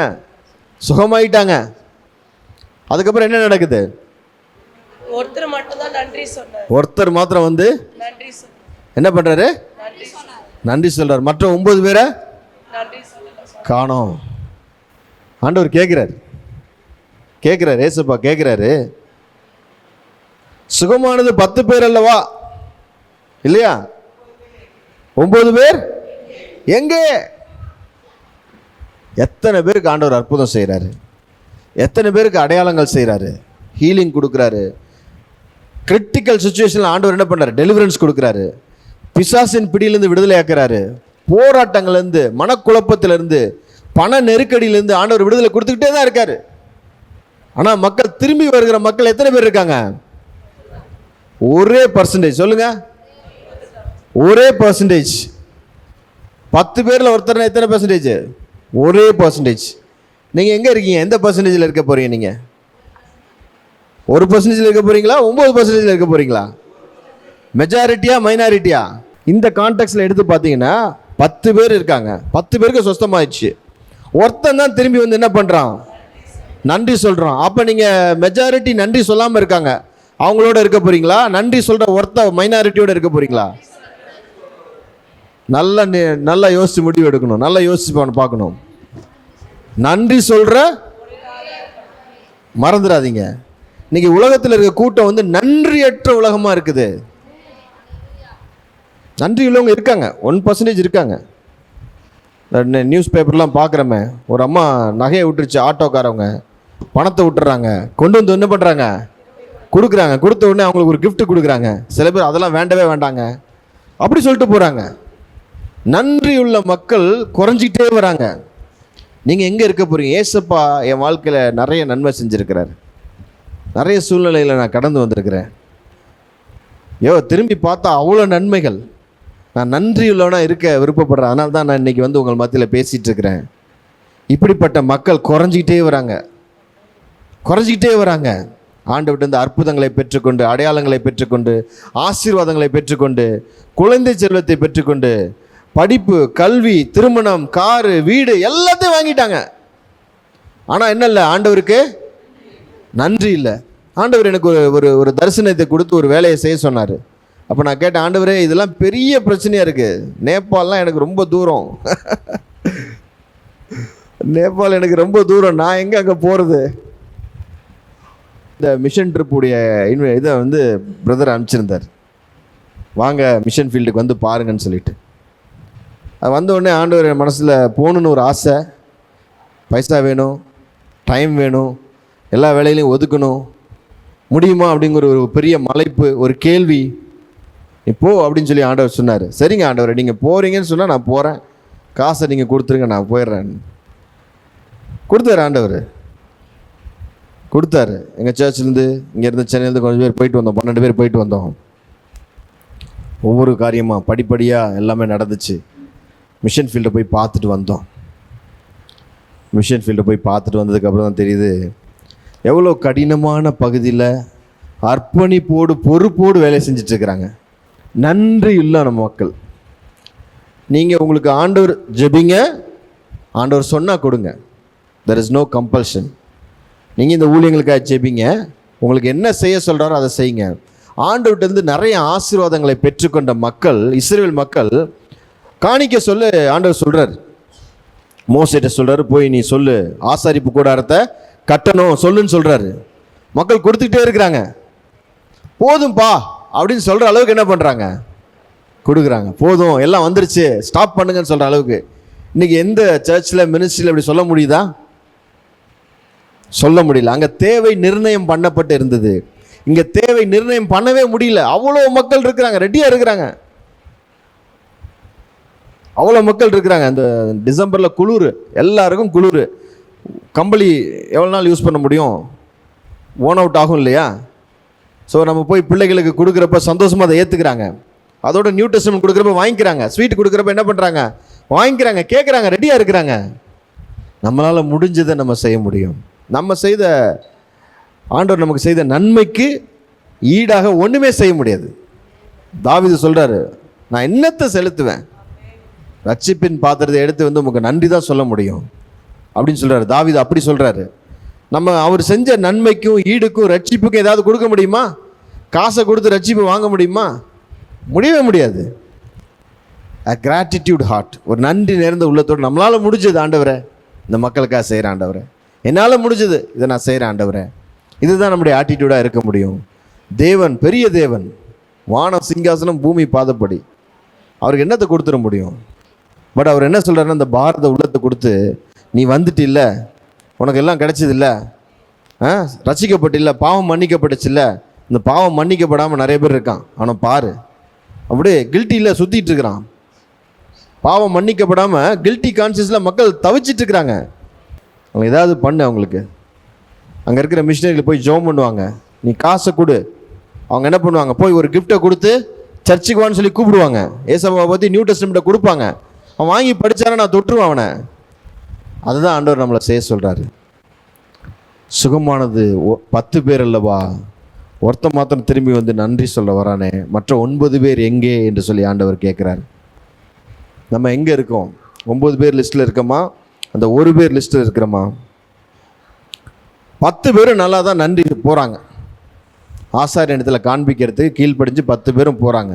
சுகமாயிட்டாங்க. அதுக்கப்புறம் என்ன நடக்குது, ஒருத்தர் மட்டும் தான் நன்றி சொன்னார். ஒருத்தர் மாத்திரம் வந்து நன்றி சொன்னார். என்ன பண்ணுறாரு, நன்றி சொல்கிறார். மற்ற 9 பேரை நன்றி சொல்லல காணோம். ஆண்டவர் கேட்குறாரு, ஏசப்பா கேட்குறாரு, சுகமானது 10 பேர் அல்லவா, இல்லையா? 9 பேர் எங்கே? எத்தனை பேருக்கு ஆண்டவர் அற்புதம் செய்கிறாரு, எத்தனை பேருக்கு அடையாளங்கள் செய்கிறாரு, ஹீலிங் கொடுக்குறாரு. கிரிட்டிக்கல் சுச்சுவேஷனில் ஆண்டவர் என்ன பண்ணுறாரு, டெலிவரன்ஸ் கொடுக்குறாரு. பிசாசின் பிடியிலேருந்து விடுதலை ஆக்குறாரு. போராட்டங்கள்லேருந்து, மனக்குழப்பத்திலேருந்து, பண நெருக்கடியிலேருந்து ஆண்டவர் விடுதலை கொடுத்துக்கிட்டே தான் இருக்காரு. ஆனால் மக்கள் திரும்பி வருகிற மக்கள் எத்தனை பேர் இருக்காங்க, ஒரே பர்சன்டேஜ். சொல்லுங்க, ஒரே பர்சன்டேஜ். 10 பேரில் ஒருத்தர் எத்தனை பர்சன்டேஜ், ஒரே பர்சன்டேஜ். நீங்கள் எங்கே இருக்கீங்க, எந்த பர்சன்டேஜில் இருக்க போகிறீங்க? நீங்கள் 1% இருக்க போகிறீங்களா, 9% இருக்க போகிறீங்களா? மெஜாரிட்டியா மைனாரிட்டியா? இந்த கான்டெக்ட்ல எடுத்து பார்த்தீங்கன்னா 10 பேர் இருக்காங்க, 10 பேருக்கு சுத்தமாயிடுச்சு. ஒருத்தன் தான் திரும்பி வந்து என்ன பண்ணுறான், நன்றி சொல்கிறான். அப்போ நீங்கள் மெஜாரிட்டி நன்றி சொல்லாமல் இருக்காங்க, அவங்களோட இருக்க போகிறீங்களா, நன்றி சொல்கிற ஒருத்த மைனாரிட்டியோட இருக்க போகிறீங்களா? நல்லா யோசிச்சு முடிவு எடுக்கணும், நல்லா யோசிச்சு பார்க்கணும். நன்றி சொல்கிற மறந்துடாதீங்க. இன்னைக்கு உலகத்தில் இருக்க கூட்டம் வந்து நன்றியற்ற உலகமாக இருக்குது. நன்றி உள்ளவங்க இருக்காங்க, 1% இருக்காங்க. நியூஸ் பேப்பர்லாம் பார்க்குறமே, ஒரு அம்மா நகையை விட்டுருச்சு, ஆட்டோக்காரவங்க பணத்தை விட்டுறாங்க, கொண்டு வந்து என்ன பண்ணுறாங்க, கொடுக்குறாங்க. கொடுத்த உடனே அவங்களுக்கு ஒரு கிஃப்ட் கொடுக்குறாங்க. சில பேர் அதெல்லாம் வேண்டவே வேண்டாங்க அப்படி சொல்லிட்டு போகிறாங்க. நன்றி உள்ள மக்கள் குறைஞ்சிக்கிட்டே வராங்க. நீங்கள் எங்கே இருக்க போகிறீங்க? ஏசப்பா என் வாழ்க்கையில் நிறைய நன்மை செஞ்சுருக்கிறார், நிறைய சூழ்நிலையில் நான் கடந்து வந்திருக்கிறேன். திரும்பி பார்த்தா அவ்வளோ நன்மைகள். நான் நன்றியுள்ளவனாக இருக்க விருப்பப்படுறேன். அதனால தான் நான் இன்றைக்கி வந்து உங்கள் மத்தியில் பேசிகிட்டு இருக்கிறேன். இப்படிப்பட்ட மக்கள் குறைஞ்சிக்கிட்டே வராங்க. ஆண்டவர்கிட்ட இந்த அற்புதங்களை பெற்றுக்கொண்டு, அடையாளங்களை பெற்றுக்கொண்டு, ஆசீர்வாதங்களை பெற்றுக்கொண்டு, குழந்தை செல்வத்தை பெற்றுக்கொண்டு, படிப்பு, கல்வி, திருமணம், காரு, வீடு எல்லாத்தையும் வாங்கிட்டாங்க. ஆனால் என்ன இல்லை, ஆண்டவருக்கு நன்றி இல்லை. ஆண்டவர் எனக்கு ஒரு தரிசனத்தை கொடுத்து ஒரு வேலையை செய்ய சொன்னார். அப்போ நான் கேட்டேன், ஆண்டவரே இதெல்லாம் பெரிய பிரச்சனையாக இருக்குது, நேபாளெலாம் எனக்கு ரொம்ப தூரம், நேபாள் எனக்கு ரொம்ப தூரம், நான் எங்கே அங்கே போகிறது? இந்த மிஷன் ட்ரிப்புடைய இதை வந்து பிரதர் அனுப்பிச்சிருந்தார், வாங்க மிஷன் ஃபீல்டுக்கு வந்து பாருங்கன்னு சொல்லிட்டு. அது வந்த உடனே ஆண்டவர் என் மனசில் போகணுன்னு ஒரு ஆசை. பைசா வேணும், டைம் வேணும், எல்லா வேலையிலையும் ஒதுக்கணும், முடியுமா அப்படிங்கிற ஒரு பெரிய மலைப்பு, ஒரு கேள்வி. இப்போ அப்படின்னு சொல்லி ஆண்டவர் சொன்னார். சரிங்க ஆண்டவர், நீங்கள் போகிறீங்கன்னு சொன்னால் நான் போகிறேன், காசை நீங்கள் கொடுத்துருங்க, நான் போயிடுறேன். கொடுத்தாரு ஆண்டவர், கொடுத்தாரு. எங்கள் சர்ச்சிலேருந்து இங்கேருந்து சென்னையிலேருந்து கொஞ்சம் பேர் போயிட்டு வந்தோம், 12 பேர் போயிட்டு வந்தோம். ஒவ்வொரு காரியமாக படிப்படியாக எல்லாமே நடந்துச்சு. மிஷன் ஃபீல்டை போய் பார்த்துட்டு வந்தோம். மிஷன் ஃபீல்டை போய் பார்த்துட்டு வந்ததுக்கப்புறம் தான் தெரியுது எவ்வளோ கடினமான பகுதியில் அர்ப்பணிப்போடு பொறுப்போடு வேலை செஞ்சிட்ருக்கிறாங்க. நன்றி இல்லை நம்ம மக்கள். நீங்கள் உங்களுக்கு ஆண்டவர் ஜெபிங்க, ஆண்டவர் சொன்னால் கொடுங்க. There is no compulsion. நீங்கள் இந்த ஊழியங்களுக்காக ஜெபிங்க, உங்களுக்கு என்ன செய்ய சொல்கிறாரோ அதை செய்யுங்க. ஆண்டவர்கிட்டருந்து நிறைய ஆசீர்வாதங்களை பெற்றுக்கொண்ட மக்கள், இஸ்ரவேல் மக்கள் காணிக்க சொல்ல ஆண்டவர் சொல்கிறார். மோசேட்ட சொல்கிறாரு, போய் நீ சொல்லு, ஆசாரிப்பு கூடாரத்தை கட்டணும் சொல்லுன்னு சொல்கிறாரு. மக்கள் கொடுத்துக்கிட்டே இருக்கிறாங்க. போதும்பா அப்படின்னு சொல்கிற அளவுக்கு என்ன பண்ணுறாங்க, கொடுக்குறாங்க. போதும், எல்லாம் வந்துருச்சு, ஸ்டாப் பண்ணுங்கன்னு சொல்கிற அளவுக்கு. இன்றைக்கி எந்த சர்ச்சில் மினிஸ்ட்ரியில் இப்படி சொல்ல முடியுதா? சொல்ல முடியல. அங்கே தேவை நிர்ணயம் பண்ணப்பட்டு இருந்தது, இங்கே தேவை நிர்ணயம் பண்ணவே முடியல. அவ்வளோ மக்கள் இருக்கிறாங்க, ரெடியாக இருக்கிறாங்க, அவ்வளோ மக்கள் இருக்கிறாங்க. அந்த டிசம்பரில் குளிர், எல்லாருக்கும் குளிர். கம்பளி எவ்வளோ நாள் யூஸ் பண்ண முடியும்? ஓன் அவுட் ஆகும் இல்லையா? ஸோ நம்ம போய் பிள்ளைகளுக்கு கொடுக்குறப்ப சந்தோஷமாக அதை ஏற்றுக்கிறாங்க. அதோட நியூ டெஸ்டமென்ட் கொடுக்குறப்ப வாங்கிக்கிறாங்க. ஸ்வீட் கொடுக்குறப்ப என்ன பண்ணுறாங்க, வாங்கிக்கிறாங்க, கேட்குறாங்க, ரெடியாக இருக்கிறாங்க. நம்மளால் முடிஞ்சதை நம்ம செய்ய முடியும். நம்ம செய்த ஆண்டவர் நமக்கு செய்த நன்மைக்கு ஈடாக ஒன்றுமே செய்ய முடியாது. தாவீது சொல்கிறாரு, நான் என்னத்தை செலுத்துவேன், ரட்சிப்பின் பாத்திரத்தை எடுத்து வந்து உங்களுக்கு நன்றி தான் சொல்ல முடியும் அப்படின்னு சொல்கிறாரு தாவீது. அப்படி சொல்கிறாரு. நம்ம அவர் செஞ்ச நன்மைக்கும் ஈடுக்கும் ரட்சிப்புக்கும் ஏதாவது கொடுக்க முடியுமா? காசை கொடுத்து ரட்சிப்பு வாங்க முடியுமா? முடியவே முடியாது. அ கிராட்டிடியூட் ஹார்ட், ஒரு நன்றி நேர்ந்த உள்ளத்தோடு நம்மளால் முடிஞ்சது ஆண்டவரே, இந்த மக்களுக்காக செய்கிற ஆண்டவரே, என்னால் முடிஞ்சது இதை நான் செய்கிறேன் ஆண்டவரே, இதுதான் நம்முடைய ஆட்டிடியூடாக இருக்க முடியும். தேவன் பெரிய தேவன், வானம் சிங்காசனம் பூமி பாதப்படி, அவருக்கு என்னத்தை கொடுத்துட முடியும்? பட் அவர் என்ன சொல்கிறாருன்னா, அந்த பாரத உள்ளத்தை கொடுத்து, நீ வந்துட்டு இல்லை, உனக்கு எல்லாம் கிடைச்சதில்ல, ரசிக்கப்பட்டில்ல, பாவம் மன்னிக்கப்பட்டுச்சில்ல, இந்த பாவம் மன்னிக்கப்படாமல் நிறைய பேர் இருக்கான், அவனை பாரு. அப்படியே கில்ட்டியில் சுற்றிட்டு இருக்கிறான். பாவம் மன்னிக்கப்படாமல் கில்ட்டி கான்சியஸில் மக்கள் தவிச்சிட்டு இருக்கிறாங்க. அவங்க ஏதாவது பண்ணு. அவங்களுக்கு அங்கே இருக்கிற மிஷினரிகள் போய் ஜெபம் பண்ணுவாங்க, நீ காசை கொடு. அவங்க என்ன பண்ணுவாங்க, போய் ஒரு கிஃப்ட்டை கொடுத்து சர்ச்சுக்கு வான்னு சொல்லி கூப்பிடுவாங்க. ஏசப்பாவை பற்றி நியூ டெஸ்டமெண்ட்டை கொடுப்பாங்க. அவன் வாங்கி படித்தானா நான் தொட்டுருவான் அவனை. அதுதான் ஆண்டவர் நம்மளை செய்ய சொல்கிறாரு. சுகமானது 10 பேர் அல்லவா, ஒருத்த மாத்திரம் திரும்பி வந்து நன்றி சொல்ல வரானே, மற்ற 9 பேர் எங்கே என்று சொல்லி ஆண்டவர் கேட்குறாரு. நம்ம எங்கே இருக்கோம்? 9 பேர் லிஸ்ட்டில் இருக்கோமா, அந்த 1 பேர் லிஸ்ட்டில் இருக்கிறோமா? 10 பேரும் நல்லா தான் நன்றி போகிறாங்க. ஆசாரிய இடத்துல காண்பிக்கிறதுக்கு கீழ்ப்படிஞ்சு 10 பேரும் போகிறாங்க.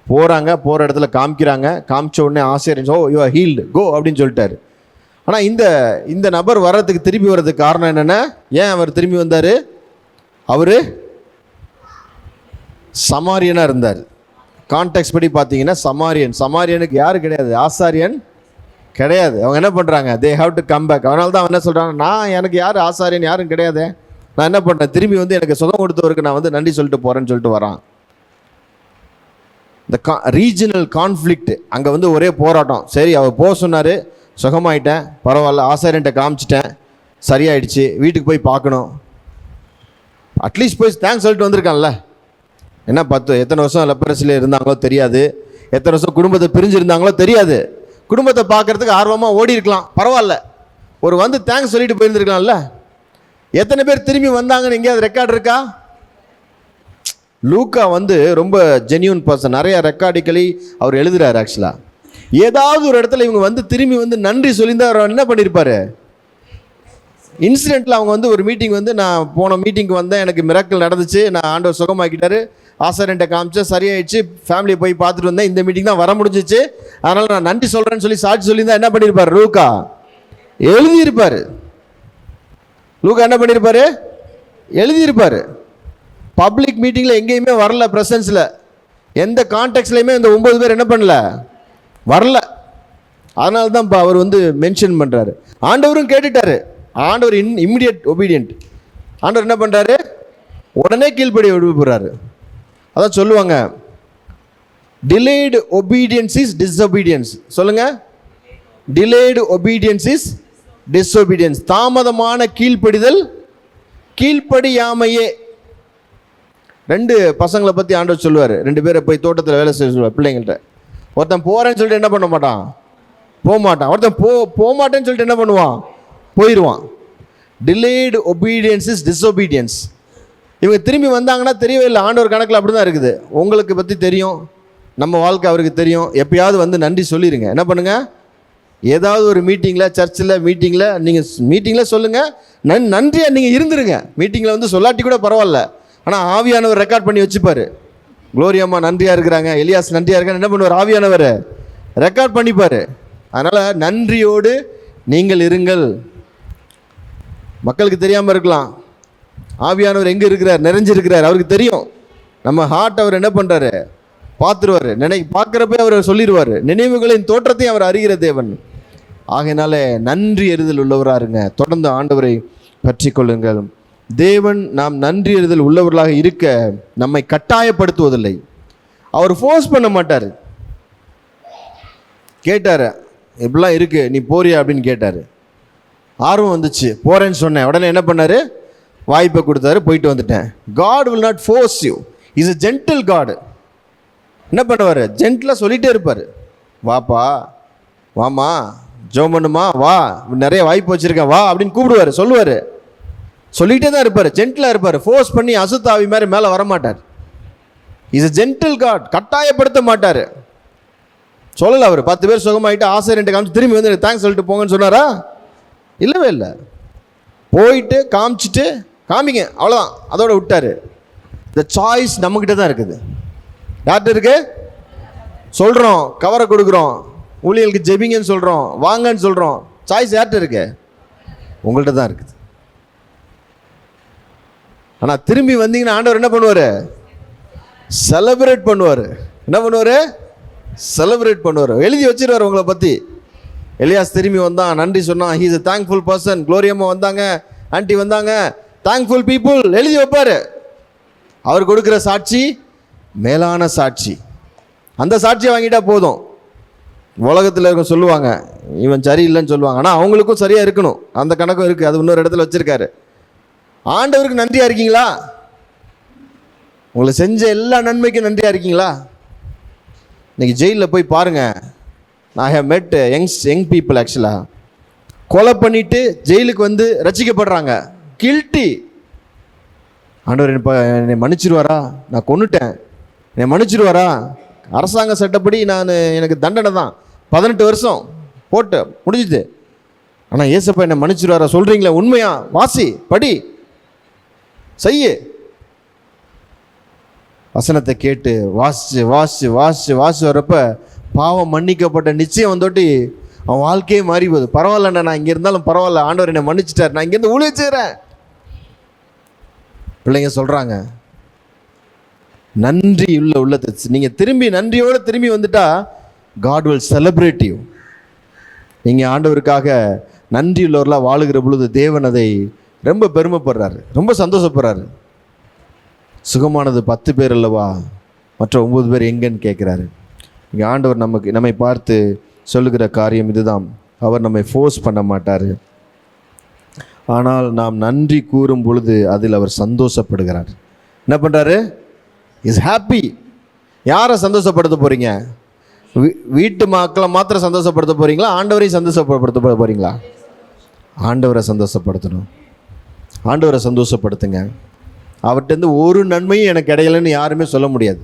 போகிற இடத்துல காமிக்கிறாங்க. காமிச்ச உடனே ஆசிரியர், ஓ யூ ஆர் ஹீல்டு, கோ அப்படின்னு சொல்லிட்டாரு. ஆனால் இந்த நபர் வர்றதுக்கு, திரும்பி வர்றதுக்கு காரணம் என்னென்னா, ஏன் அவர் திரும்பி வந்தார்? அவர் சமாரியனாக இருந்தார். கான்டெக்ஸ்ட் படி பார்த்தீங்கன்னா சமாரியனுக்கு யார் கிடையாது, ஆசாரியன் கிடையாது. அவங்க என்ன பண்ணுறாங்க, they have to come back. அதனால தான் அவன் என்ன சொல்கிறாங்க, எனக்கு யார் ஆசாரியன் யாரும் கிடையாது, நான் என்ன பண்ணுறேன், திரும்பி வந்து எனக்கு சுகம் கொடுத்தவருக்கு நான் வந்து நன்றி சொல்லிட்டு போகிறேன்னு சொல்லிட்டு வரான். இந்த ரீஜனல் கான்ஃப்ளிக்ட், அங்கே வந்து ஒரே போராட்டம். சரி, அவர் போக சொன்னார், சுகமாயிட்டேன், பரவாயில்ல, ஆசாரியன்ட்ட காமிச்சிட்டேன், சரியாயிடுச்சு, வீட்டுக்கு போய் பார்க்கணும், அட்லீஸ்ட் போய் தேங்க்ஸ் சொல்லிட்டு வந்திருக்கான்ல. என்ன எத்தனை வருஷம் லெப்ரஸியில் இருந்தாங்களோ தெரியாது, எத்தனை வருஷம் குடும்பத்தை பிரிஞ்சு இருந்தாங்களோ தெரியாது, குடும்பத்தை பார்க்குறதுக்கு ஆர்வமாக ஓடி இருக்கலாம், பரவாயில்ல, ஒரு வந்து தேங்க்ஸ் சொல்லிட்டு போயிருந்துருக்கலாம்ல. எத்தனை பேர் திரும்பி வந்தாங்கன்னு எங்கேயாவது ரெக்கார்டு இருக்கா? லூக்கா வந்து ரொம்ப ஜென்யூன் பர்சன், நிறையா ரெக்கார்டிக்கலி அவர் எழுதுறாரு. ஆக்சுவலாக ஏதாவது ஒரு இடத்துல இவங்க வந்து திரும்பி வந்து நன்றி சொல்லியிருந்தா அவர் என்ன பண்ணியிருப்பார்? இன்சிடெண்ட்டில் அவங்க வந்து ஒரு மீட்டிங் வந்து, நான் போன மீட்டிங்க்கு வந்தேன், எனக்கு மிராக்கிள் நடந்துச்சு, நான் ஆண்டவர் சுகமாக்கிட்டாரு, ஆசாரியன்ட்ட காமிச்சேன், சரியாயிடுச்சு, ஃபேமிலியை போய் பார்த்துட்டு வந்தேன், இந்த மீட்டிங் தான் வர முடிஞ்சிச்சு, அதனால் நான் நன்றி சொல்கிறேன்னு சொல்லி சாட்சி சொல்லியிருந்தா என்ன பண்ணியிருப்பார்? லூக்கா எழுதியிருப்பார். லூக்கா என்ன பண்ணியிருப்பார்? எழுதியிருப்பார். பப்ளிக் மீட்டிங்கில் எங்கேயுமே வரல, ப்ரெசன்ஸில் எந்த கான்டெக்ட்லையுமே இந்த 9 பேர் என்ன பண்ணல, வரல. அதனால தான் இப்போ அவர் வந்து மென்ஷன் பண்ணுறாரு. ஆண்டவரும் கேட்டுட்டாரு. ஆண்டவர் இம்மிடியட் ஒபீடியன்ட். ஆண்டவர் என்ன பண்ணுறாரு? உடனே கீழ்ப்படி விடுபடுறாரு. அதான் சொல்லுவாங்க, டிலேடு ஒபீடியன்ஸ் இஸ் டிஸ்ஒபீடியன்ஸ். சொல்லுங்க, டிலேடு ஒபீடியன்ஸ் இஸ் டிஸ்ஒபீடியன்ஸ், தாமதமான கீழ்ப்படிதல், கீழ்ப்படியாமையே. 2 பசங்களை பற்றி ஆண்டவர் சொல்லுவார். 2 பேரை போய் தோட்டத்தில் வேலை செய்ய சொல்லுவார் பிள்ளைங்கள்ட்ட. ஒருத்தன் போகிறேன்னு சொல்லிட்டு என்ன பண்ண மாட்டான், போக மாட்டான். ஒருத்தன் போக மாட்டேன்னு சொல்லிட்டு என்ன பண்ணுவான், போயிடுவான். Delayed obedience is disobedience. இவங்க திரும்பி வந்தாங்கன்னா தெரியவே இல்லை. ஆண்டவர் கணக்கில் அப்படி தான் இருக்குது. உங்களுக்கு பற்றி தெரியும், நம்ம வாழ்க்கை அவருக்கு தெரியும். எப்பயாவது வந்து நன்றி சொல்லிடுங்க. என்ன பண்ணுங்கள், ஏதாவது ஒரு மீட்டிங்கில், சர்ச்சில் மீட்டிங்கில், நீங்கள் மீட்டிங்கில் சொல்லுங்கள், நன்றியாக நீங்கள் இருந்துருங்க. மீட்டிங்கில் வந்து சொல்லாட்டி கூட பரவாயில்ல, ஆனால் ஆவியானவர் ரெக்கார்ட் பண்ணி வச்சுப்பார். குளோரியம்மா நன்றியாக இருக்கிறாங்க, எலியாஸ் நன்றியாக இருக்காங்க, என்ன பண்ணுவார், ஆவியானவர் ரெக்கார்ட் பண்ணிப்பார். அதனால் நன்றியோடு நீங்கள் இருங்கள். மக்களுக்கு தெரியாமல் இருக்கலாம், ஆவியானவர் எங்கே இருக்கிறார், நிறைஞ்சிருக்கிறார், அவருக்கு தெரியும். நம்ம ஹார்ட் அவர் என்ன பண்ணுறாரு, பார்த்துருவார். பார்க்குறப்ப அவர் சொல்லிடுவார். நினைவுகளின் தோற்றத்தையும் அவர் அறிகிற தேவன். ஆகையினால நன்றி எறிதல் உள்ளவராக இருங்க. தொடர்ந்து ஆண்டவரை பற்றி கொள்ளுங்கள். தேவன் நாம் நன்றி எறிதல் உள்ளவர்களாக இருக்க நம்மை கட்டாயப்படுத்துவதில்லை. அவர் ஃபோர்ஸ் பண்ண மாட்டார். கேட்டார், இப்படிலாம் இருக்குது, நீ போறியா அப்படின்னு கேட்டார். ஆர்வம் வந்துச்சு, போகிறேன்னு சொன்னேன். உடனே என்ன பண்ணார், வாய்ப்பை கொடுத்தாரு, போயிட்டு வந்துட்டேன். God will not force you. He is a gentle God. என்ன பண்ணுவார், ஜென்டிலாக சொல்லிகிட்டே இருப்பார். வாப்பா, வாமா, ஜோம் பண்ணுமா, வா, நிறைய வாய்ப்பு வச்சுருக்கேன், வா அப்படின்னு கூப்பிடுவார், சொல்லுவார். சொல்லிகிட்டே தான் இருப்பார், ஜென்டிலாக இருப்பார். ஃபோர்ஸ் பண்ணி அசுத்தாவி மாதிரி மேலே வரமாட்டார். Is a gentle God. கட்டாயப்படுத்த மாட்டார். சொல்லலை அவர். 10 பேர் சுகமாயிட்டு ஆசிரியர்கிட்ட காமிச்சு திரும்பி வந்து தேங்க்ஸ் சொல்லிட்டு போங்கன்னு சொன்னாரா? இல்லவே இல்லை. போயிட்டு காமிச்சிட்டு காமிங்க, அவ்வளோதான், அதோட விட்டார். இந்த சாய்ஸ் நம்மக்கிட்ட தான் இருக்குது. யார்கிட்ட இருக்கு? சொல்கிறோம், கவரை கொடுக்குறோம், ஊழியர்களுக்கு ஜெபிங்கன்னு சொல்கிறோம், வாங்கன்னு சொல்கிறோம். சாய்ஸ் யார்கிட்ட இருக்கு? உங்கள்கிட்ட தான் இருக்குது. ஆனால் திரும்பி வந்தீங்கன்னா ஆண்டவர் என்ன பண்ணுவார், செலிப்ரேட் பண்ணுவார். என்ன பண்ணுவார், செலிப்ரேட் பண்ணுவார். எழுதி வச்சிருவார் உங்களை பற்றி. எலியாஸ் திரும்பி வந்தான், நன்றி சொன்னான், he is a thankful person. குளோரியம்மா வந்தாங்க, ஆண்டி வந்தாங்க, தேங்க்ஃபுல் பீப்புள் எழுதி வைப்பார். அவர் கொடுக்குற சாட்சி மேலான சாட்சி. அந்த சாட்சியை வாங்கிட்டா போதும். உலகத்தில் இருக்க சொல்லுவாங்க இவன் சரியில்லைன்னு சொல்லுவாங்க, ஆனால் அவங்களுக்கும் சரியாக இருக்கணும். அந்த கணக்கும் இருக்குது, அது இன்னொரு இடத்துல வச்சுருக்காரு. ஆண்டவருக்கு நன்றியாக இருக்கீங்களா? உங்களை செஞ்ச எல்லா நன்மைக்கும் நன்றியாக இருக்கீங்களா? இன்றைக்கி ஜெயிலில் போய் பாருங்கள். I have met young people ஆக்சுவலாக கொலை பண்ணிவிட்டு ஜெயிலுக்கு வந்து ரசிக்கப்படுறாங்க. கில்ட்டி. ஆண்டவர் என்னை மன்னிச்சிருவாரா, நான் கொன்னுட்டேன், என்னை மன்னிச்சிருவாரா? அரசாங்க சட்டப்படி எனக்கு தண்டனை தான், 18 வருஷம் போட்டு முடிஞ்சுது. ஆனால் ஏசப்பா என்னை மன்னிச்சிருவாரா சொல்கிறீங்களே, உண்மையா? வாசி, படி, செய்ய. வசனத்தை கேட்டு வாசிச்சு வாசிச்சு வாசிச்சு வாசிச்சு வரப்ப பாவம் மன்னிக்கப்பட்ட நிச்சயம் வந்தோட்டி அவன் வாழ்க்கையே மாறி போகுது. பரவாயில்லண்ணா, நான் இங்கே இருந்தாலும் பரவாயில்ல, ஆண்டவர் என்னை மன்னிச்சிட்டார், நான் இங்கேருந்து ஊழியம் செய்கிறேன். பிள்ளைங்க சொல்கிறாங்க, நன்றி உள்ளத்தை நீங்கள் திரும்பி நன்றியோடு திரும்பி வந்துட்டா God will celebrate you. நீங்கள் ஆண்டவருக்காக நன்றி உள்ளவர்களாக வாழுகிற பொழுது தேவன் அதை ரொம்ப பெருமைப்படுறாரு, ரொம்ப சந்தோஷப்படுறாரு. சுகமானது 10 பேர் அல்லவா, மற்ற 9 பேர் எங்கன்னு கேட்குறாரு. இங்கே ஆண்டவர் நம்மை பார்த்து சொல்லுகிற காரியம் இதுதான். அவர் நம்மை ஃபோர்ஸ் பண்ண மாட்டார், ஆனால் நாம் நன்றி கூறும் பொழுது அதில் அவர் சந்தோஷப்படுகிறார். என்ன பண்ணுறாரு? Is happy. யாரை சந்தோஷப்படுத்த போகிறீங்க? வீட்டு மக்களை மாத்திரம் சந்தோஷப்படுத்த போகிறீங்களா, ஆண்டவரையும் சந்தோஷப்படுத்த போகிறீங்களா? ஆண்டவரை சந்தோஷப்படுத்தணும். ஆண்டவரை சந்தோஷப்படுத்துங்க. அவர்கிட்டருந்து ஒரு நன்மையும் எனக்கு கிடையலன்னு யாருமே சொல்ல முடியாது.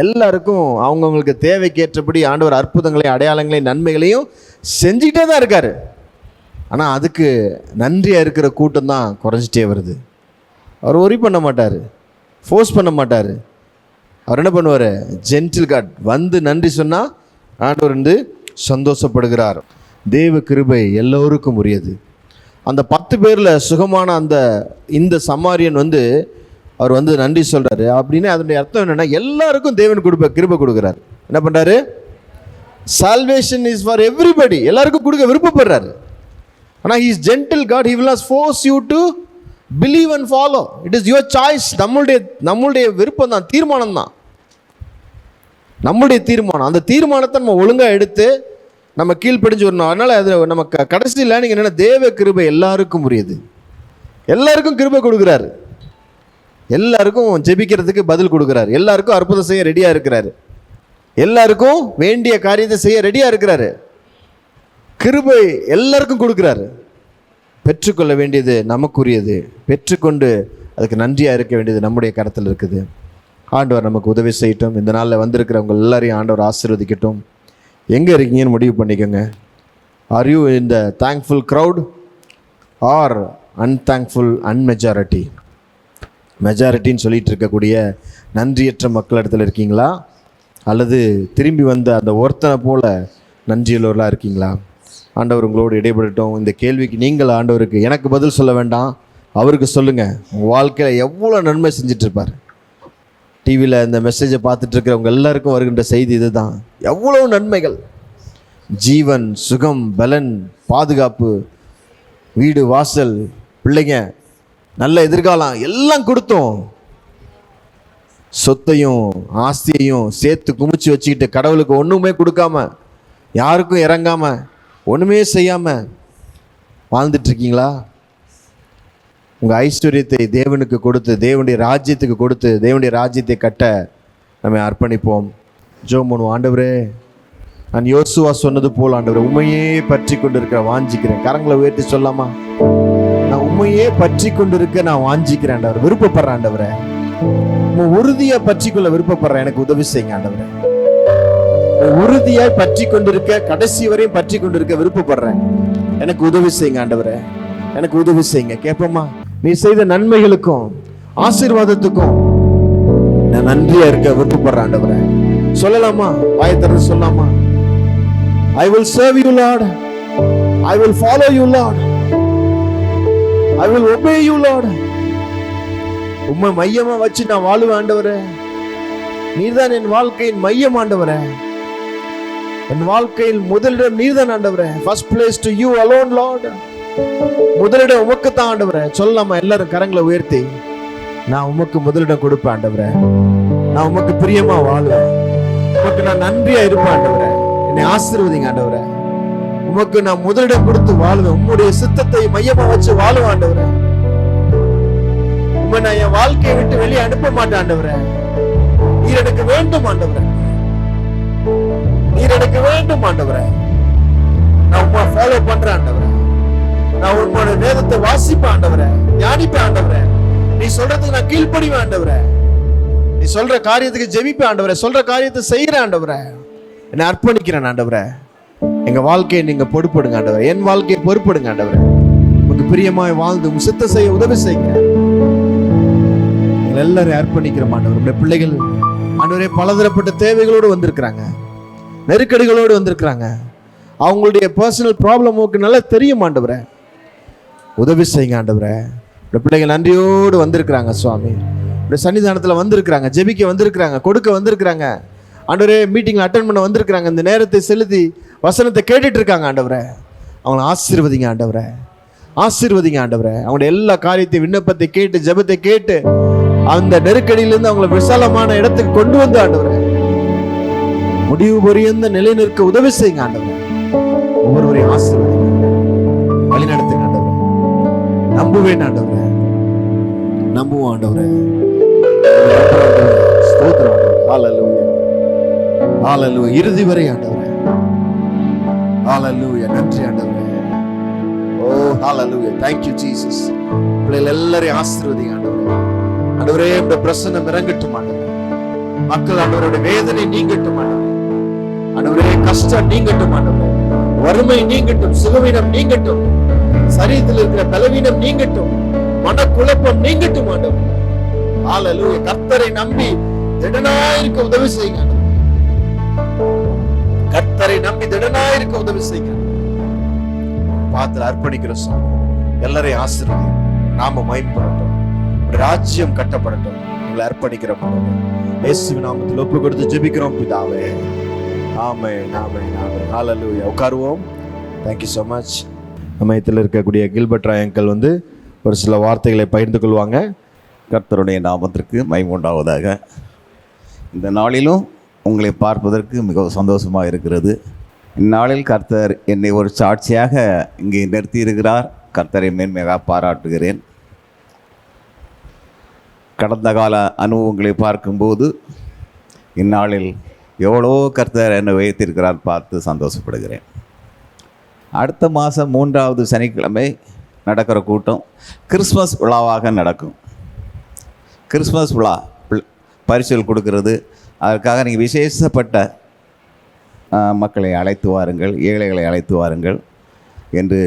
எல்லாருக்கும் அவங்கவுங்களுக்கு தேவைக்கேற்றபடி ஆண்டவர் அற்புதங்களையும் அடையாளங்களையும் நன்மைகளையும் செஞ்சுக்கிட்டே தான் இருக்கார். ஆனால் அதுக்கு நன்றியாக இருக்கிற கூட்டம் தான் குறைஞ்சிட்டே வருது. அவர் ஒரி பண்ண மாட்டார், ஃபோர்ஸ் பண்ண மாட்டார். அவர் என்ன பண்ணுவார்? Gentle God. வந்து நன்றி சொன்னால் ஆண்டவர் வந்து சந்தோஷப்படுகிறார். தேவ கிருபை எல்லோருக்கும் உரியது. அந்த 10 பேரில் சுகமான இந்த சமாரியன் வந்து அவர் வந்து நன்றி சொல்கிறாரு. அப்படின்னு அதனுடைய அர்த்தம் என்னென்னா, எல்லாருக்கும் தேவன் கிருபை கொடுக்குறாரு. என்ன பண்ணுறாரு? Salvation is for everybody. எல்லாருக்கும் கொடுக்க விருப்பப்படுறாரு. ஆனால் he is gentle God. He will not force you to believe and follow. It is your choice. நம்மளுடைய விருப்பம் தான், தீர்மானம் தான், நம்மளுடைய தீர்மானம். அந்த தீர்மானத்தை நம்ம ஒழுங்காக எடுத்து நம்ம கீழ்ப்படிஞ்சு வரணும். அதனால் அது நம்ம கடைசியில் நீங்கள் என்னென்ன தேவ கிருபை எல்லாருக்கும் உரியது. எல்லாருக்கும் கிருபை கொடுக்குறாரு, எல்லாருக்கும் ஜெபிக்கிறதுக்கு பதில் கொடுக்குறாரு, எல்லாருக்கும் அற்புதம் செய்ய ரெடியாக இருக்கிறாரு, எல்லாருக்கும் வேண்டிய காரியத்தை செய்ய ரெடியாக இருக்கிறாரு. கிருபை எல்லாருக்கும் கொடுக்குறாரு. பெற்றுக்கொள்ள வேண்டியது நமக்குரியது, பெற்றுக்கொண்டு அதுக்கு நன்றியாக இருக்க வேண்டியது நம்முடைய கரத்தில் இருக்குது. ஆண்டவர் நமக்கு உதவி செய்யட்டும். இந்த நாளில் வந்திருக்கிறவங்க எல்லாரையும் ஆண்டவர் ஆசீர்வதிக்கட்டும். எங்கே இருக்கீங்கன்னு முடிவு பண்ணிக்கோங்க. Are you in the thankful crowd or unthankful unmajority? மெஜாரிட்டின்னு சொல்லிட்டு இருக்கக்கூடிய நன்றியற்ற மக்களிடத்தில் இருக்கீங்களா, அல்லது திரும்பி வந்த அந்த ஒருத்தனை போல நன்றியுள்ளவர்களாக இருக்கீங்களா? ஆண்டவர் உங்களோடு இடைபடட்டும். இந்த கேள்விக்கு நீங்கள் ஆண்டவருக்கு எனக்கு பதில் சொல்ல வேண்டாம், அவருக்கு சொல்லுங்கள். உங்கள் வாழ்க்கையில் எவ்வளோ நன்மை செஞ்சிட்ருப்பார். டிவியில் இந்த மெசேஜை பார்த்துட்டு இருக்கிறவங்க எல்லாருக்கும் வருகின்ற செய்தி இதுதான். எவ்வளோ நன்மைகள், ஜீவன், சுகம், பலன், பாதுகாப்பு, வீடு வாசல், பிள்ளைங்க, நல்ல எதிர்காலம் எல்லாம் கொடுத்தோம். சொத்தையும் ஆஸ்தியையும் சேர்த்து குமிச்சு வச்சுக்கிட்டு கடவுளுக்கு ஒன்றுமே கொடுக்காம, யாருக்கும் இறங்காம, ஒன்றுமே செய்யாமல் வாழ்ந்துட்டுருக்கீங்களா? உங்கள் ஐஸ்வர்யத்தை தேவனுக்கு கொடுத்து, தேவனுடைய ராஜ்யத்துக்கு கொடுத்து, தேவனுடைய ராஜ்யத்தை கட்ட நம்ம அர்ப்பணிப்போம். ஜெபம் பண்ணுவோம். ஆண்டவரே, நான் யோசுவா சொன்னது போல் ஆண்டவரே, உண்மையே பற்றி கொண்டு இருக்க வாஞ்சிக்கிறேன். கரங்களை உயர்த்தி சொல்லாமா? நான் உண்மையே பற்றி கொண்டு இருக்க நான் வாஞ்சிக்கிறேன் ஆண்டவர், விருப்பப்படுறேன் ஆண்டவரே. உறுதியா பற்றி கொள்ள விருப்பப்படுறேன், எனக்கு உதவி செய்யுங்க ஆண்டவரே. உறுதியாய் பற்றி கொண்டிருக்க, கடைசி வரையும் பற்றி கொண்டிருக்க விருப்பப்படுறேன், எனக்கு உதவி செய்யுங்க ஆண்டவரே, எனக்கு உதவி செய்யுங்க. கேட்போமா? நீ செய்த நன்மைகளுக்கும் ஆசீர்வாதத்துக்கும் நான் நன்றியா இருக்க விருப்பப்படுறேன் ஆண்டவரே. சொல்லலாமா? வாயை திறந்து சொல்லலாமா? I will serve you Lord, I will follow you Lord, I will obey you Lord. உம்மை மையமா வச்சு நான் வாழுவேன் ஆண்டவரே. நீர்தான் என் வாழ்க்கையின் மையம் ஆண்டவரே. என் வாழ்க்கையில் முதலிடம் நீர்தான் ஆண்டவரே. First place to you alone Lord. முதலிடம் உமக்கு தான் ஆண்டவரே. சொல்லலாமா? எல்லாரும் கரங்களை உயர்த்தி, நான் உமக்கு முதலிடம் கொடுப்பேன் ஆண்டவரே. நான் உமக்கு பிரியமா வாழ்வேன். உமக்கு நான் நன்றியா இருப்பேன் ஆண்டவரே. என்னை ஆசீர்வதிங்க ஆண்டவரே. உமக்கு நான் முதலிடம் கொடுத்து வாழ்வேன். உம்முடைய சித்தத்தை மையமா வச்சு வாழ்வேன் ஆண்டவரே. உம்மை நான் என் வாழ்க்கையை விட்டு வெளியே அனுப்ப மாட்டேன் ஆண்டவரே. நீர் எனக்கு வேண்டும் ஆண்டவரே, நீர் எனக்கு வேண்டும் ஆண்டவரே. நான் உம்மை ஃபாலோ பண்றேன் ஆண்டவரே. நான் உன்னோட வேதத்தை வாசிப்பேன் ஆண்டவரே, தியானிப்பேன் ஆண்டவரே. நீ சொல்றதுக்கு நான் கீழ்ப்படிவேன் ஆண்டவரே. நீ சொல்ற காரியத்துக்கு ஜெபிப்பேன் ஆண்டவரே. சொல்ற காரியத்தை செய்யறேன் ஆண்டவரே. என்னை அர்ப்பணிக்கிறேன் ஆண்டவரே. எங்க வாழ்க்கையை நீங்க பொறுப்படுங்க ஆண்டவரே. என் வாழ்க்கையை பொறுப்படுங்க ஆண்டவரே. உங்களுக்கு பிரியமாய் வாழ்ந்து உங்க சித்த செய்ய உதவி செய்யுங்க. எல்லாரும் அர்ப்பணிக்கிற ஆண்டவர். உங்களுடைய பிள்ளைகள் ஆண்டவரே பலதரப்பட்ட தேவைகளோடு வந்திருக்கிறாங்க, நெருக்கடிகளோடு வந்திருக்கிறாங்க. அவங்களுடைய பர்சனல் ப்ராப்ளம் நல்லா தெரியும் ஆண்டவரே. உதவி செய்யுங்க ஆண்டவரே. இந்த பிள்ளைகள் நன்றியோடு வந்திருக்கிறாங்க சுவாமி. இந்த சன்னிதானத்தில் வந்திருக்கிறாங்க, ஜெபிக்க வந்திருக்கிறாங்க, கொடுக்க வந்திருக்கிறாங்க ஆண்டவரே. மீட்டிங்கில் அட்டன் பண்ண வந்திருக்கிறாங்க. இந்த நேரத்தை செலுத்தி வசனத்தை கேட்டுட்டு இருக்காங்க ஆண்டவரே. அவங்களை ஆசீர்வதிங்க ஆண்டவரே, ஆசீர்வதிங்க ஆண்டவரே. அவங்களுடைய எல்லா காரியத்தையும், விண்ணப்பத்தை கேட்டு, ஜெபத்தை கேட்டு, அந்த நெருக்கடியிலிருந்து அவங்களை விசாலமான இடத்துக்கு கொண்டு வந்து ஆண்டவரே, முடிவு பொறியந்த நிலை நிற்க உதவி செய்யுங்க ஆண்டவரே. ஒவ்வொருவரையும் ஆசீர்வதிங்க, வழிநடத்துங்க ஆண்டவரே. நம்புவேன் ஆண்டவரே, நம்புவோம் ஆண்டவரே. ஸ்தோத்திரம் ஆண்டவரே. ஹல்லேலூயா, ஹல்லேலூயா. இறுதி வரை ஆண்டவரே. ஹல்லேலூயா. நன்றி ஆண்டவரே. ஓ ஹல்லேலூயா. Thank you Jesus. பிள்ளைகள் எல்லாரையும் ஆசீர்வதிங்க ஆண்டவரே. ஆண்டவரே, இந்த பிரசன்னம் இறங்கட்டும் ஆண்டவரே. மக்கள் ஆண்டவரோட வேதனை நீங்கட்டும் ஆண்டவரே. ஆண்டவரே, கஷ்டம் நீங்கட்டும் ஆண்டவரே. வறுமை நீங்கட்டும், சுகவீனம் நீங்கட்டும், சரீரத்தில் இருக்கிற பலவீனம் நீங்கட்டும், மனக்குழப்பம் நீங்கட்டும் ஆண்டவரே. ஹல்லேலூயா. கர்த்தரை நம்பி திடனாயிருக்க உதவி செய்யுங்க ஆண்டவரே. கர்த்தரை நம்பி திடனாயிருக்க உதவி செய்யுங்க. பாத்திர அர்ப்பணிக்கிற சாமி எல்லாரையும் ஆசீர்வதி. நாம மகிமைப்படட்டும், ராஜ்யம் கட்டப்படட்டும். உங்களை அர்ப்பணிக்கிறோம் இயேசுவின் நாமத்தில் ஒப்பு கொடுத்து ஜெபிக்கிறோம் பிதாவே. ஆமென், ஆமென், ஆமென். ஹல்லேலூயா. உட்காருவோம். Thank you so much. நம்மத்தில் இருக்கக்கூடிய கில்பர்ட் ராய் அங்கிள் ஒரு சில வார்த்தைகளை பகிர்ந்து கொள்வாங்க. கர்த்தருடைய நாமத்திற்கு மகிமை உண்டாவதாக. இந்த நாளிலும் உங்களை பார்ப்பதற்கு மிகவும் சந்தோஷமாக இருக்கிறது. இந்நாளில் கர்த்தர் என்னை ஒரு சாட்சியாக இங்கே நிறுத்தியிருக்கிறார். கர்த்தரை மேன்மையாக பாராட்டுகிறேன். கடந்த கால அனுபவங்களை பார்க்கும்போது இந்நாளில் எவ்வளோ கர்த்தர் என்னை வைத்திருக்கிறார் பார்த்து சந்தோஷப்படுகிறேன். அடுத்த மாதம் 3வது சனிக்கிழமை நடக்கிற கூட்டம் கிறிஸ்மஸ் விழாவாக நடக்கும். கிறிஸ்மஸ் விழா பரிசுகள் கொடுக்கறது, அதற்காக நீங்கள் விசேஷப்பட்ட மக்களை அழைத்து வாருங்கள், ஏழைகளை அழைத்து வாருங்கள் என்று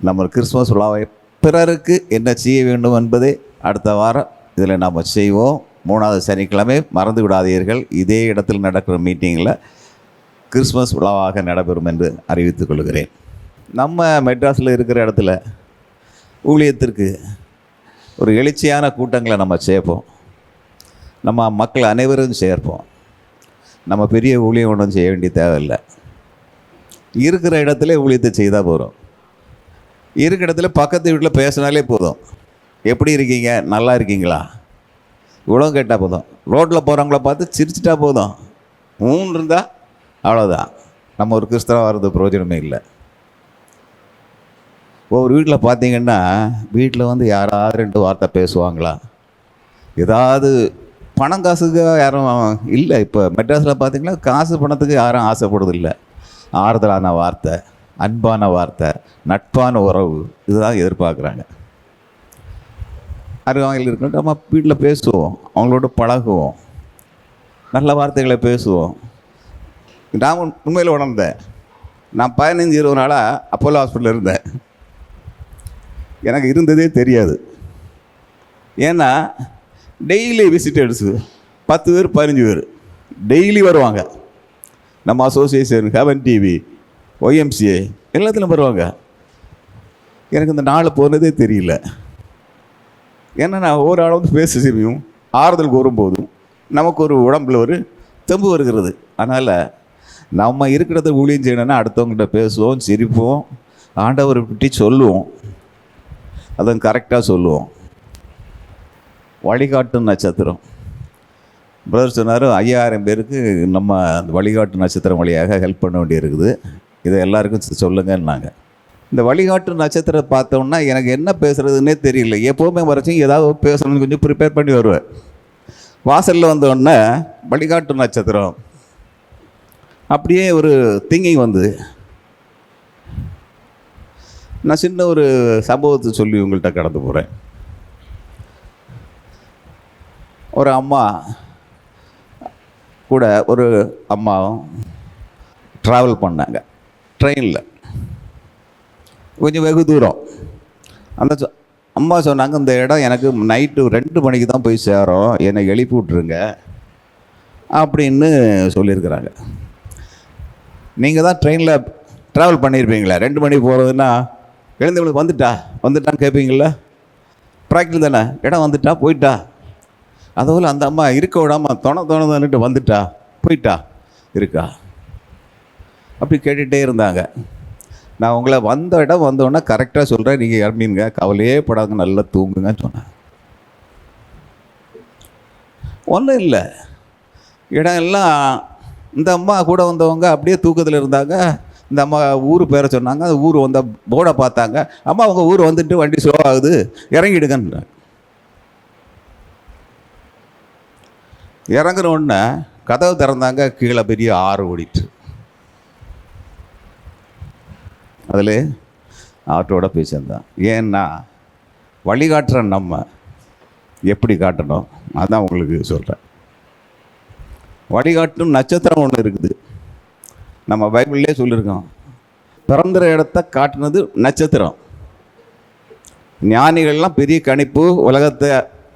நம்ம கிறிஸ்மஸ் விழாவை பிறருக்கு என்ன செய்ய வேண்டும் என்பதை அடுத்த வாரம் இதில் நாம் செய்வோம். 3வது சனிக்கிழமை மறந்து விடாதீர்கள். இதே இடத்தில் நடக்கிற மீட்டிங்கில் கிறிஸ்மஸ் விழாவாக நடைபெறும் என்று அறிவித்துக் கொள்கிறேன். நம்ம மெட்ராஸில் இருக்கிற இடத்துல ஊழியத்திற்கு ஒரு எழுச்சியான கூட்டங்களை நம்ம சேர்ப்போம். நம்ம மக்கள் அனைவரும் சேர்ப்போம். நம்ம பெரிய ஊழியம் ஒன்றும் செய்ய வேண்டிய தேவையில்லை. இருக்கிற இடத்துல ஊழியத்தை செய்தால் போதும். இருக்கிற இடத்துல பக்கத்து வீட்டில் பேசினாலே போதும். எப்படி இருக்கீங்க, நல்லா இருக்கீங்களா, இவ்வளோ கேட்டால் போதும். ரோட்டில் போகிறவங்கள பார்த்து சிரிச்சிட்டா போதும். இருந்தால் அவ்வளோதான். நம்ம ஒரு கிறிஸ்தவம் வர்றது பிரயோஜனமே இல்லை. ஒவ்வொரு வீட்டில் பார்த்தீங்கன்னா வீட்டில் வந்து யாராவது 2 வார்த்தை பேசுவாங்களா? ஏதாவது பணம் காசுக்கு யாரும் இல்லை. இப்போ மெட்ராஸில் பார்த்தீங்கன்னா காசு பணத்துக்கு யாரும் ஆசைப்படுறதில்லை. ஆறுதலான வார்த்தை, அன்பான வார்த்தை, நட்பான உறவு, இதுதான் எதிர்பார்க்குறாங்க. அருகாமையில் இருக்கணும். நம்ம வீட்டில் பேசுவோம், அவங்களோட பழகுவோம், நல்ல வார்த்தைகளை பேசுவோம். நான் உண்மையில் உணர்ந்தேன். நான் 15-20 நாளாக அப்போலோ ஹாஸ்பிட்டலில் இருந்தேன். எனக்கு இருந்ததே தெரியாது. ஏன்னா டெய்லி விசிட்டர்ஸு 10 பேர் 15 பேர் டெய்லி வருவாங்க. நம்ம அசோசியேஷன், ஹெவன் டிவி, ஒய்எம்சிஏ எல்லாத்துலையும் வருவாங்க. எனக்கு இந்த நாள் போனதே தெரியல. ஏன்னா நான் ஒவ்வொரு ஆளும் வந்து பேச செய்யும், ஆறுதல் கூறும்போதும் நமக்கு ஒரு உடம்புல ஒரு தெம்பு வருகிறது. அதனால் நம்ம இருக்கிறத ஊழியம் செய்யணும்னா அடுத்தவங்ககிட்ட பேசுவோம், சிரிப்போம், ஆண்டவரை பற்றி சொல்லுவோம், அதுவும் கரெக்டாக சொல்லுவோம். வழிகாட்டும் நட்சத்திரம் பிரதர் சொன்னார், 5000 பேருக்கு நம்ம அந்த வழிகாட்டு நட்சத்திரம் வழியாக ஹெல்ப் பண்ண வேண்டியிருக்குது. இதை எல்லாருக்கும் சொல்லுங்கன்னாங்க. இந்த வழிகாட்டு நட்சத்திரம் பார்த்தோன்னா எனக்கு என்ன பேசுகிறதுனே தெரியல. எப்போவுமே வரைக்கும் ஏதாவது பேசணும்னு கொஞ்சம் ப்ரிப்பேர் பண்ணி வருவேன். வாசலில் வந்தோடனே வழிகாட்டு நட்சத்திரம் அப்படியே ஒரு திங்கிங் வந்து நான் சின்ன ஒரு சம்பவத்தை சொல்லி உங்கள்கிட்ட கடந்து போகிறேன். ஒரு அம்மா கூட ஒரு அம்மாவும் ட்ராவல் பண்ணாங்க ட்ரெயினில், கொஞ்சம் வெகு தூரம். அந்த அம்மா சொன்னாங்க, இந்த இடம் எனக்கு நைட்டு 2 மணிக்கு தான் போய் சேரும், என்னை எழுப்பி விட்ருங்க அப்படின்னு சொல்லியிருக்கிறாங்க. நீங்கள் தான் ட்ரெயினில் ட்ராவல் பண்ணியிருப்பீங்களா? 2 மணிக்கு போகிறதுன்னா எழுந்தவங்களுக்கு வந்துட்டான்னு கேட்பீங்களா? ப்ராக்டிக்கல் தானே, இடம் வந்துட்டா போயிட்டா. அதுபோல் அந்த அம்மா இருக்க விடாமல் தோணுதுன்னுட்டு வந்துட்டா போயிட்டா இருக்கா அப்படி கேட்டுகிட்டே இருந்தாங்க. நான் உங்களை வந்த இடம் வந்தோடனே கரெக்டாக சொல்கிறேன், நீங்கள் இறங்கிங்க, கவலையே படாதுங்க, நல்லா தூங்குங்கன்னு சொன்னேன். ஒன்றும் இல்லை, இடம் எல்லாம் இந்த அம்மா கூட வந்தவங்க அப்படியே தூக்கத்தில் இருந்தாங்க. இந்த அம்மா ஊர் பேரை சொன்னாங்க. அந்த ஊர் வந்த போர்டை பார்த்தாங்க. அம்மா உங்கள் ஊர் வந்துட்டு வண்டி ஸ்லோ ஆகுது, இறங்கிடுங்கன்னு. இறங்குற உடனே கதவு திறந்தாங்க. கீழே பெரிய ஆறு ஓடிட்டு, அதில் ஆட்டோட போய் சேர்ந்தான். ஏன்னா வழிகாட்டுற நம்ம எப்படி காட்டணும் அதான் உங்களுக்கு சொல்கிறேன். வழிகாட்டும் நட்சத்திரம் ஒன்று இருக்குது. நம்ம பைபிள்லேயே சொல்லியிருக்கோம், பிறந்த இடத்த காட்டுனது நட்சத்திரம். ஞானிகள்லாம் பெரிய கணிப்பு, உலகத்தை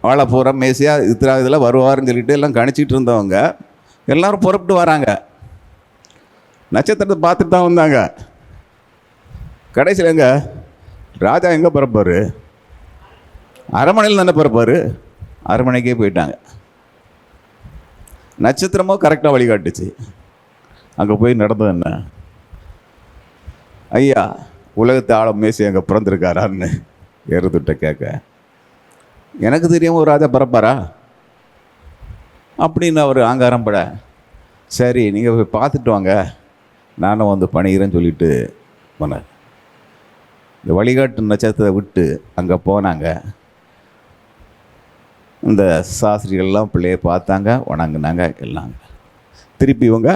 வாழ போகிற மேசியா இதில் வருவாருன்னு சொல்லிட்டு எல்லாம் கணிச்சிட்டு இருந்தவங்க எல்லோரும் புறப்பட்டு வராங்க. நட்சத்திரத்தை பார்த்துட்டு தான் வந்தாங்க. கடைசியில் எங்கே ராஜா எங்கே பிறப்பார்? அரண்மனையில் தானே பிறப்பார். அரண்மனைக்கே போயிட்டாங்க. நட்சத்திரமோ கரெக்டாக வழிகாட்டுச்சு. அங்கே போய் நடந்தது என்ன? ஐயா, உலகத்தை ஆளும் மேசி அங்கே பிறந்திருக்காரான்னு ஏறுதுட்ட கேட்க, எனக்கு தெரியாமல் ஒரு ராஜா பிறப்பாரா அப்படின்னு அவர் ஆங்காரம் பட, சரி நீங்கள் போய் பார்த்துட்டு வாங்க, நானும் வந்து பணிகிறேன்னு சொல்லிட்டு போனார். இந்த வழிகாட்டு நட்சத்திரத்தை விட்டு அங்கே போனாங்க. இந்த சாஸ்திரிகள்லாம் பிள்ளையை பார்த்தாங்க, வணங்குனாங்க எல்லாம். திருப்பி இவங்க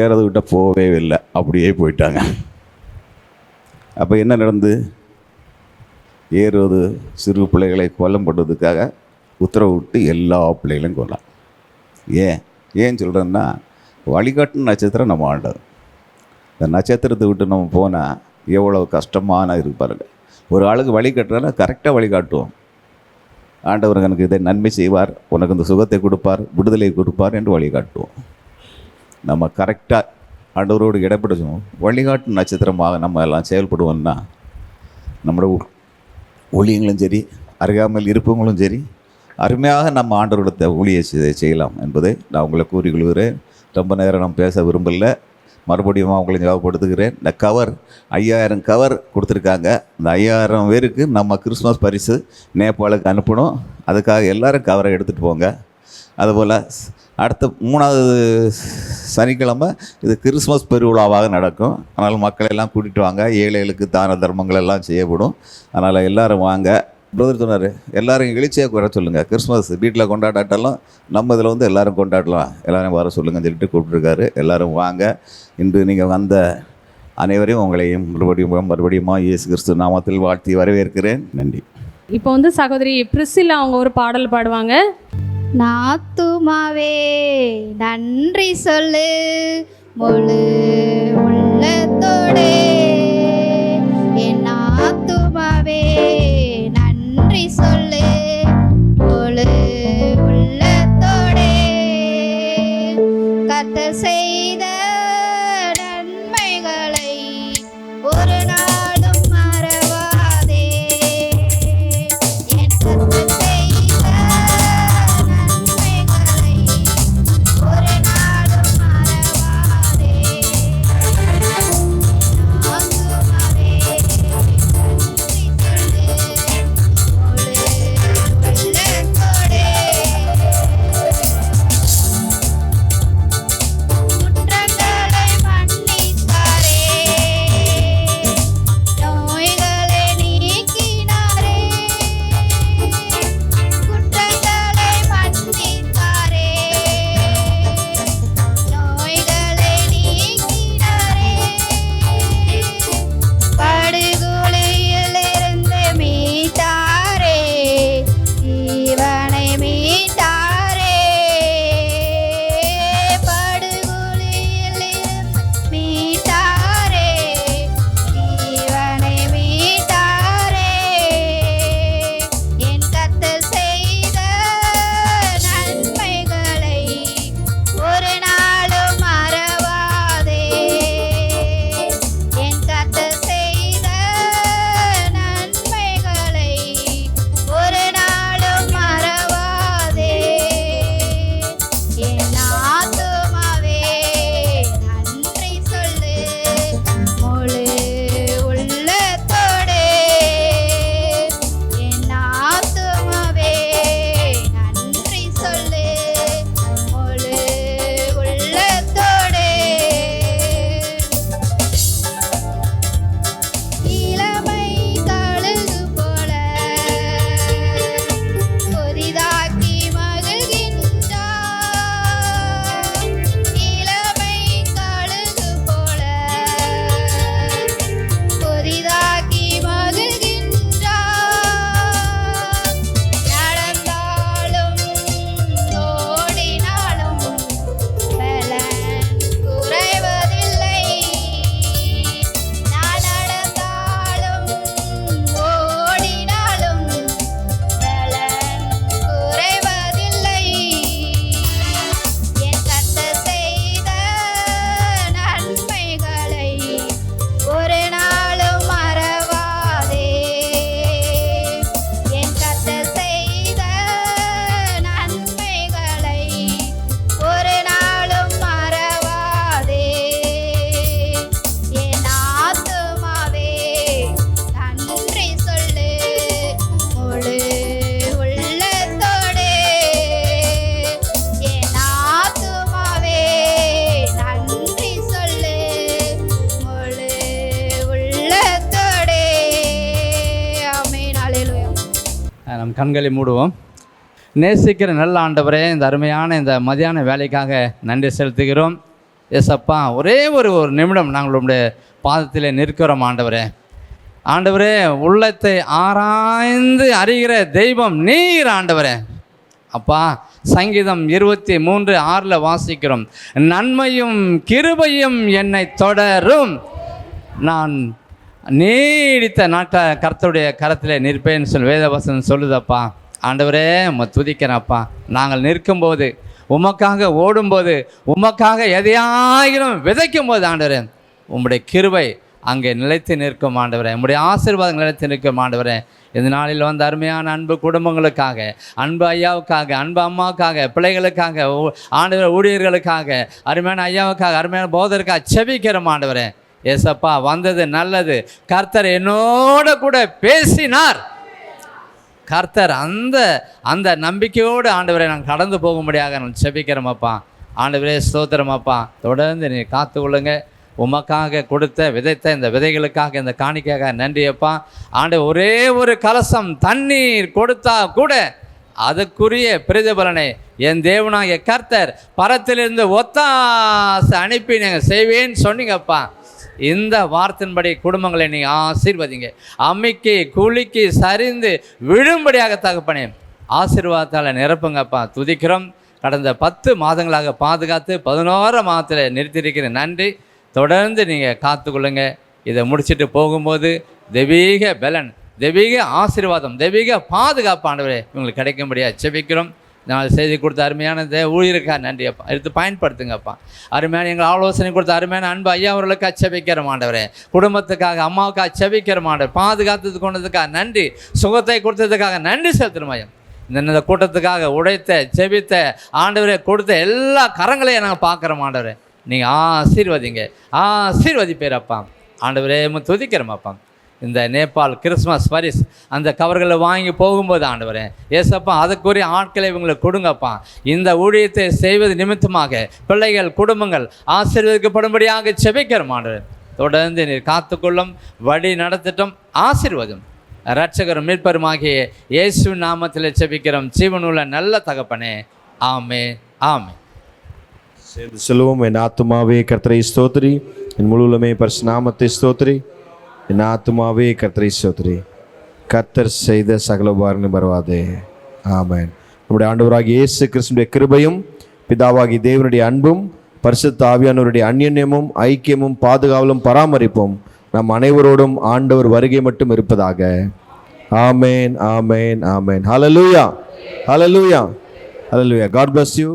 ஏறதை விட்ட போகவே இல்லை, அப்படியே போயிட்டாங்க. அப்போ என்ன நடந்து? ஏறுவது சிறு பிள்ளைகளை கொல்லம் பண்ணுறதுக்காக உத்தரவு விட்டு எல்லா பிள்ளைகளையும் கொல்லாம். ஏன் சொல்கிறேன்னா, வழிகாட்டு நட்சத்திரம் நம்ம ஆண்டது. இந்த நட்சத்திரத்தை விட்டு நம்ம போனால் எவ்வளோ கஷ்டமான இருப்பாருங்க. ஒரு ஆளுக்கு வழி கட்டுறனா கரெக்டாக வழிகாட்டுவோம். ஆண்டவர் எனக்கு இதை நன்மை செய்வார், உனக்கு இந்த சுகத்தை கொடுப்பார், விடுதலை கொடுப்பார் என்று வழிகாட்டுவோம். நம்ம கரெக்டாக ஆண்டவரோடு இடப்படுவோம். வழிகாட்டு நட்சத்திரமாக நம்ம எல்லாம் செயல்படுவோம்னா நம்மளோட ஊழியங்களும் சரி, அறியாமல் இருப்பவங்களும் சரி, அருமையாக நம்ம ஆண்டவரோட ஊழியை செய்யலாம் என்பதை நான் உங்களை கூறிக்கொள்கிறேன். ரொம்ப நேரம் நான் பேச விரும்பலை, மறுபடியும் உங்களை ஞாபகப்படுத்துகிறேன். இந்த கவர் 5000 கவர் கொடுத்துருக்காங்க. இந்த 5000 பேருக்கு நம்ம கிறிஸ்மஸ் பரிசு நேபாளுக்கு அனுப்பணும். அதுக்காக எல்லோரும் கவரை எடுத்துகிட்டு போங்க. அதுபோல் அடுத்த 3வது சனிக்கிழமை இது கிறிஸ்மஸ் பெருவிழாவாக நடக்கும். அதனால் மக்களெல்லாம் கூட்டிகிட்டு வாங்க. ஏழைகளுக்கு தான தர்மங்கள் எல்லாம் செய்யப்படும். அதனால் எல்லோரும் வாங்க. பிரதர் சொன்னார், எல்லோரும் எழுச்சியாக வர சொல்லுங்கள். கிறிஸ்மஸ் வீட்டில் கொண்டாடாட்டாலும் நம்ம இதில் வந்து எல்லோரும் கொண்டாடலாம், எல்லோரும் வர சொல்லுங்கன்னு சொல்லிட்டு கூப்பிட்ருக்காரு. எல்லோரும் வாங்க. இன்று நீங்கள் வந்த அனைவரையும் உங்களையும் மறுபடியும் இயேசு கிறிஸ்து நாமத்தில் வாழ்த்தி வரவேற்கிறேன். நன்றி. இப்போ வந்து சகோதரி பிரிசில்லா அவங்க ஒரு பாடல் பாடுவாங்க. நாத்துமாவே நன்றி சொல்லு முழு உள்ளத்தோடே, என் நாத்துமாவே நன்றி சொல்லு முழு உள்ளத்தோடே, கர்த்தர் செய்த நன்மைகளை ஒரு நாளும் மறவாதே, என் கர்த்தர் செய்த நன்மைகளை ஒரு நாளும் மறவாதே, நாத்துமாவே நன்றி சொல்லு முழு உள்ளத்தோடே, குற்றங்களை மன்னித்தாரே, கண்களை மூடுவோம். நேசிக்கிற நல்ல ஆண்டவரே, இந்த அருமையான இந்த மதியான வேலைக்காக நன்றி செலுத்துகிறோம். ஏசப்பா, ஒரே ஒரு நிமிடம் நாங்கள் உங்களுடைய பாதத்தில் நிற்கிறோம் ஆண்டவரே. ஆண்டவரே, உள்ளத்தை ஆராய்ந்து அறிகிற தெய்வம் நீர் ஆண்டவரே. அப்பா, சங்கீதம் 23:6 வாசிக்கிறோம், நன்மையும் கிருபையும் என்னை தொடரும், நான் நீடித்த நாட்கள் கர்த்தருடைய கரத்தில் நிற்பேன்னு சொல்லி வேதவசனம் சொல்லுதப்பா. ஆண்டவரே, துதிக்கிறேன்ப்பா. நாங்கள் நிற்கும்போது, உமக்காக ஓடும்போது, உமக்காக எதையாயிரம் விதைக்கும் போது ஆண்டவரே, உம்முடைய கிருபை அங்கே நிலைத்து நிற்கும் ஆண்டவரே. உம்முடைய ஆசீர்வாதம் நிலைத்து நிற்கும் ஆண்டவரே. இந்த நாளில் வந்து அருமையான அன்பு குடும்பங்களுக்காக, அன்பு ஐயாவுக்காக, அன்பு அம்மாவுக்காக, பிள்ளைகளுக்காக, ஆண்டவர் ஊழியர்களுக்காக, அருமையான ஐயாவுக்காக, அருமையான போதருக்காக செபிக்கிறோம் ஆண்டவரே. ஏசப்பா, வந்தது நல்லது. கர்த்தர் என்னோட கூட பேசினார். கர்த்தர் அந்த நம்பிக்கையோடு ஆண்டவரை நாங்கள் கடந்து போகும்படியாக நான் செபிக்கிறோமப்பா. ஆண்டவரே, ஸ்தோத்திரமப்பா. தொடர்ந்து நீ காத்து கொள்ளுங்க. உமக்காக கொடுத்த விதைத்த இந்த விதைகளுக்காக, இந்த காணிக்கையாக நன்றியப்பா. ஆண்டவர், ஒரே ஒரு கலசம் தண்ணீர் கொடுத்தா கூட அதுக்குரிய பிரதிபலனை என் தேவனாகிய கர்த்தர் பரத்திலிருந்து ஒத்தாசை அனுப்பி நீங்கள் செய்வேன்னு சொன்னீங்கப்பா. இந்த வார்த்தையின்படி குடும்பங்களை நீங்கள் ஆசீர்வதிங்க. அம்மிக்கு குலுக்கி சரிந்து விழும்படியாக தகப்பனே ஆசீர்வாதத்தால் நிரப்புங்கப்பா. துதிக்கிறோம். கடந்த 10 மாதங்களாக பாதுகாத்து 11 மாதத்தில் நிறுத்தியிருக்கிற நன்றி. தொடர்ந்து நீங்கள் காத்துக்கொள்ளுங்க. இதை முடிச்சுட்டு போகும்போது தெய்வீக பலன், தெய்வீக ஆசீர்வாதம், தெய்வீக பாதுகாப்பு ஆண்டவரே இவங்களுக்கு கிடைக்கும்படியாக செபிக்கிறோம். நான் செய்தி கொடுத்த அருமையான ஊழியருக்காக நன்றியப்பா. எடுத்து பயன்படுத்துங்கப்பா. அருமையான எங்கள் ஆலோசனை கொடுத்த அருமையான அன்பு ஐயா அவர்களுக்கு செபிக்கிற ஆண்டவரே. குடும்பத்துக்காக, அம்மாவுக்காக செபிக்கிற ஆண்டவர். பாதுகாத்து கொண்டதுக்காக நன்றி. சுகத்தை கொடுத்ததுக்காக நன்றி செலுத்துறோம். இந்த கூட்டத்துக்காக உடைத்த செபித்த ஆண்டவரே கொடுத்த எல்லா கரங்களையும் நாங்கள் பார்க்குறோம் ஆண்டவரே. நீங்கள் ஆசீர்வதிங்க, ஆசீர்வதிப்பேரப்பா. ஆண்டவரே, துதிக்கிறோமாப்பா. இந்த நேபாள் கிறிஸ்மஸ் பரிஸ் அந்த கவர்களை வாங்கி போகும்போது ஆண்டவரே ஏசப்பா, அதுக்குரிய ஆட்களை இவங்களுக்கு கொடுங்கப்பா. இந்த ஊழியத்தை செய்வது நிமித்தமாக பிள்ளைகள், குடும்பங்கள் ஆசீர்வதிக்கப்படும்படியாக செபிக்கிறோம் ஆண்டவரே. தொடர்ந்து நீர் காத்துக்கொள்ளும், வழி நடத்திட்டும், ஆசீர்வதும். இரட்சகரும் மீட்பருமாகிய இயேசு நாமத்தில் செபிக்கிறோம் ஜீவனுள்ள நல்ல தகப்பனே. ஆமே, ஆமே. சேர்ந்து சொல்லுவோம். என் ஆத்துமாவே கர்த்தரை ஸ்தோத்திரி, என் முழுவலுமே பரிசுத்த நாமத்தை ஸ்தோத்திரி, என் ஆத்துமாவே கர்த்தரை ஸ்தோத்திரி, கர்த்தர் செய்த சகல உபகாரங்களும் மறவாதே. ஆமென். நம்முடைய ஆண்டவராகிய இயேசு கிறிஸ்துவின் கிருபையும், பிதாவாகிய தேவனுடைய அன்பும், பரிசுத்த ஆவியானவருடைய அந்யோன்யமும் ஐக்கியமும் பாதுகாவலும் பராமரிப்பும் நம் அனைவரோடும் ஆண்டவர் வருகை மட்டும் இருப்பதாக. ஆமென், ஆமென், ஆமென். ஹல்லேலூயா, ஹல்லேலூயா, ஹல்லேலூயா. God bless you.